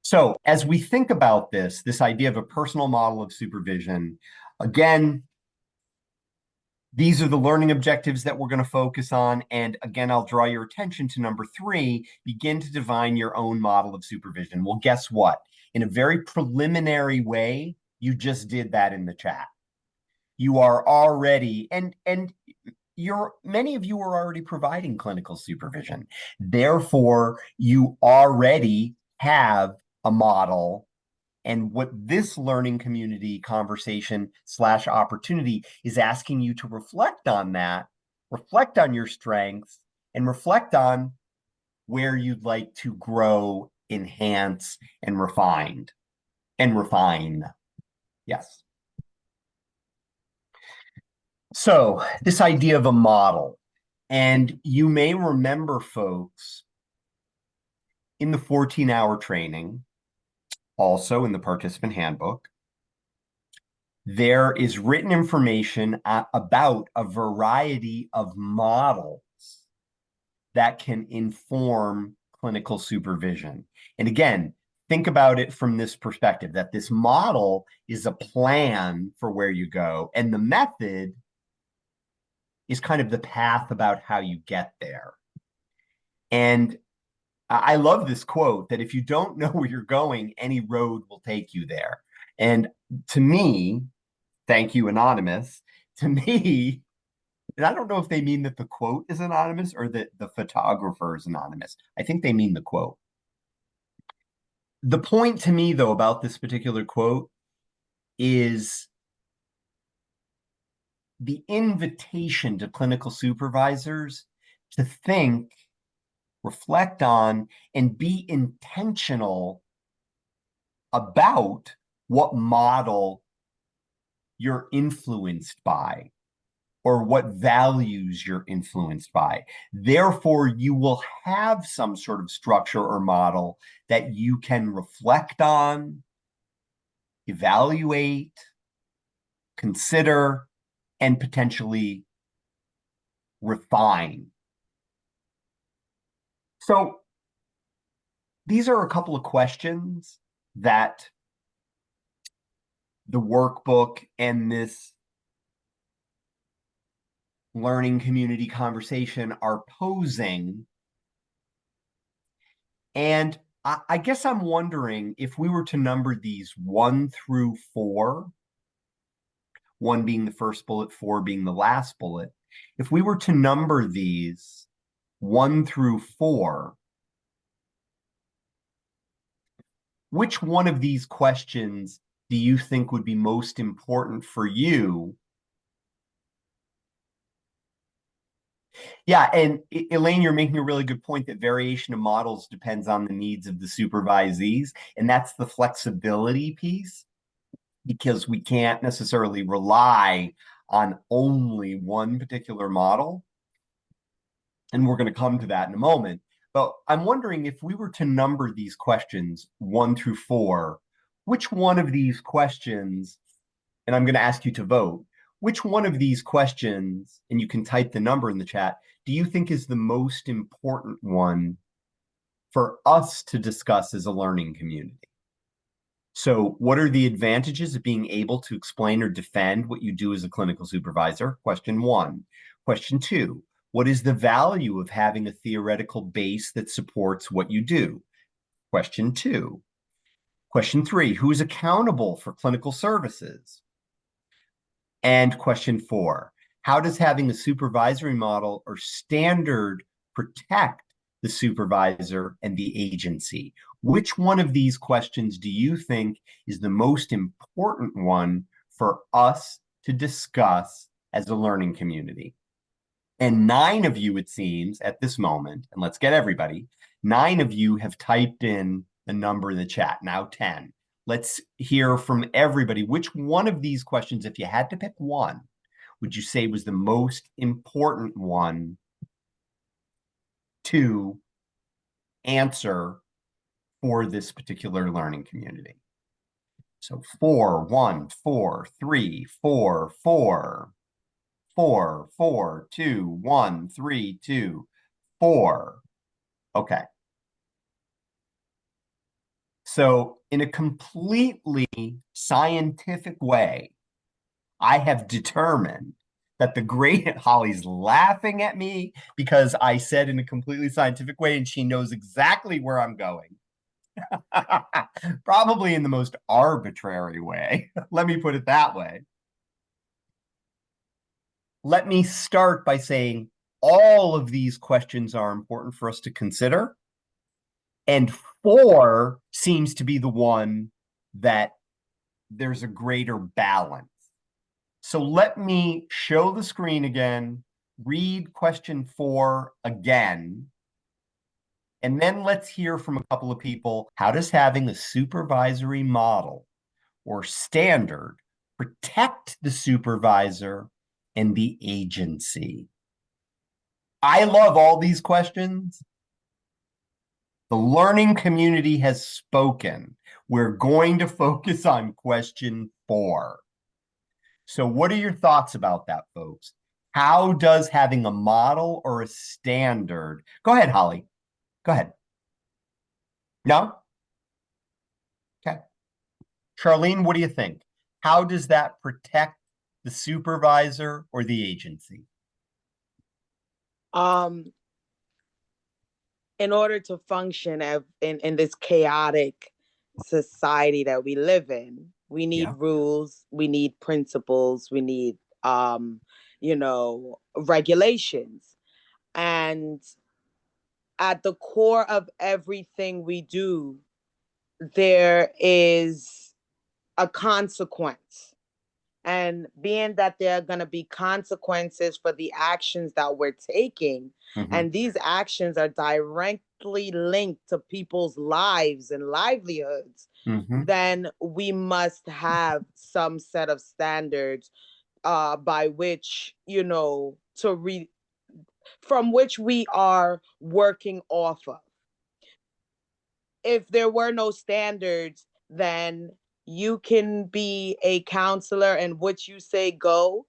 So as we think about this idea of a personal model of supervision, again, these are the learning objectives that we're going to focus on. And again, I'll draw your attention to number 3, begin to define your own model of supervision. Well, guess what? In a very preliminary way, you just did that in the chat. You are already, and many of you are already providing clinical supervision. Therefore, you already have a model. And what this learning community conversation / opportunity is asking you to reflect on that, reflect on your strengths, and reflect on where you'd like to grow, enhance, and refine. Yes. So this idea of a model, and you may remember, folks, in the 14-hour training, also in the participant handbook, there is written information about a variety of models that can inform clinical supervision. And again, think about it from this perspective, that this model is a plan for where you go, and the method is kind of the path about how you get there. And I love this quote that if you don't know where you're going, any road will take you there. And to me, thank you, Anonymous, to me, and I don't know if they mean that the quote is anonymous or that the photographer is anonymous. I think they mean the quote. The point to me, though, about this particular quote is the invitation to clinical supervisors to think, reflect on, and be intentional about what model you're influenced by or what values you're influenced by. Therefore, you will have some sort of structure or model that you can reflect on, evaluate, consider, and potentially refine. So these are a couple of questions that the workbook and this learning community conversation are posing. And I guess I'm wondering if we were to number these 1 through 4, 1 being the first bullet, 4 being the last bullet, if we were to number these 1 through 4, which one of these questions do you think would be most important for you? Yeah, and Elaine, you're making a really good point that variation of models depends on the needs of the supervisees, and that's the flexibility piece, because we can't necessarily rely on only one particular model. And we're going to come to that in a moment. But I'm wondering if we were to number these questions 1 through 4, which one of these questions, and I'm going to ask you to vote, which one of these questions, and you can type the number in the chat, do you think is the most important one for us to discuss as a learning community? So what are the advantages of being able to explain or defend what you do as a clinical supervisor? Question 1. Question 2, What is the value of having a theoretical base that supports what you do? Question 2. Question 3, who is accountable for clinical services? And question 4, how does having a supervisory model or standard protect the supervisor and the agency? Which one of these questions do you think is the most important one for us to discuss as a learning community? And 9 of you, it seems, at this moment, and let's get everybody, 9 of you have typed in the number in the chat, now 10. Let's hear from everybody. Which one of these questions, if you had to pick one, would you say was the most important one to answer for this particular learning community? So 4, 1, 4, 3, 4, 4. 4, 4, 2, 1, 3, 2, 4. Okay. So in a completely scientific way, I have determined that the great Holly's laughing at me because I said in a completely scientific way, and she knows exactly where I'm going. Probably in the most arbitrary way. Let me put it that way. Let me start by saying all of these questions are important for us to consider. And 4 seems to be the one that there's a greater balance. So let me show the screen again, read question 4 again, and then let's hear from a couple of people. How does having a supervisory model or standard protect the supervisor and the agency? I love all these questions. The learning community has spoken. We're going to focus on question 4. So what are your thoughts about that, folks? How does having a model or a standard? Go ahead, Holly. Go ahead. No? Okay. Charlene, what do you think? How does that protect the supervisor or the agency? In order to function in this chaotic society that we live in, we need rules, we need principles, we need regulations. And at the core of everything we do, there is a consequence. And being that there are going to be consequences for the actions that we're taking, and these actions are directly linked to people's lives and livelihoods, then we must have some set of standards by which, from which we are working off of. If there were no standards, then you can be a counselor and what you say go,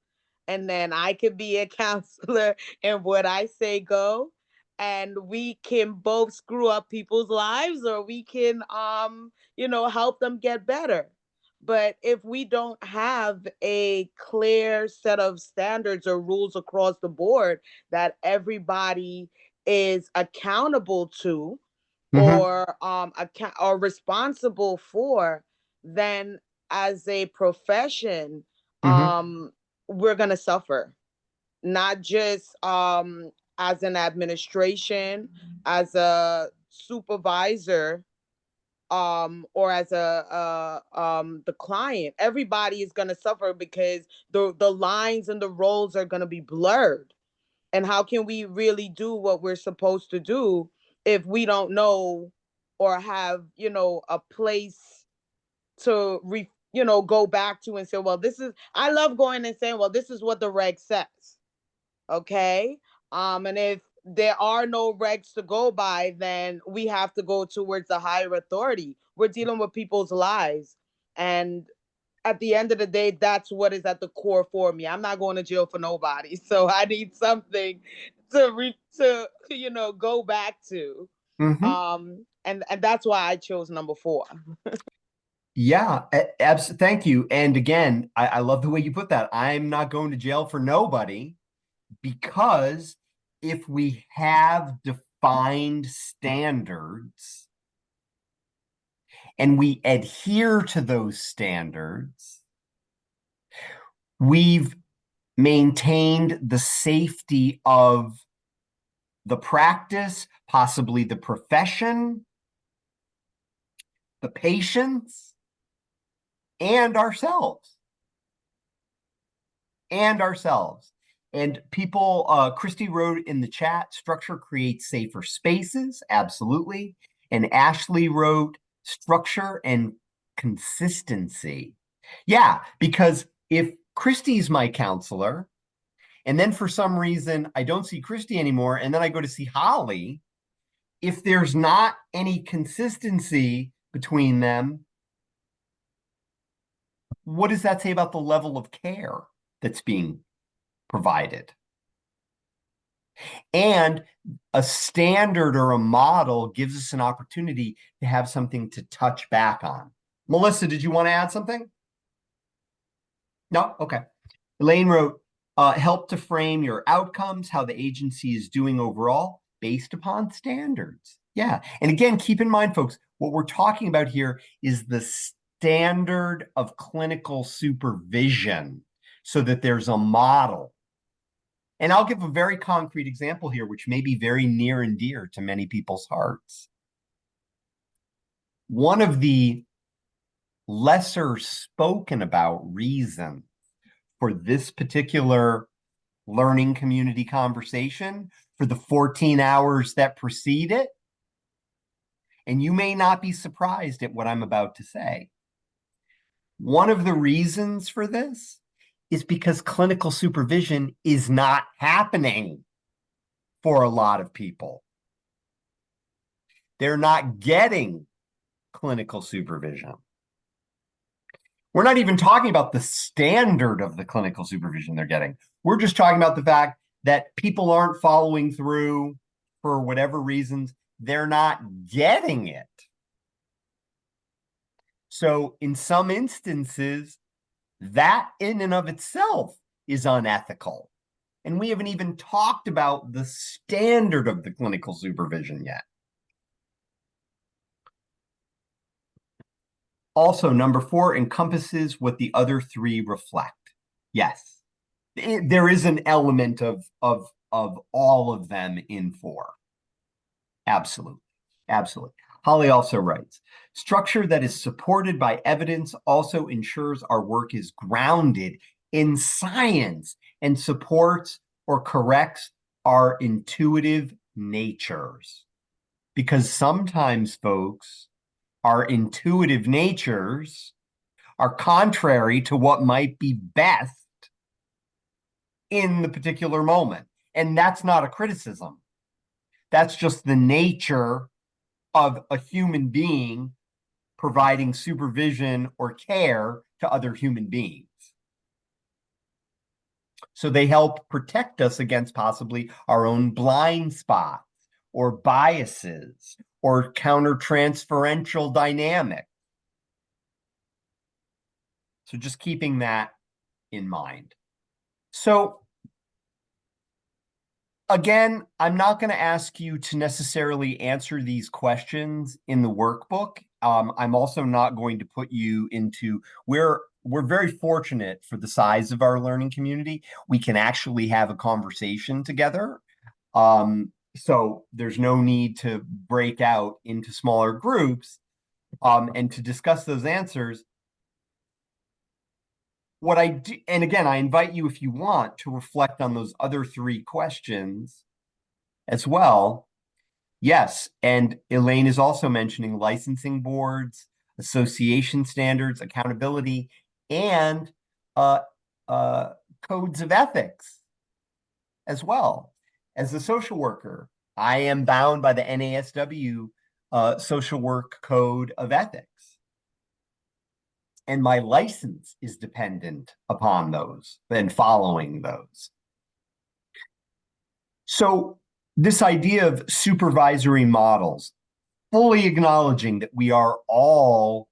and then I could be a counselor and what I say go, and we can both screw up people's lives, or we can help them get better. But if we don't have a clear set of standards or rules across the board that everybody is accountable to, or responsible for, then as a profession, we're gonna suffer. Not just as an administration, as a supervisor, or as the client. Everybody is gonna suffer because the lines and the roles are gonna be blurred. And how can we really do what we're supposed to do if we don't know or have, a place to go back to and say, well, I love going and saying, well, this is what the reg says. Okay. And if there are no regs to go by, then we have to go towards a higher authority. We're dealing with people's lives. And at the end of the day, that's what is at the core for me. I'm not going to jail for nobody. So I need something to go back to. And that's why I chose number 4. Yeah, thank you. And again, I love the way you put that. I'm not going to jail for nobody, because if we have defined standards and we adhere to those standards, we've maintained the safety of the practice, possibly the profession, the patients, and ourselves. And people, Christy wrote in the chat, structure creates safer spaces, absolutely. And Ashley wrote structure and consistency. Yeah, because if Christy's my counselor, and then for some reason I don't see Christy anymore, and then I go to see Holly, if there's not any consistency between them, what does that say about the level of care that's being provided? And a standard or a model gives us an opportunity to have something to touch back on. Melissa, did you want to add something? No? Okay. Elaine wrote, help to frame your outcomes, how the agency is doing overall based upon standards. Yeah. And again, keep in mind, folks, what we're talking about here is the standard of clinical supervision so that there's a model. And I'll give a very concrete example here, which may be very near and dear to many people's hearts. One of the lesser spoken about reasons for this particular learning community conversation, for the 14 hours that precede it, and you may not be surprised at what I'm about to say. One of the reasons for this is because clinical supervision is not happening for a lot of people. They're not getting clinical supervision. We're not even talking about the standard of the clinical supervision they're getting. We're just talking about the fact that people aren't following through for whatever reasons. They're not getting it. So in some instances, that in and of itself is unethical. And we haven't even talked about the standard of the clinical supervision yet. Also, number 4 encompasses what the other 3 reflect. Yes, there is an element of all of them in 4. Absolutely. Absolutely. Holly also writes, structure that is supported by evidence also ensures our work is grounded in science and supports or corrects our intuitive natures. Because sometimes, folks, our intuitive natures are contrary to what might be best in the particular moment. And that's not a criticism. That's just the nature of a human being providing supervision or care to other human beings. So they help protect us against possibly our own blind spots or biases or countertransferential dynamics. So just keeping that in mind. So again, I'm not going to ask you to necessarily answer these questions in the workbook. I'm also not going to put you into we're very fortunate for the size of our learning community. We can actually have a conversation together. So there's no need to break out into smaller groups and to discuss those answers. What I do, and again, I invite you, if you want, to reflect on those other 3 questions as well. Yes, and Elaine is also mentioning licensing boards, association standards, accountability, and codes of ethics as well. As a social worker, I am bound by the NASW Social Work Code of Ethics. And my license is dependent upon those and following those. So this idea of supervisory models, fully acknowledging that we are all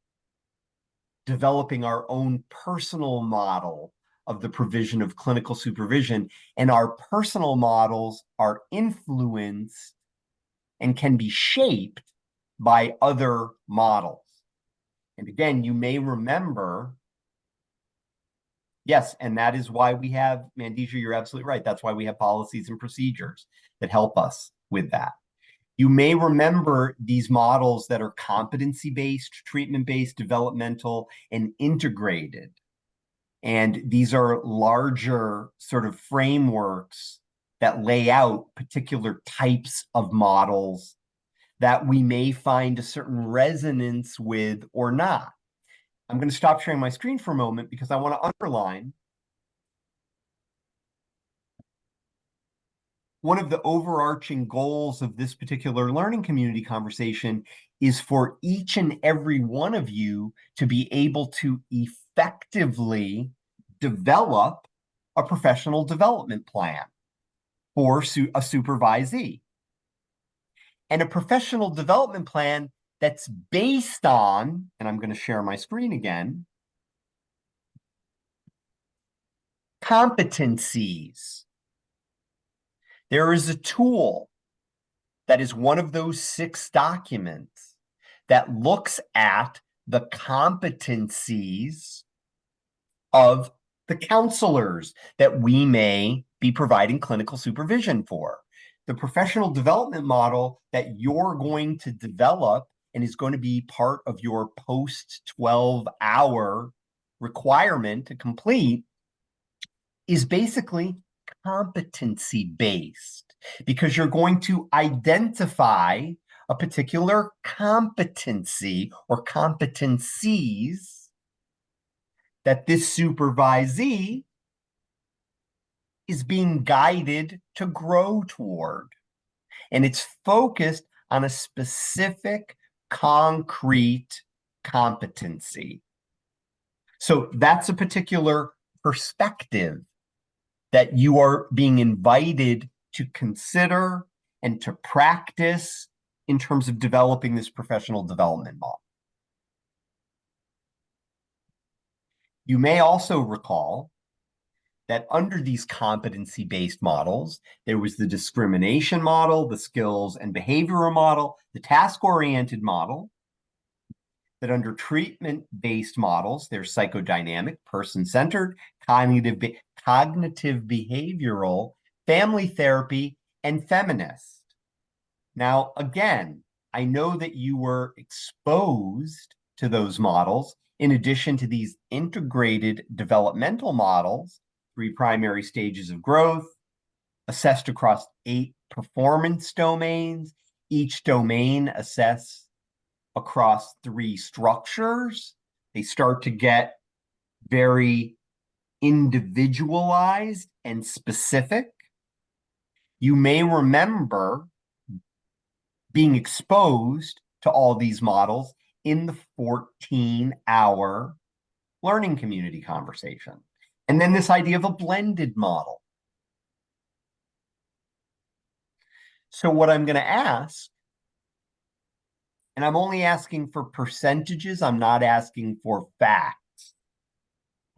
developing our own personal model of the provision of clinical supervision, and our personal models are influenced and can be shaped by other models. And again, you may remember, yes, and that is why we have, Mandisha, you're absolutely right. That's why we have policies and procedures that help us with that. You may remember these models that are competency-based, treatment-based, developmental, and integrated. And these are larger sort of frameworks that lay out particular types of models that we may find a certain resonance with or not. I'm going to stop sharing my screen for a moment because I want to underline one of the overarching goals of this particular learning community conversation is for each and every one of you to be able to effectively develop a professional development plan for a supervisee. And a professional development plan that's based on, and I'm going to share my screen again, competencies. There is a tool that is one of those 6 documents that looks at the competencies of the counselors that we may be providing clinical supervision for. The professional development model that you're going to develop and is going to be part of your post 12-hour requirement to complete is basically competency-based, because you're going to identify a particular competency or competencies that this supervisee is being guided to grow toward. And it's focused on a specific, concrete competency. So that's a particular perspective that you are being invited to consider and to practice in terms of developing this professional development model. You may also recall that under these competency-based models, there was the discrimination model, the skills and behavioral model, the task-oriented model, that under treatment-based models, there's psychodynamic, person-centered, cognitive behavioral, family therapy, and feminist. Now, again, I know that you were exposed to those models in addition to these integrated developmental models, 3 primary stages of growth, assessed across 8 performance domains, each domain assessed across 3 structures. They start to get very individualized and specific. You may remember being exposed to all these models in the 14-hour learning community conversation. And then this idea of a blended model. So what I'm going to ask, and I'm only asking for percentages, I'm not asking for facts,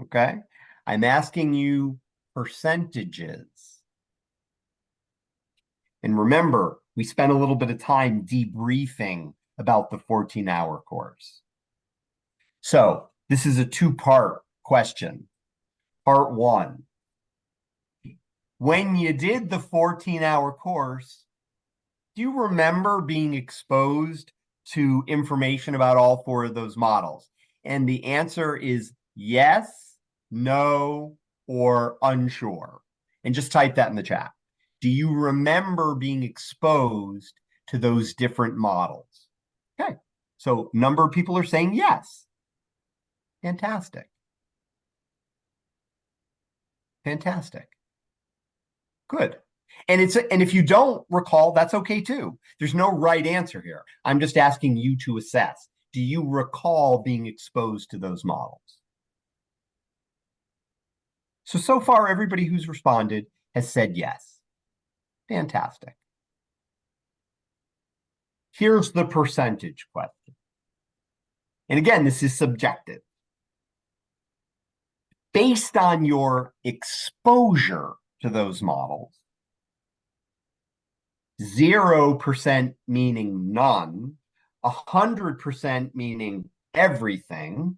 okay? I'm asking you percentages. And remember, we spent a little bit of time debriefing about the 14-hour course. So this is a 2-part question. Part 1, when you did the 14-hour course, do you remember being exposed to information about all 4 of those models? And the answer is yes, no, or unsure. And just type that in the chat. Do you remember being exposed to those different models? Okay, so a number of people are saying yes. Fantastic. Fantastic. Good. And if you don't recall, that's okay too. There's no right answer here. I'm just asking you to assess. Do you recall being exposed to those models? So far, everybody who's responded has said yes. Fantastic. Here's the percentage question. And again, this is subjective. based on your exposure to those models, 0% meaning none, 100% meaning everything,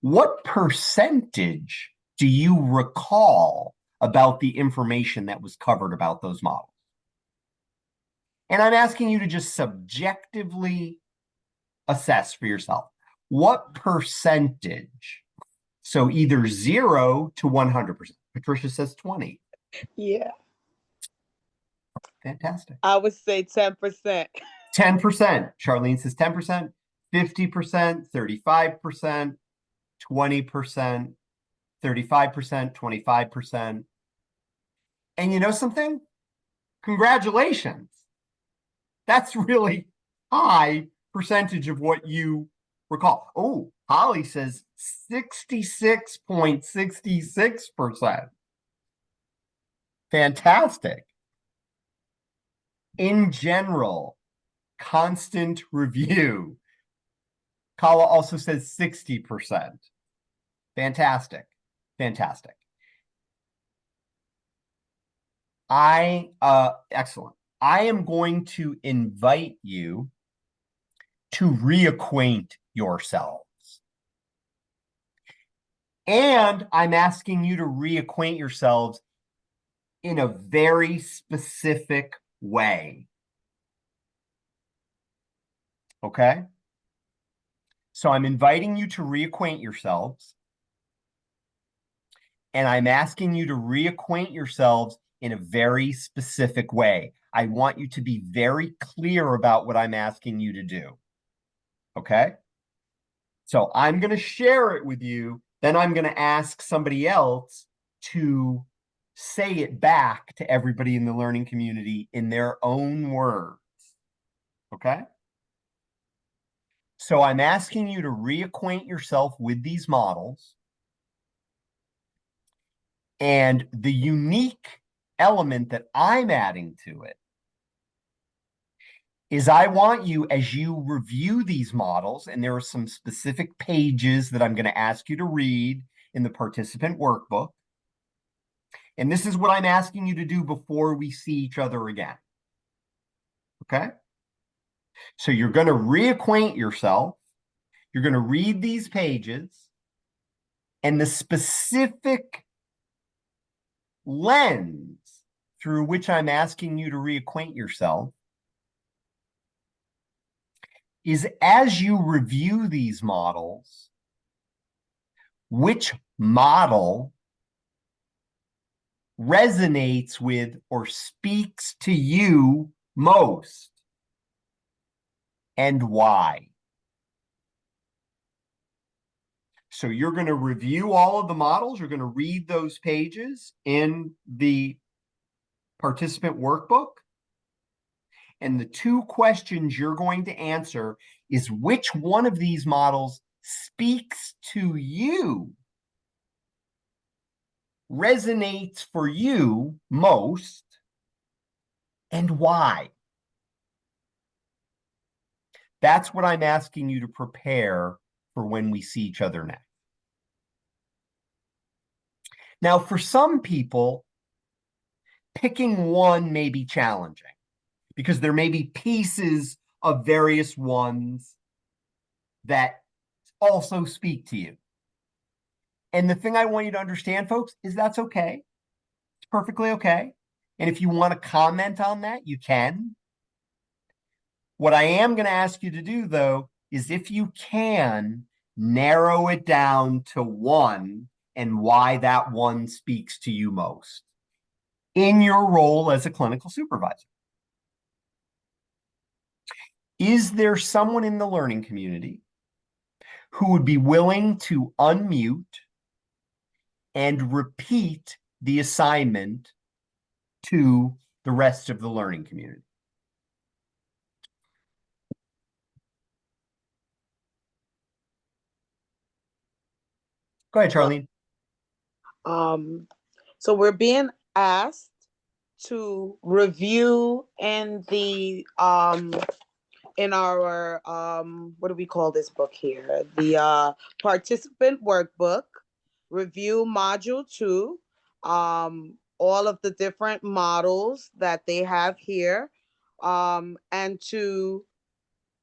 what percentage do you recall about the information that was covered about those models? And I'm asking you to just subjectively assess for yourself. What percentage? So either 0 to 100%. Patricia says 20. Yeah. Fantastic. I would say 10%. 10%. Charlene says 10%, 50%, 35%, 20%, 35%, 25%. And you know something? Congratulations. That's really high percentage of what you recall. Oh, Holly says 66.66%. Fantastic. In general, constant review. Kala also says 60%. Fantastic. Fantastic. Excellent. I am going to invite you to reacquaint yourselves. And I'm asking you to reacquaint yourselves in a very specific way. Okay? So I'm inviting you to reacquaint yourselves. And I'm asking you to reacquaint yourselves in a very specific way. I want you to be very clear about what I'm asking you to do. Okay? So I'm going to share it with you. Then I'm going to ask somebody else to say it back to everybody in the learning community in their own words. Okay? So I'm asking you to reacquaint yourself with these models. And the unique element that I'm adding to it is I want you, as you review these models, and there are some specific pages that I'm going to ask you to read in the participant workbook. And this is what I'm asking you to do before we see each other again. Okay? So you're going to reacquaint yourself. You're going to read these pages, and the specific lens through which I'm asking you to reacquaint yourself is, as you review these models, which model resonates with or speaks to you most, and why. So you're going to review all of the models. You're going to read those pages in the participant workbook. And the two questions you're going to answer is, which one of these models speaks to you, resonates for you most, and why? That's what I'm asking you to prepare for when we see each other next. Now, for some people, picking one may be challenging because there may be pieces of various ones that also speak to you. And the thing I want you to understand, folks, is that's okay. It's perfectly okay. And if you want to comment on that, you can. What I am going to ask you to do, though, is, if you can, narrow it down to one and why that one speaks to you most in your role as a clinical supervisor. Is there someone in the learning community who would be willing to unmute and repeat the assignment to the rest of the learning community? Go ahead, Charlene. So we're being asked to review in the in our what do we call this book here? The participant workbook. review module 2, all of the different models that they have here, and to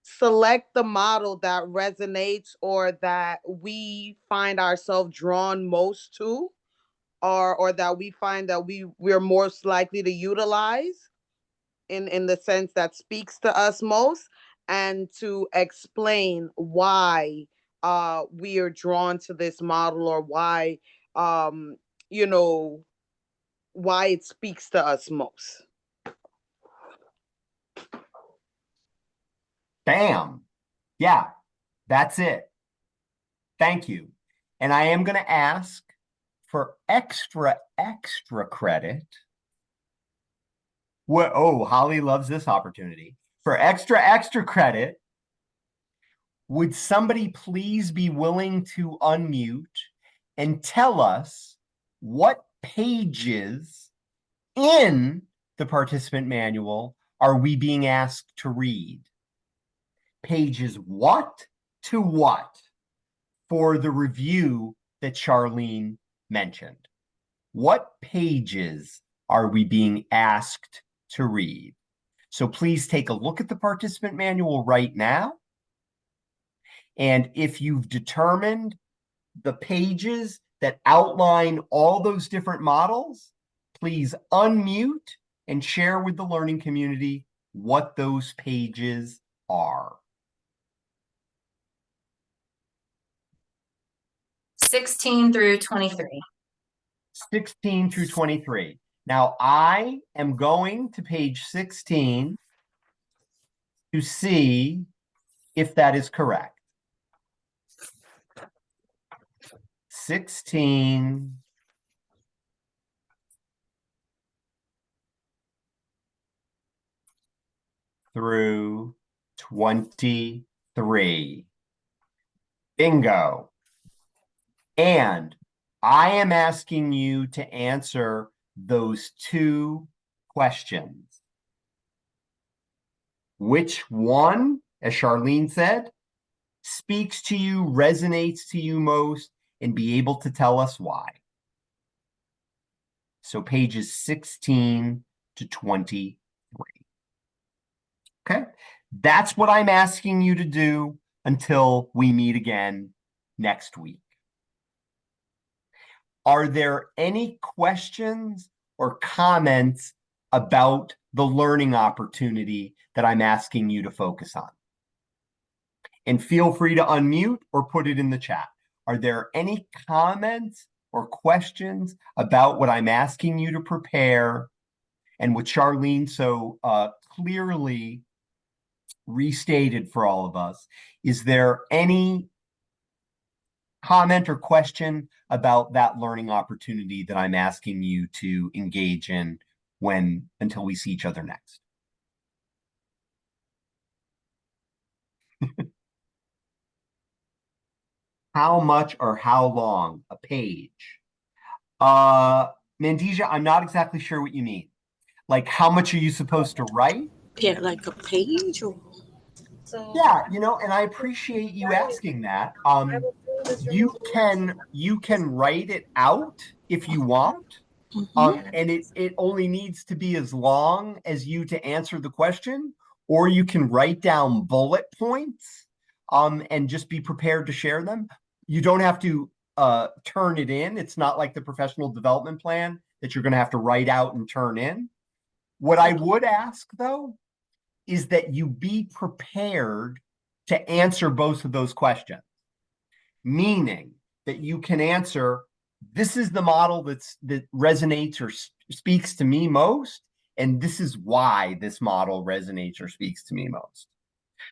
select the model that resonates or that we find ourselves drawn most to, or that we find that we're most likely to utilize in the sense that speaks to us most, and to explain why we are drawn to this model, or why you know why it speaks to us most. Bam. Yeah, that's it. Thank you. And I am going to ask for extra credit. Oh, Holly loves this opportunity. For extra credit, would somebody please be willing to unmute and tell us what pages in the participant manual are we being asked to read? Pages what to what for the review that Charlene mentioned? What pages are we being asked to read? So please take a look at the participant manual right now. And if you've determined the pages that outline all those different models, please unmute and share with the learning community what those pages are. 16 through 23. 16 through 23. Now, I am going to page 16 to see if that is correct. 16 through 23. Bingo. And I am asking you to answer those two questions. Which one, as Charlene said, speaks to you, resonates to you most, and be able to tell us why? So pages 16 to 23. Okay, that's what I'm asking you to do until we meet again next week. Are there any questions or comments about the learning opportunity that I'm asking you to focus on? And feel free to unmute or put it in the chat. Are there any comments or questions about what I'm asking you to prepare and what Charlene so clearly restated for all of us? Is there any comment or question about that learning opportunity that I'm asking you to engage in until we see each other next? How much or how long a page? Mandija, I'm not exactly sure what you mean. Like, how much are you supposed to write? Yeah, like a page or? Yeah, and I appreciate you asking that. You can write it out if you want. And it only needs to be as long as you to answer the question, or you can write down bullet points and just be prepared to share them. You don't have to turn it in. It's not like the professional development plan that you're going to have to write out and turn in. What I would ask, though, is that you be prepared to answer both of those questions, meaning that you can answer, this is the model that resonates or speaks to me most, and this is why this model resonates or speaks to me most.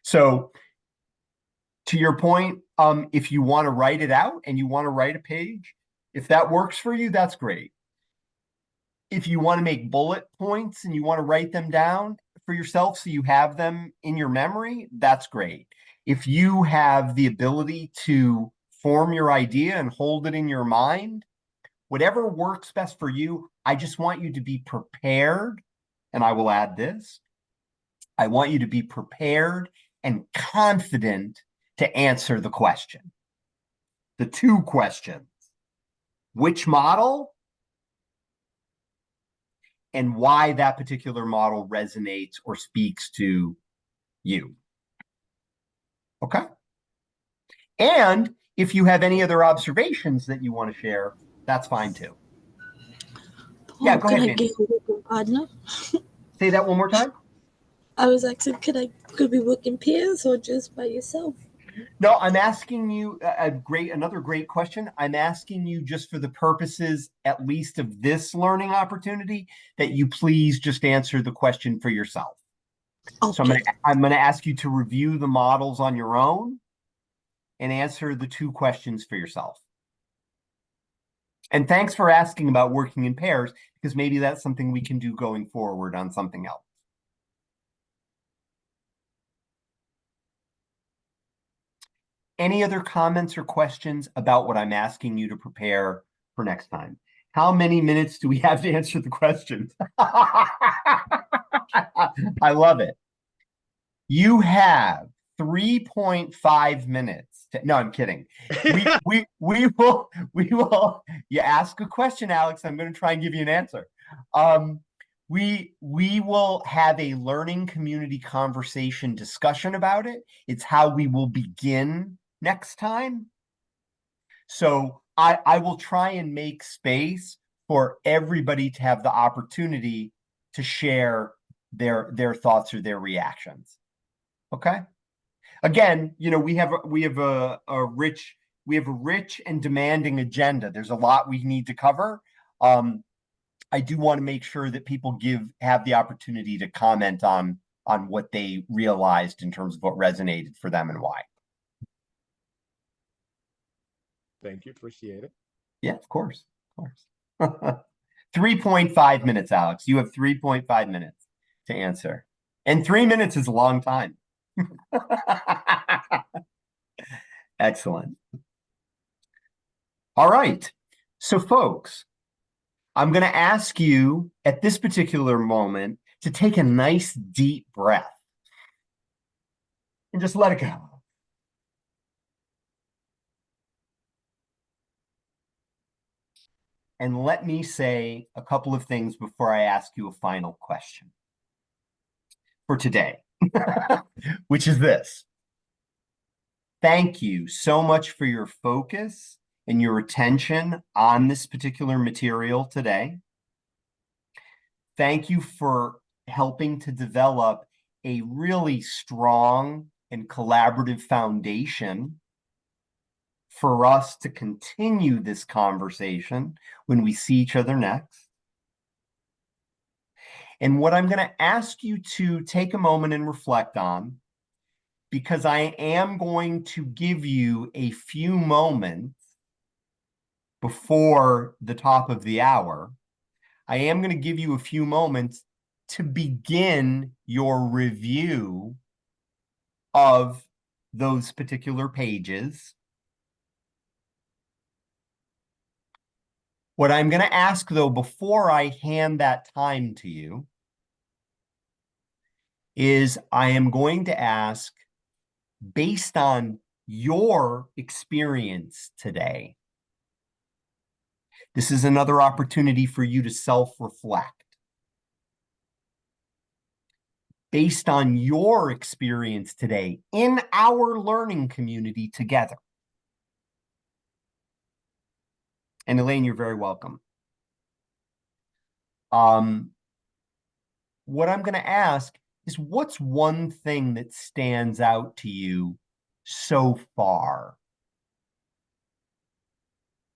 So to your point, if you want to write it out and you want to write a page, if that works for you, that's great. If you want to make bullet points and you want to write them down for yourself so you have them in your memory, that's great. If you have the ability to form your idea and hold it in your mind, whatever works best for you, I just want you to be prepared. And I will add this. I want you to be prepared and confident to answer the question. The two questions. which model, and why that particular model resonates or speaks to you. Okay? And if you have any other observations that you want to share, that's fine too. Yeah, go ahead, Mandy. Partner? Say that one more time. I was asking, could we work in pairs or just by yourself? No, I'm asking you another great question. I'm asking you just for the purposes, at least of this learning opportunity, that you please just answer the question for yourself. Okay. So I'm gonna ask you to review the models on your own and answer the 2 questions for yourself. And thanks for asking about working in pairs, because maybe that's something we can do going forward on something else. Any other comments or questions about what I'm asking you to prepare for next time? How many minutes do we have to answer the questions? I love it. You have 3.5 minutes. No, I'm kidding. We will. You ask a question, Alex. I'm going to try and give you an answer. We will have a learning community conversation discussion about it. It's how we will begin next time. So I will try and make space for everybody to have the opportunity to share their thoughts or their reactions. Okay. Again, we have a rich and demanding agenda. There's a lot we need to cover. I do want to make sure that people have the opportunity to comment on what they realized in terms of what resonated for them and why. Thank you. Appreciate it. Yeah, of course. 3.5 minutes, Alex. You have 3.5 minutes to answer. And 3 minutes is a long time. Excellent. All right. So, folks, I'm going to ask you at this particular moment to take a nice deep breath and just let it go. And let me say a couple of things before I ask you a final question for today, which is this. Thank you so much for your focus and your attention on this particular material today. Thank you for helping to develop a really strong and collaborative foundation for us to continue this conversation when we see each other next. And what I'm going to ask you to take a moment and reflect on, because I am going to give you a few moments before the top of the hour, I am going to give you a few moments to begin your review of those particular pages. What I'm going to ask, though, before I hand that time to you, is I am going to ask, based on your experience today, this is another opportunity for you to self-reflect. Based on your experience today in our learning community together. And Elaine, you're very welcome. What I'm going to ask is, what's one thing that stands out to you so far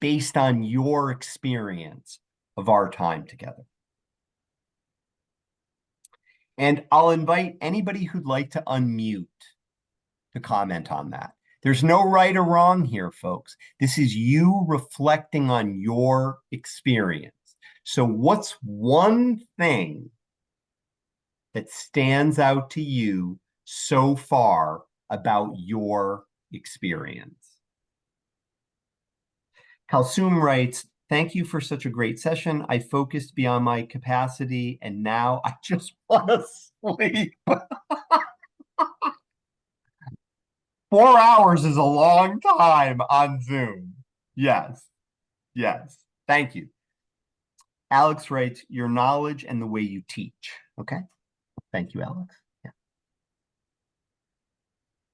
based on your experience of our time together? And I'll invite anybody who'd like to unmute to comment on that. There's no right or wrong here, folks. This is you reflecting on your experience. So what's one thing that stands out to you so far about your experience? Kalsum writes, thank you for such a great session. I focused beyond my capacity and now I just want to sleep. 4 hours is a long time on Zoom. Yes. Yes. Thank you. Alex writes, your knowledge and the way you teach. Okay. Thank you, Alex. Yeah.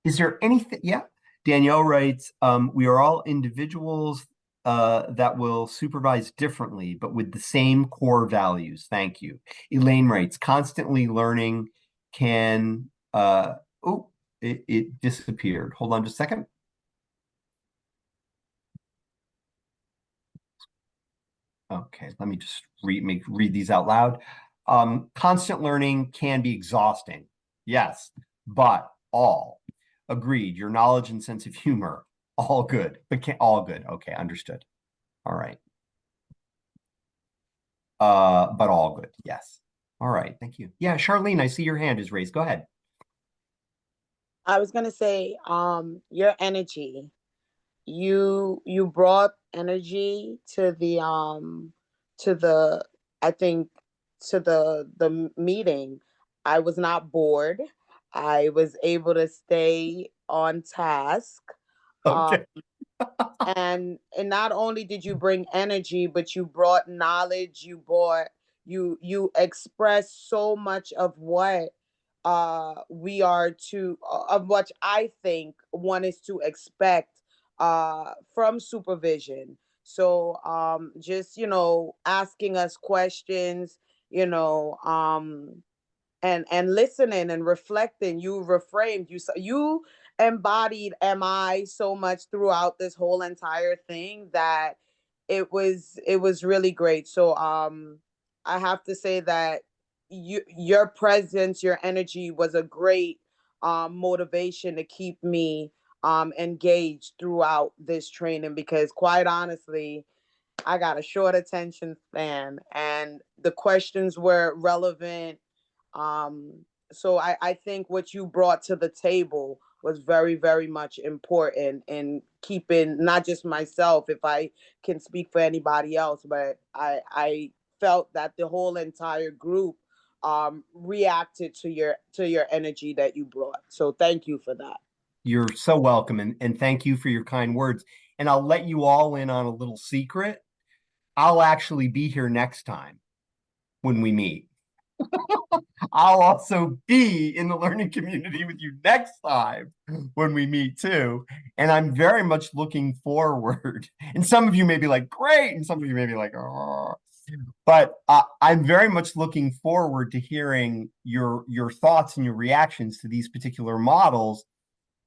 Is there anything? Yeah. Danielle writes, we are all individuals that will supervise differently, but with the same core values. Thank you. Elaine writes, constantly learning can, it disappeared. Hold on just a second. Okay, let me just read these out loud. Constant learning can be exhausting. Yes, but all. Agreed. Your knowledge and sense of humor, all good, but all good. Okay, understood. All right. But all good. Yes. All right. Thank you. Yeah, Charlene, I see your hand is raised. Go ahead. I was gonna say, your energy. You brought energy to the I think to the meeting. I was not bored. I was able to stay on task. Okay. And not only did you bring energy, but you brought knowledge. You expressed so much of what we are to of what I think one is to expect from supervision. So just asking us questions, you know um and listening and reflecting. You reframed, you embodied MI so much throughout this whole entire thing that it was really great. So I have to say that your presence, your energy was a great motivation to keep me engaged throughout this training, because quite honestly, I got a short attention span and the questions were relevant. So I think what you brought to the table was very, very much important in keeping not just myself, if I can speak for anybody else, but I felt that the whole entire group reacted to your energy that you brought. So thank you for that. You're so welcome, and thank you for your kind words. And I'll let you all in on a little secret. I'll actually be here next time when we meet. I'll also be in the learning community with you next time when we meet too. And I'm very much looking forward. And some of you may be like, great. And some of you may be like, oh. But I'm very much looking forward to hearing your thoughts and your reactions to these particular models.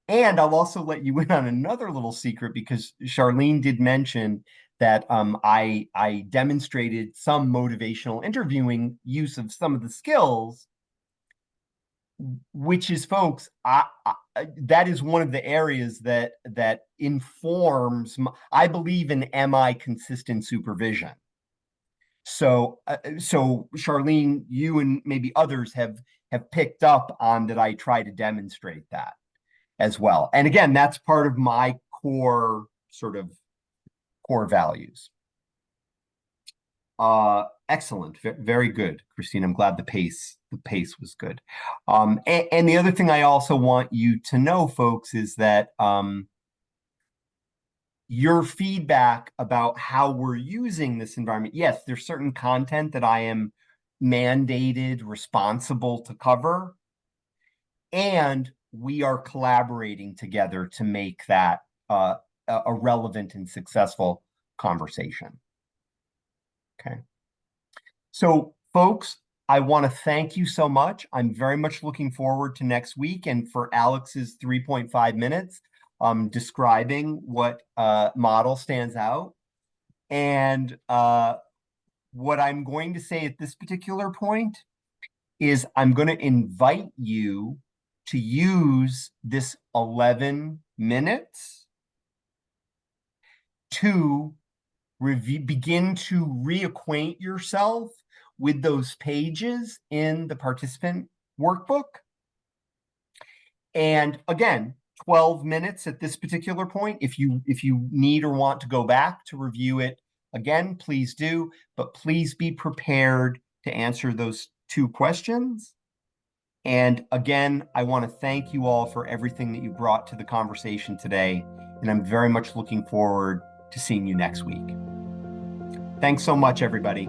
And I'll also let you in on another little secret, because Charlene did mention that I demonstrated some motivational interviewing use of some of the skills, which is, folks, that is one of the areas that informs, I believe in MI consistent supervision. So Charlene, you and maybe others have picked up on that. I try to demonstrate that as well. And again, that's part of my core values. Excellent. Very good, Christine. I'm glad the pace was good. And the other thing I also want you to know, folks, is that your feedback about how we're using this environment. Yes, there's certain content that I am mandated, responsible to cover, and we are collaborating together to make that a relevant and successful conversation. Okay. So, folks, I want to thank you so much. I'm very much looking forward to next week and for Alex's 3.5 minutes describing what model stands out. And what I'm going to say at this particular point is I'm going to invite you to use this 11 minutes to begin to reacquaint yourself with those pages in the participant workbook. And again, 12 minutes at this particular point. If you need or want to go back to review it again, please do, but please be prepared to answer those 2 questions. And again, I want to thank you all for everything that you brought to the conversation today. And I'm very much looking forward to seeing you next week. Thanks so much, everybody.